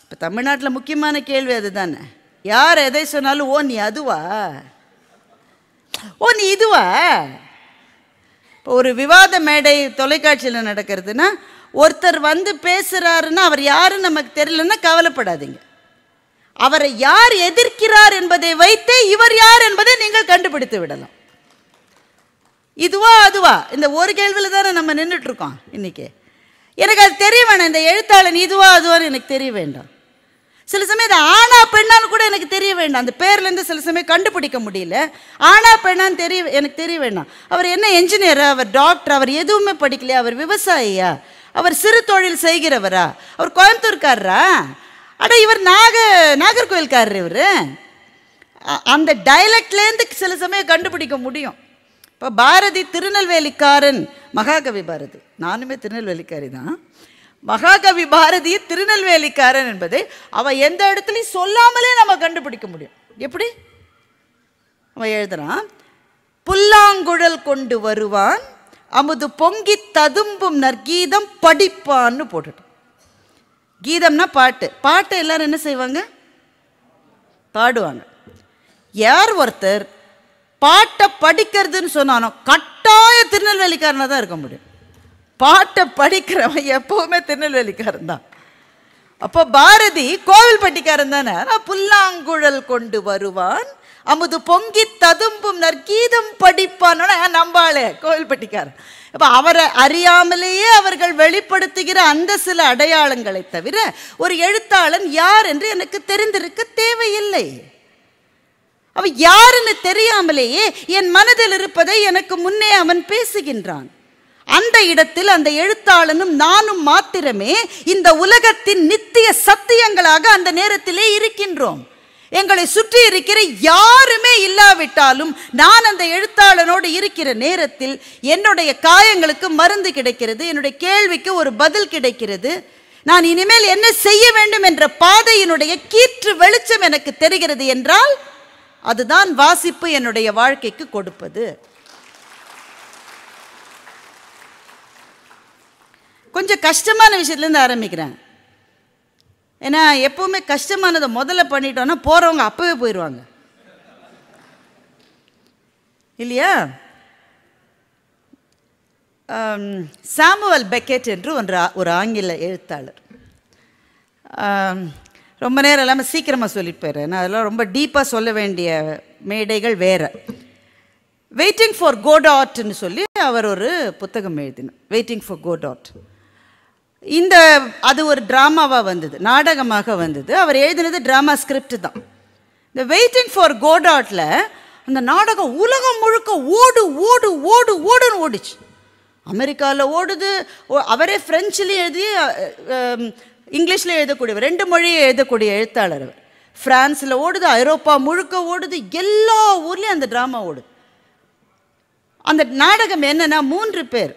இப்போ தமிழ்நாட்டில் முக்கியமான கேள்வி அது தானே, யார் எதை சொன்னாலும் ஓ நீ அதுவா, ஓ நீ இதுவா. இப்போ ஒரு விவாத மேடை தொலைக்காட்சியில் நடக்கிறதுனா ஒருத்தர் வந்து பேசுகிறாருன்னா அவர் யாருன்னு நமக்கு தெரியலன்னா கவலைப்படாதீங்க, அவரை யார் எதிர்க்கிறார் என்பதை வைத்தே இவர் யார் என்பதை நீங்கள் கண்டுபிடித்து விடலாம். இதுவா அதுவா, இந்த ஒரு கேள்வியில் தானே நம்ம நின்றுட்டு இருக்கோம் இன்னைக்கு. எனக்கு அது தெரிய வேணாம், இந்த எழுத்தாளன் இதுவா அதுவான்னு எனக்கு தெரிய வேண்டாம். சில சமயம் இது ஆனா பெண்ணான்னு கூட எனக்கு தெரிய வேண்டாம், அந்த பேர்லேருந்து சில சமயம் கண்டுபிடிக்க முடியல. ஆனா பெண்ணான்னு எனக்கு தெரிய வேண்டாம். அவர் என்ன என்ஜினியரா, அவர் டாக்டர், அவர் எதுவுமே படிக்கலையா, அவர் விவசாயியா, அவர் சிறு தொழில் செய்கிறவரா, அவர் கோயம்புத்தூர்காரரா, அட இவர் நாகர்கோவில்காரர், இவர் அந்த டைலக்ட்லேருந்து சில சமயம் கண்டுபிடிக்க முடியும். இப்போ பாரதி திருநெல்வேலிக்காரன், மகாகவி பாரதி, நானுமே திருநெல்வேலிக்காரி தான். மகாகவி பாரதி திருநெல்வேலிக்காரன் என்பதை அவன் எந்த இடத்துலையும் சொல்லாமலே நம்ம கண்டுபிடிக்க முடியும். எப்படி அவன் எழுதுறான்? புல்லாங்குழல் கொண்டு வருவான், அமுது பொங்கி ததும்பும் நற்கீதம் படிப்பான்னு போட்டுட்டான். கீதம்னா பாட்டு. பாட்டு எல்லாரும் என்ன செய்வாங்க? பாடுவாங்க. யார் ஒருத்தர் பாட்டை படிக்கிறதுன்னு சொன்னானோ கட்டாய திருநெல்வேலிக்காரனாக தான் இருக்க முடியும். பாட்டை படிக்கிறவன் எப்பவுமே திருநெல்வேலிக்காரன் தான். அப்போ பாரதி கோவில்பட்டிக்காரன் தானே. புல்லாங்குழல் கொண்டு வருவான், அமுது பொங்கி ததும்பும் நற்கீதம் படிப்பான்னு நம்பாளே கோவில்பட்டிக்காரன். அப்போ அவரை அறியாமலேயே அவர்கள் வெளிப்படுத்துகிற அந்த சில அடையாளங்களை தவிர ஒரு எழுத்தாளன் யார் என்று எனக்கு தெரிந்திருக்க தேவையில்லை. அவன் யாருன்னு தெரியாமலேயே என் மனதில் இருப்பதை எனக்கு முன்னே அவன் பேசுகின்றான். அந்த இடத்தில் அந்த எழுத்தாளனும் நானும் மாத்திரமே இந்த உலகத்தின் நித்திய சத்தியங்களாக அந்த நேரத்திலே இருக்கின்றோம். எங்களை சுற்றி இருக்கிற யாருமே இல்லாவிட்டாலும் நான் அந்த எழுத்தாளனோடு இருக்கிற நேரத்தில் என்னுடைய காயங்களுக்கு மருந்து கிடைக்கிறது, என்னுடைய கேள்விக்கு ஒரு பதில் கிடைக்கிறது. நான் இனிமேல் என்ன செய்ய வேண்டும் என்ற பாதையினுடைய கீற்று வெளிச்சம் எனக்கு தெரிகிறது என்றால் அதுதான் வாசிப்பு என்னுடைய வாழ்க்கைக்கு கொடுப்பது. கொஞ்சம் கஷ்டமான விஷயத்துலேருந்து ஆரம்பிக்கிறேன். ஏன்னா எப்பவுமே கஷ்டமானதை முதல்ல பண்ணிட்டோன்னா போகிறவங்க அப்பவே போயிடுவாங்க இல்லையா? சாமுவல் பெக்கெட் என்று ஒரு ஆங்கில எழுத்தாளர். ரொம்ப நேரம் இல்லாமல் சீக்கிரமாக சொல்லிட்டு போயிடுறேன். நான் அதெல்லாம் ரொம்ப டீப்பாக சொல்ல வேண்டிய மேடைகள் வேறு. வெயிட்டிங் ஃபார் கோடாட்னு சொல்லி அவர் ஒரு புத்தகம் எழுதினார். Waiting for Goddard. அது ஒரு ட்ராமாவாக வந்தது, நாடகமாக வந்தது. அவர் எழுதினது ட்ராமா ஸ்கிரிப்ட் தான். இந்த வெயிட்டிங் ஃபார் கோடாட்டில் அந்த நாடகம் உலகம் முழுக்க ஓடு ஓடு ஓடு ஓடுன்னு ஓடிச்சு. அமெரிக்காவில் ஓடுது. அவரே ஃப்ரெஞ்சிலையும் எழுதி இங்கிலீஷில் எழுதக்கூடியவர், 2 மொழியை எழுதக்கூடிய எழுத்தாளர் அவர். ஃப்ரான்ஸில் ஓடுது, ஐரோப்பா முழுக்க ஓடுது, எல்லா ஊர்லேயும் அந்த ட்ராமா ஓடுது. அந்த நாடகம் என்னன்னா 3 பேர்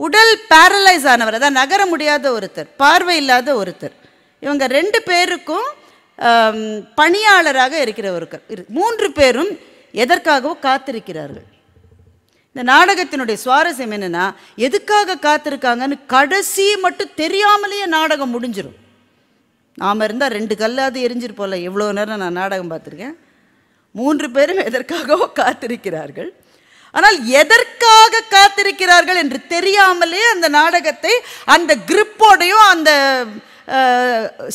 உடல் பேரலைஸ் ஆனவர், அதான் நகர முடியாத ஒருத்தர், பார்வை இல்லாத ஒருத்தர். இவங்க 2 பேருக்கும் பணியாளராக இருக்கிறவர்கள் 3 பேரும் எதற்காகவோ காத்திருக்கிறார்கள். இந்த நாடகத்தினுடைய சுவாரஸ்யம் என்னன்னா எதுக்காக காத்திருக்காங்கன்னு கடைசி மட்டும் தெரியாமலேயே நாடகம் முடிஞ்சிடும். நாம் இருந்தால் 2 கல்லாவது எரிஞ்சிருப்போம்ல. எவ்வளோ நேரம் நான் நாடகம் பார்த்துருக்கேன். 3 பேரும் எதற்காகவோ காத்திருக்கிறார்கள். ஆனால் எதற்காக காத்திருக்கிறார்கள் என்று தெரியாமலே அந்த நாடகத்தை அந்த கிரிப்போடையும் அந்த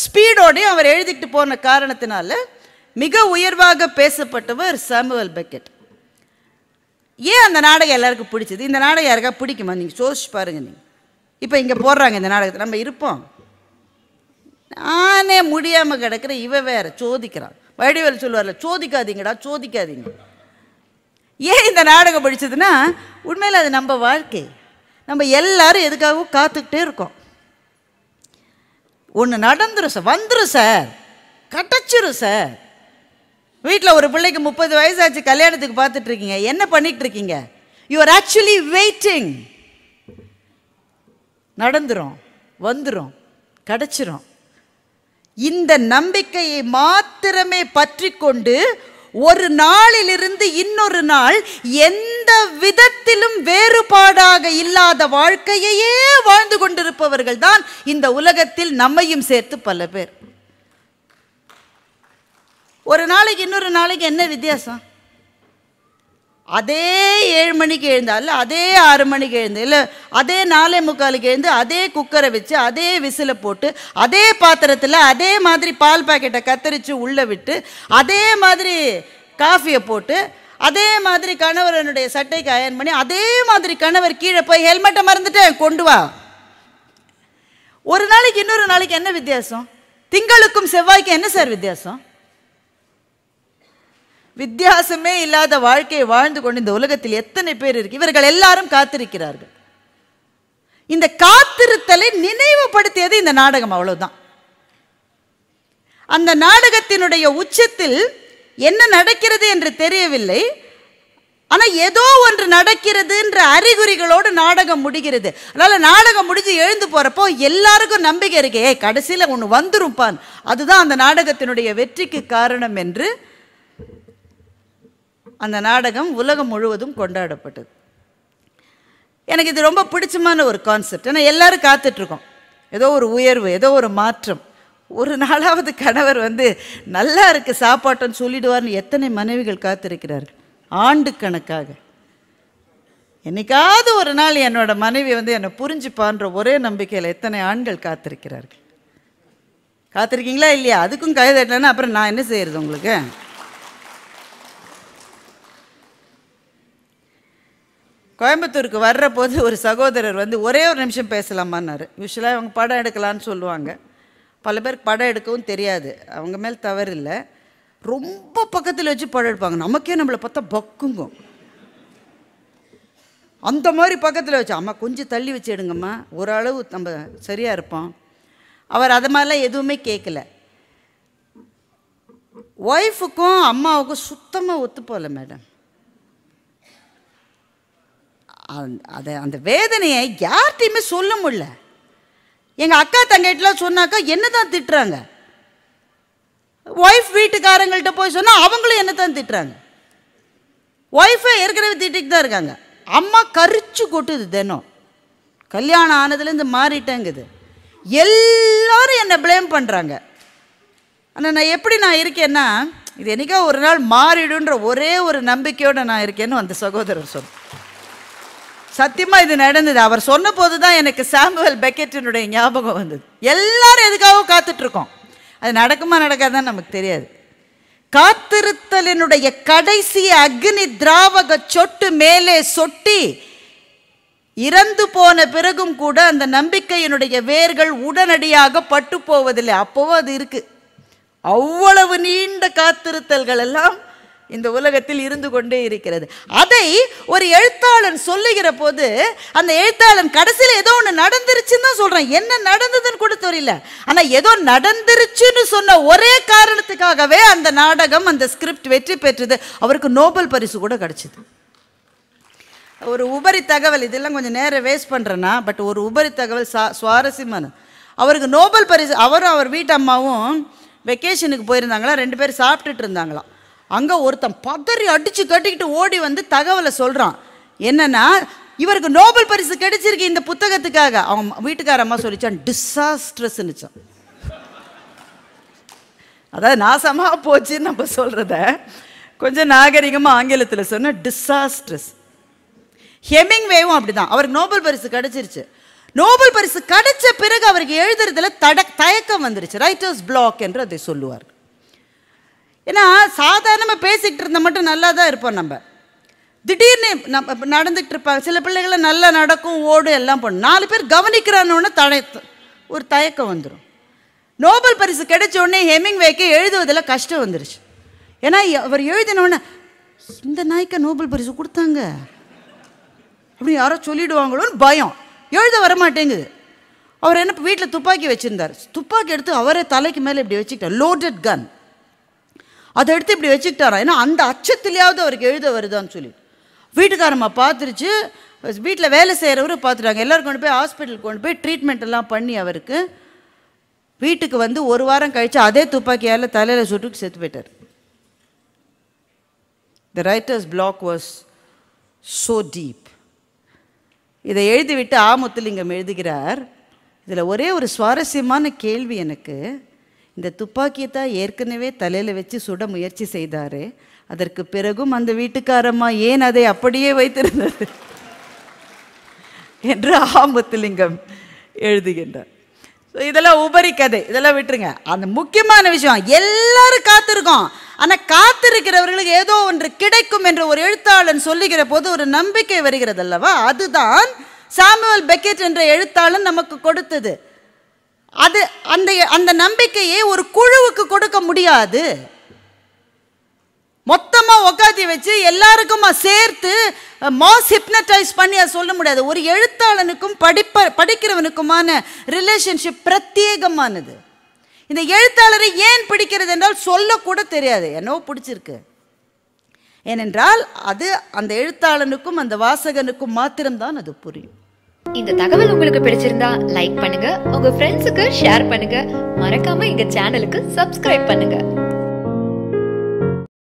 ஸ்பீடோடையும் அவர் எழுதிட்டு போன காரணத்தினால மிக உயர்வாக பேசப்பட்டவர் சாமுவல் பெக்கெட். ஏன் அந்த நாடகம் எல்லாருக்கும் பிடிச்சது? இந்த நாடகம் யாருக்கா பிடிக்குமா? நீங்கள் சோதிச்சு பாருங்க. நீங்கள் இப்போ இங்கே போடுறாங்க இந்த நாடகத்தை, நம்ம இருப்போம். நானே முடியாமல் கிடக்கிற இவ வேற சோதிக்கிறான். வடிவேல் சொல்லுவார்ல, சோதிக்காதீங்கடா சோதிக்காதீங்க. ஏன் இந்த நாடகம் பிடிச்சதுன்னா உண்மையில் அது நம்ம வாழ்க்கை. நம்ம எல்லாரும் எதுக்காகவும் காத்துக்கிட்டே இருக்கோம். ஒன்று நடந்துரும் சார், வந்துடும் சார், கிடச்சிரும் சார். வீட்டில் ஒரு பிள்ளைக்கு 30 வயசாச்சு, கல்யாணத்துக்கு பார்த்துட்டு இருக்கீங்க. என்ன பண்ணிட்டு இருக்கீங்க? You are actually waiting. நடந்துரும், வந்துடும், கிடச்சிரும். இந்த நம்பிக்கையை மாத்திரமே பற்றி கொண்டு ஒரு நாளிலிருந்து இன்னொரு நாள் எந்த விதத்திலும் வேறுபாடாக இல்லாத வாழ்க்கையையே வாழ்ந்து கொண்டிருப்பவர்கள் தான் இந்த உலகத்தில் நம்மையும் சேர்த்து பல பேர். ஒரு நாளைக்கு இன்னொரு நாளைக்கு என்ன வித்தியாசம்? அதே 7 மணிக்கு எழுந்தால், அதே 6 மணிக்கு எழுந்து, இல்லை அதே 4:45 எழுந்து, அதே குக்கரை வச்சு, அதே விசிலை போட்டு, அதே பாத்திரத்தில் அதே மாதிரி பால் பாக்கெட்டை கத்தரித்து உள்ளே விட்டு, அதே மாதிரி காஃபியை போட்டு, அதே மாதிரி கணவரனுடைய சட்டைக்கு அயன் பண்ணி, அதே மாதிரி கணவர் கீழே போய் ஹெல்மெட்டை மறந்துட்டேன் கொண்டு வா. ஒரு நாளைக்கு இன்னொரு நாளைக்கு என்ன வித்தியாசம்? திங்களுக்கும் செவ்வாய்க்கும் என்ன சார் வித்தியாசம்? வித்தியாசமே இல்லாத வாழ்க்கையை வாழ்ந்து கொண்டு இந்த உலகத்தில் எத்தனை பேர் இருக்கு. இவர்கள் எல்லாரும் காத்திருக்கிறார்கள். இந்த காத்திருத்தலை நினைவுபடுத்தியது இந்த நாடகம், அவ்வளவுதான். அந்த நாடகத்தினுடைய உச்சத்தில் என்ன நடக்கிறது என்று தெரியவில்லை. ஆனா ஏதோ ஒன்று நடக்கிறதுன்ற அறிகுறிகளோடு நாடகம் முடிகிறது. அதனால நாடகம் முடிஞ்சு எழுந்து போறப்போ எல்லாருக்கும் நம்பிக்கை இருக்கு, கடைசியில ஒன்று வந்துரும்பான். அதுதான் அந்த நாடகத்தினுடைய வெற்றிக்கு காரணம் என்று அந்த நாடகம் உலகம் முழுவதும் கொண்டாடப்பட்டது. எனக்கு இது ரொம்ப பிடிச்சமான ஒரு கான்செப்ட். ஏன்னா எல்லாரும் காத்துட்டு இருக்கோம், ஏதோ ஒரு உயர்வு, ஏதோ ஒரு மாற்றம். ஒரு நாளாவது கணவர் நல்லா இருக்கு சாப்பாட்டுன்னு சொல்லிடுவார்னு எத்தனை மனைவிகள் காத்திருக்கிறார்கள் ஆண்டு கணக்காக. என்னைக்காவது ஒரு நாள் என்னோட மனைவி என்னை புரிஞ்சுப்பான்ற ஒரே நம்பிக்கையில் எத்தனை ஆண்கள் காத்திருக்கிறார்கள். காத்திருக்கீங்களா இல்லையா? அதுக்கும் கை தட்டலன்னா அப்புறம் நான் என்ன செய்யறது உங்களுக்கு? கோயம்புத்தூருக்கு வர்ற போது ஒரு சகோதரர் ஒரே ஒரு நிமிஷம் பேசலாமான்னாரு. யூஸ்வலாக அவங்க படம் எடுக்கலான்னு சொல்லுவாங்க. பல பேருக்கு படம் எடுக்கவும் தெரியாது, அவங்க மேல் தவறு இல்லை. ரொம்ப பக்கத்தில் வச்சு படம் எடுப்பாங்க, நமக்கே நம்மளை பார்த்தா பக்குங்கும். அந்த மாதிரி பக்கத்தில் வச்சு, அம்மா கொஞ்சம் தள்ளி வச்சு எடுங்கம்மா, ஓரளவு நம்ம சரியாக இருப்போம். அவர் அது மாதிரிலாம் எதுவுமே கேட்கல. ஒய்ஃபுக்கும் அம்மாவுக்கும் சுத்தமாக ஒத்து போகல மேடம். அந்த வேதனையை யார்கிட்டையுமே சொல்ல முடியல. எங்கள் அக்கா தங்கிட்டலாம் சொன்னாக்கா என்ன தான் திட்டுறாங்க. ஒய்ஃப் வீட்டுக்காரங்கள்ட்ட போய் சொன்னால் அவங்களும் என்ன தான் திட்டுறாங்க. ஒய்ஃபை ஏற்கனவே திட்டிட்டு தான் இருக்காங்க. அம்மா கரிச்சு கொட்டுது தினம். கல்யாணம் ஆனதுலேருந்து மாறிட்டேங்குது. எல்லாரும் என்னை ப்ளேம் பண்ணுறாங்க. ஆனால் நான் எப்படி இருக்கேன்னா, இது என்னைக்கா ஒரு நாள் மாறிடுன்ற ஒரே ஒரு நம்பிக்கையோடு நான் இருக்கேன்னு அந்த சகோதரர் சொன்னார். சத்தியமாக இது நடந்தது. அவர் சொன்ன போது தான் எனக்கு சாமுவேல் பெக்கெட்டினுடைய ஞாபகம் வந்தது. எல்லாரும் எதுக்காக காத்துட்ருக்கோம், அது நடக்குமா நடக்காதான் நமக்கு தெரியாது. காத்திருத்தலினுடைய கடைசி அக்னி திராவக சொட்டு மேலே சொட்டி இறந்து போன பிறகும் கூட அந்த நம்பிக்கையினுடைய வேர்கள் உடனடியாக பட்டு போவதில்லை. அப்போவும் அது இருக்கு. அவ்வளவு நீண்ட காத்திருத்தல்கள் எல்லாம் இந்த உலகத்தில் இருந்து கொண்டே இருக்கிறது. அதை ஒரு எழுத்தாளன் சொல்லுகிற போது அந்த எழுத்தாளன் கடைசியில் ஏதோ ஒன்று நடந்துருச்சுன்னு தான் சொல்றான். என்ன நடந்ததுன்னு கூட தெரியல, ஆனா ஏதோ நடந்துருச்சுன்னு சொன்ன ஒரே காரணத்துக்காகவே அந்த நாடகம், அந்த ஸ்கிரிப்ட் வெற்றி பெற்றது. அவருக்கு நோபல் பரிசு கூட கிடைச்சது. ஒரு உபரி தகவல், இதெல்லாம் கொஞ்சம் நேரம் வேஸ்ட் பண்றேன்னா, பட் ஒரு உபரி தகவல் சுவாரஸ்யமான. அவருக்கு நோபல் பரிசு, அவரும் அவர் வீட்டு அம்மாவும் வெக்கேஷனுக்கு போயிருந்தாங்களா, 2 பேர் சாப்பிட்டுட்டு இருந்தாங்களாம். அங்கே ஒருத்தன் பதறி அடித்து கட்டிக்கிட்டு ஓடி தகவலை சொல்கிறான். என்னன்னா, இவருக்கு நோபல் பரிசு கிடைச்சிருக்கு இந்த புத்தகத்துக்காக. அவங்க வீட்டுக்கார அம்மா சொல்லிச்சான், டிசாஸ்ட்ரஸ்ன்னுச்சான். அதாவது நாசமாக போச்சுன்னு நம்ம சொல்கிறத கொஞ்சம் நாகரிகமாக ஆங்கிலத்தில் சொன்ன டிசாஸ்ட்ரஸ். ஹெமிங்வேவும் அப்படிதான், அவருக்கு நோபல் பரிசு கிடைச்சிருச்சு. நோபல் பரிசு கிடைச்ச பிறகு அவருக்கு எழுதுறதுல தயக்கம் வந்துருச்சு. ரைட்டர்ஸ் பிளாக் என்று அதை சொல்லுவார். ஏன்னா சாதாரணமாக பேசிக்கிட்டு இருந்தால் மட்டும் நல்லா தான் இருப்போம். நம்ம திடீர்னு நம்ம நடந்துகிட்டு இருப்பாங்க. சில பிள்ளைகளை நல்லா நடக்கும், ஓடும், எல்லாம் பண்ணும். 4 பேர் கவனிக்கிறான்னு ஒரு தயக்கம் வந்துடும். நோபல் பரிசு கிடைச்ச உடனே ஹெமிங்வேக்கு எழுதுவதில் கஷ்டம் வந்துருச்சு. ஏன்னா அவர் எழுதினோடனே இந்த நாய்க்கு நோபல் பரிசு கொடுத்தாங்க அப்படி யாரோ சொல்லிடுவாங்களோன்னு பயம். எழுத வரமாட்டேங்குது. அவர் என்ன வீட்டில் துப்பாக்கி வச்சுருந்தார். துப்பாக்கி எடுத்து அவரே தலைக்கு மேலே இப்படி வச்சுக்கிட்டார். லோடட் கன் அதை எடுத்து இப்படி வச்சுக்கிட்டாரா. ஏன்னா அந்த அச்சத்துலையாவது அவருக்கு எழுத வருதான்னு சொல்லி வீட்டுக்காரம்மா பார்த்துருச்சு. வீட்டில் வேலை செய்கிறவரு பார்த்துட்டாங்க. எல்லோரும் கொண்டு போய் ஹாஸ்பிட்டலுக்கு கொண்டு போய் ட்ரீட்மெண்ட் எல்லாம் பண்ணி அவருக்கு வீட்டுக்கு 1 வாரம் கழித்து அதே துப்பாக்கியால் தலையில் சுட்டு செத்து போயிட்டார். The writers block was so deep. இதை எழுதிவிட்டு முத்துலிங்கம் எழுதுகிறார். இதில் ஒரே ஒரு சுவாரஸ்யமான கேள்வி எனக்கு. இந்த துப்பாக்கியை தான் ஏற்கனவே தலையில் வச்சு சுட முயற்சி செய்தார். அதற்கு பிறகும் அந்த வீட்டுக்காரம்மா ஏன் அதை அப்படியே வைத்திருந்தது என்று முத்துலிங்கம் எழுதுகின்றார். இதெல்லாம் உபரி கதை, இதெல்லாம் விட்டுருங்க. அந்த முக்கியமான விஷயம், எல்லாரும் காத்திருக்கோம். ஆனால் காத்திருக்கிறவர்களுக்கு ஏதோ ஒன்று கிடைக்கும் என்று ஒரு எழுத்தாளன் சொல்லுகிற போது ஒரு நம்பிக்கை வருகிறது அல்லவா. அதுதான் சாமுவேல் பெக்கெட் என்ற எழுத்தாளன் நமக்கு கொடுத்தது. அது அந்த நம்பிக்கையை ஒரு குழுவுக்கு கொடுக்க முடியாது. மொத்தமாக உட்காந்து வச்சு எல்லாருக்கும் சேர்த்து மாஸ் ஹிப்னடைஸ் பண்ணி அதை சொல்ல முடியாது. ஒரு எழுத்தாளனுக்கும் படிக்கிறவனுக்குமான ரிலேஷன்ஷிப் பிரத்யேகமானது. இந்த எழுத்தாளரை ஏன் பிடிக்கிறது என்றால் சொல்லக்கூட தெரியாது. என்னவோ பிடிச்சிருக்கு. ஏனென்றால் அது அந்த எழுத்தாளனுக்கும் அந்த வாசகனுக்கும் மாத்திரம்தான் அது புரியும். இந்த தகவல் உங்களுக்கு பிடிச்சிருந்தா லைக் பண்ணுங்க, உங்க ஃப்ரெண்ட்ஸுக்கு ஷேர் பண்ணுங்க, மறக்காம எங்க சேனலுக்கு சப்ஸ்கிரைப் பண்ணுங்க.